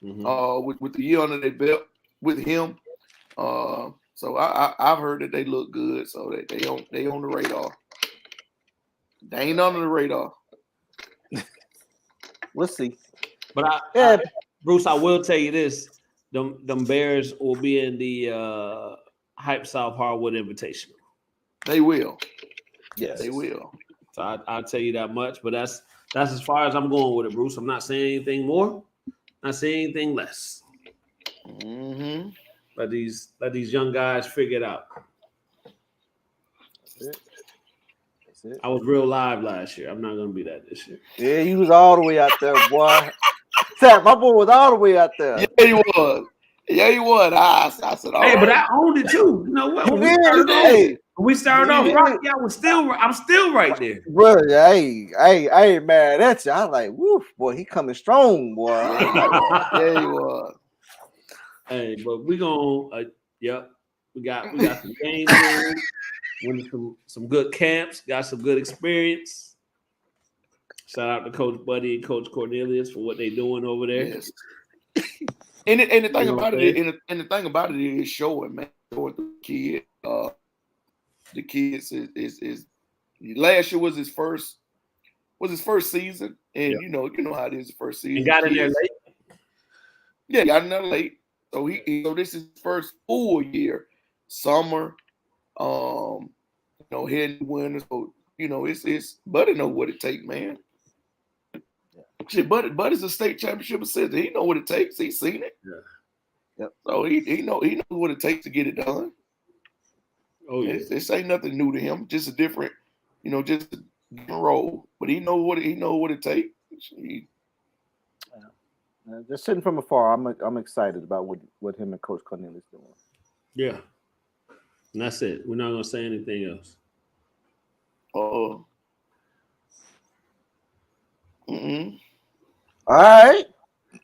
with the year under their belt with him. So I've heard that they look good, so they on the radar. They ain't under the radar. We'll see. But Bruce, I will tell you this: them Bears will be in the Hype South Hardwood Invitational. They will. Yes, they will. So I'll tell you that much. But that's as far as I'm going with it, Bruce. I'm not saying anything more. Not saying anything less. Mm-hmm. Let these young guys figure it out. That's it. I was real live last year. I'm not gonna be that this year. Yeah, he was all the way out there, boy. Sam, my boy was all the way out there. Yeah, he was. I said, hey, but I owned it too. You know what? When we started off, Rocky, I'm still right there. Brother, I ain't mad at you. I was like, woof, boy, he coming strong, boy. Yeah, he was. Hey, but we gonna we got some games in, went some good camps, got some good experience. Shout out to Coach Buddy and Coach Cornelius for what they doing over there. Yes. And the thing about it, and the thing about it is showing, man, showing the kid. The kids is last year was his first season, and you know how it is the first season. And got in there late. Yeah, got in there late. So this is his first full year, summer. Heading to winter. So it's Buddy know what it takes, man. Shit, Buddy's a state championship assistant. He know what it takes. He's seen it. Yeah. Yep. So he knows what it takes to get it done. Oh yeah. This ain't nothing new to him. Just a different, just a different role. But he know what it takes. Just sitting from afar, I'm excited about what him and Coach Cornelius doing. Yeah. And that's it. We're not gonna say anything else. Oh. All right.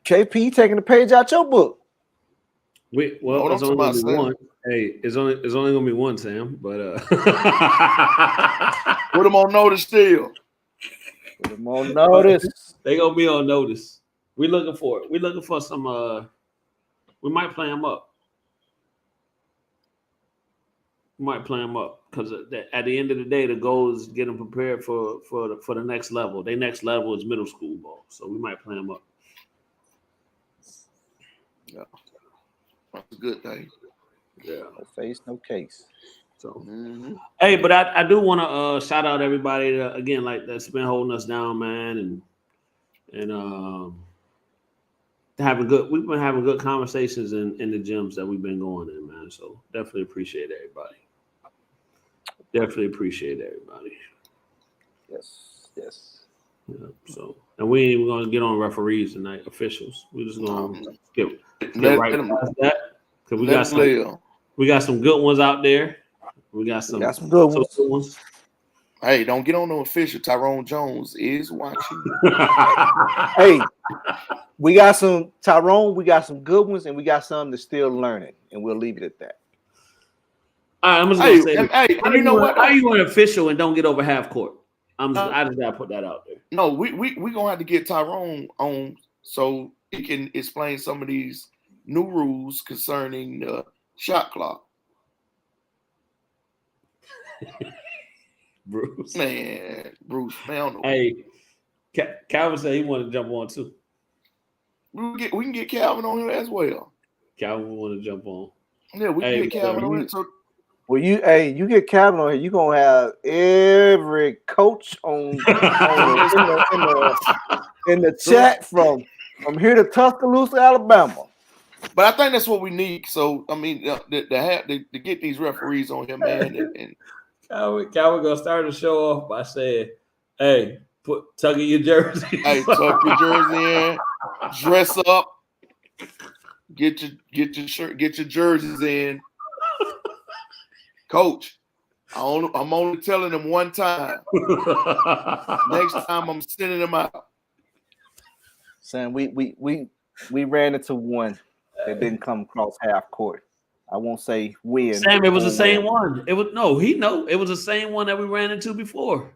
KP taking the page out your book. It's only gonna be one. Hey, it's only gonna be one, Sam. But put them on notice still. Put them on notice. They gonna be on notice. We're looking for it. We're looking for some. We might play them up. We might play them up because at the end of the day, the goal is get them prepared for the next level. Their next level is middle school ball, so we might play them up. Yeah, that's a good thing. Yeah, no face, no case. So, hey, but I do want to shout out everybody that, again, like that's been holding us down, man, and we've been having good conversations in the gyms that we've been going in, man. So definitely appreciate everybody. Yes. Yeah. So, and we ain't even gonna get on referees tonight, officials. We're just gonna get right past that because we got some good ones out there. We got some good ones. Hey, don't get on no official. Tyrone Jones is watching. Hey, we got some Tyrone. We got some good ones, and we got some that's still learning, and we'll leave it at that. All right, I'm just gonna say, and you know what? How are you an official and don't get over half court? I just gotta put that out there. No, we gonna have to get Tyrone on so he can explain some of these new rules concerning the shot clock. Bruce, man, I don't know. Hey, Calvin said he wanted to jump on too. We can get Calvin on here as well. Calvin want to jump on. Yeah, we can get Calvin on here. So, well, you get Calvin on here, you gonna have every coach in the chat from here to Tuscaloosa, Alabama. But I think that's what we need. So I mean, to get these referees on here, man. And Calvin gonna start the show off by saying, "Hey, tuck in your jersey. Hey, tuck your jersey in. Dress up. Get your shirt. Get your jerseys in." Coach, I'm only telling them one time. Next time I'm sending them out. Sam, we ran into one that didn't come across half court. I won't say when. Sam, it was the same one. It was it was the same one that we ran into before.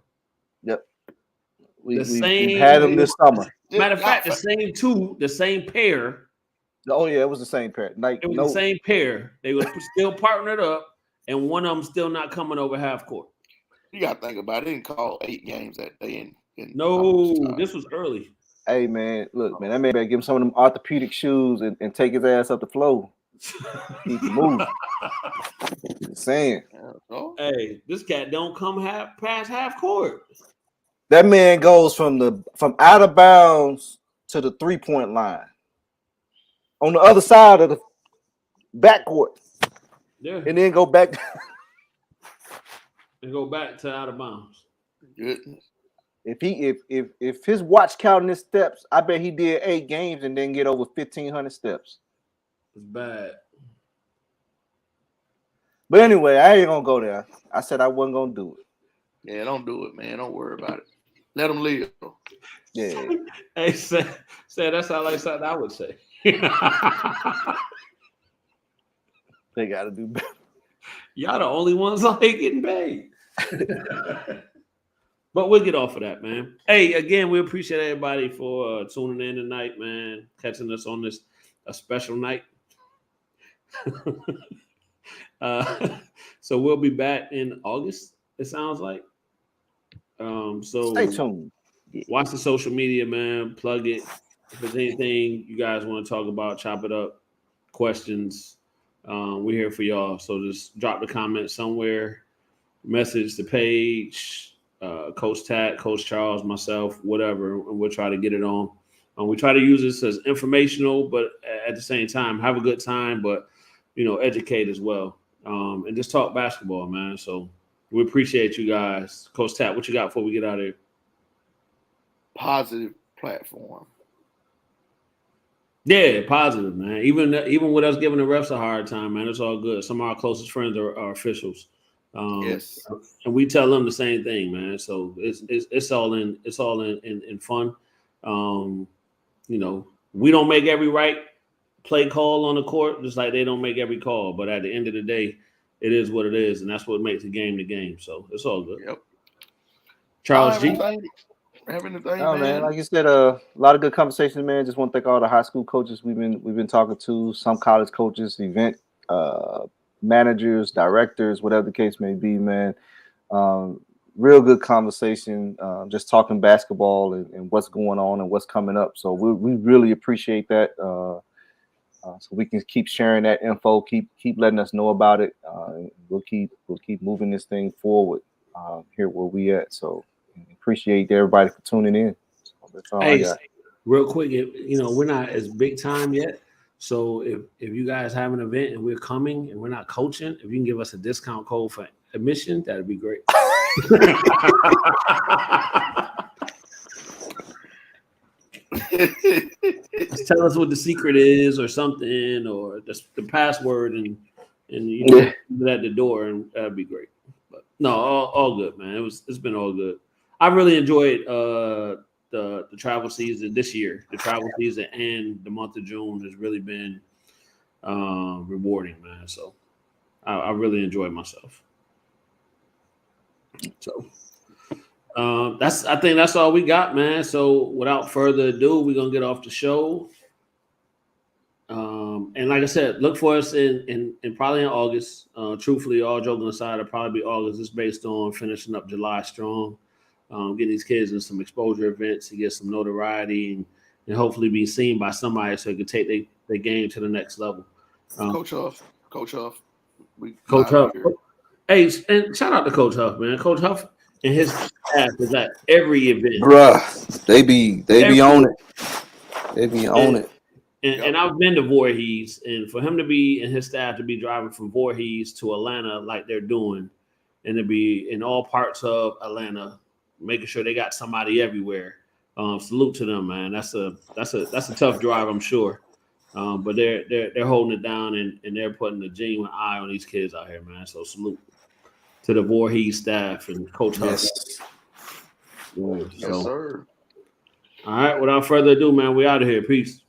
Yep. We've had them this summer. Matter of fact, the same pair. Oh yeah, it was the same pair. Like it was the same pair. They were still partnered up, and one of them still not coming over half court. You got to think about it. They didn't call 8 games that day. This was early. Hey man, look, man, that man better give him some of them orthopedic shoes and take his ass up the floor. Keep moving. Just saying. Hey, this cat don't come past half court. That man goes from out of bounds to the 3-point line on the other side of the backcourt. Yeah, and then go back. And go back to out of bounds. Goodness. If his watch counting his steps, I bet he did 8 games and then get over 1,500 steps. It's bad. But anyway, I ain't gonna go there. I said I wasn't gonna do it. Yeah, don't do it, man. Don't worry about it. Let them live. Yeah. Hey, say that sounds like something I would say. They gotta do better. Y'all the only ones out here getting paid. But we'll get off of that, man. Hey, again, we appreciate everybody for tuning in tonight, man. Catching us on this a special night. So we'll be back in August, it sounds like. So stay tuned. Watch the social media, man. Plug it. If there's anything you guys want to talk about, chop it up. Questions. We're here for y'all. So just drop the comment somewhere. Message the page. Coach Tat, Coach Charles, myself, whatever, and we'll try to get it on. We try to use this as informational, but at the same time, have a good time, but, educate as well. And just talk basketball, man. So we appreciate you guys. Coach Tat, what you got before we get out of here? Positive platform. Yeah, positive, man. Even with us giving the refs a hard time, man, it's all good. Some of our closest friends are officials. Yes, and we tell them the same thing, man. So it's all in fun. We don't make every right play call on the court, just like they don't make every call. But at the end of the day, it is what it is, and that's what makes the game. So it's all good. Yep. Charles G. Man, like you said, a lot of good conversations, man. Just want to thank all the high school coaches we've been talking to, some college coaches, event managers, directors, whatever the case may be, man. Real good conversation, just talking basketball and what's going on and what's coming up. So we really appreciate that. So we can keep sharing that info, keep letting us know about it. We'll keep moving this thing forward here where we at. So appreciate everybody for tuning in. So that's all I got. Real quick, we're not as big time yet. So if you guys have an event and we're coming and we're not coaching, if you can give us a discount code for admission, that'd be great. Just tell us what the secret is or something, or the password, and leave it at the door, and that'd be great. But no, all good, man. It's been all good. I really enjoyed the travel season this year. The travel season and the month of June has really been rewarding, man. So I really enjoyed myself. So I think that's all we got, man. So without further ado, we're gonna get off the show. And like I said, look for us in probably in August. Truthfully, all joking aside, it'll probably be August. It's based on finishing up July strong. Getting these kids in some exposure events to get some notoriety and hopefully be seen by somebody so they can take their game to the next level. Coach Huff. Coach Huff. Hey, and shout out to Coach Huff, man. Coach Huff and his staff is at every event. Bruh, they be on it. They be on it. And I've been to Voorhees, and for him to be and his staff to be driving from Voorhees to Atlanta like they're doing, and to be in all parts of Atlanta, making sure they got somebody everywhere. Salute to them, man. That's a tough drive, I'm sure. But they're holding it down and they're putting a genuine eye on these kids out here, man. So salute to the Voorhees staff and Coach Huff. Yes, sir. All right, without further ado, man, we out of here. Peace.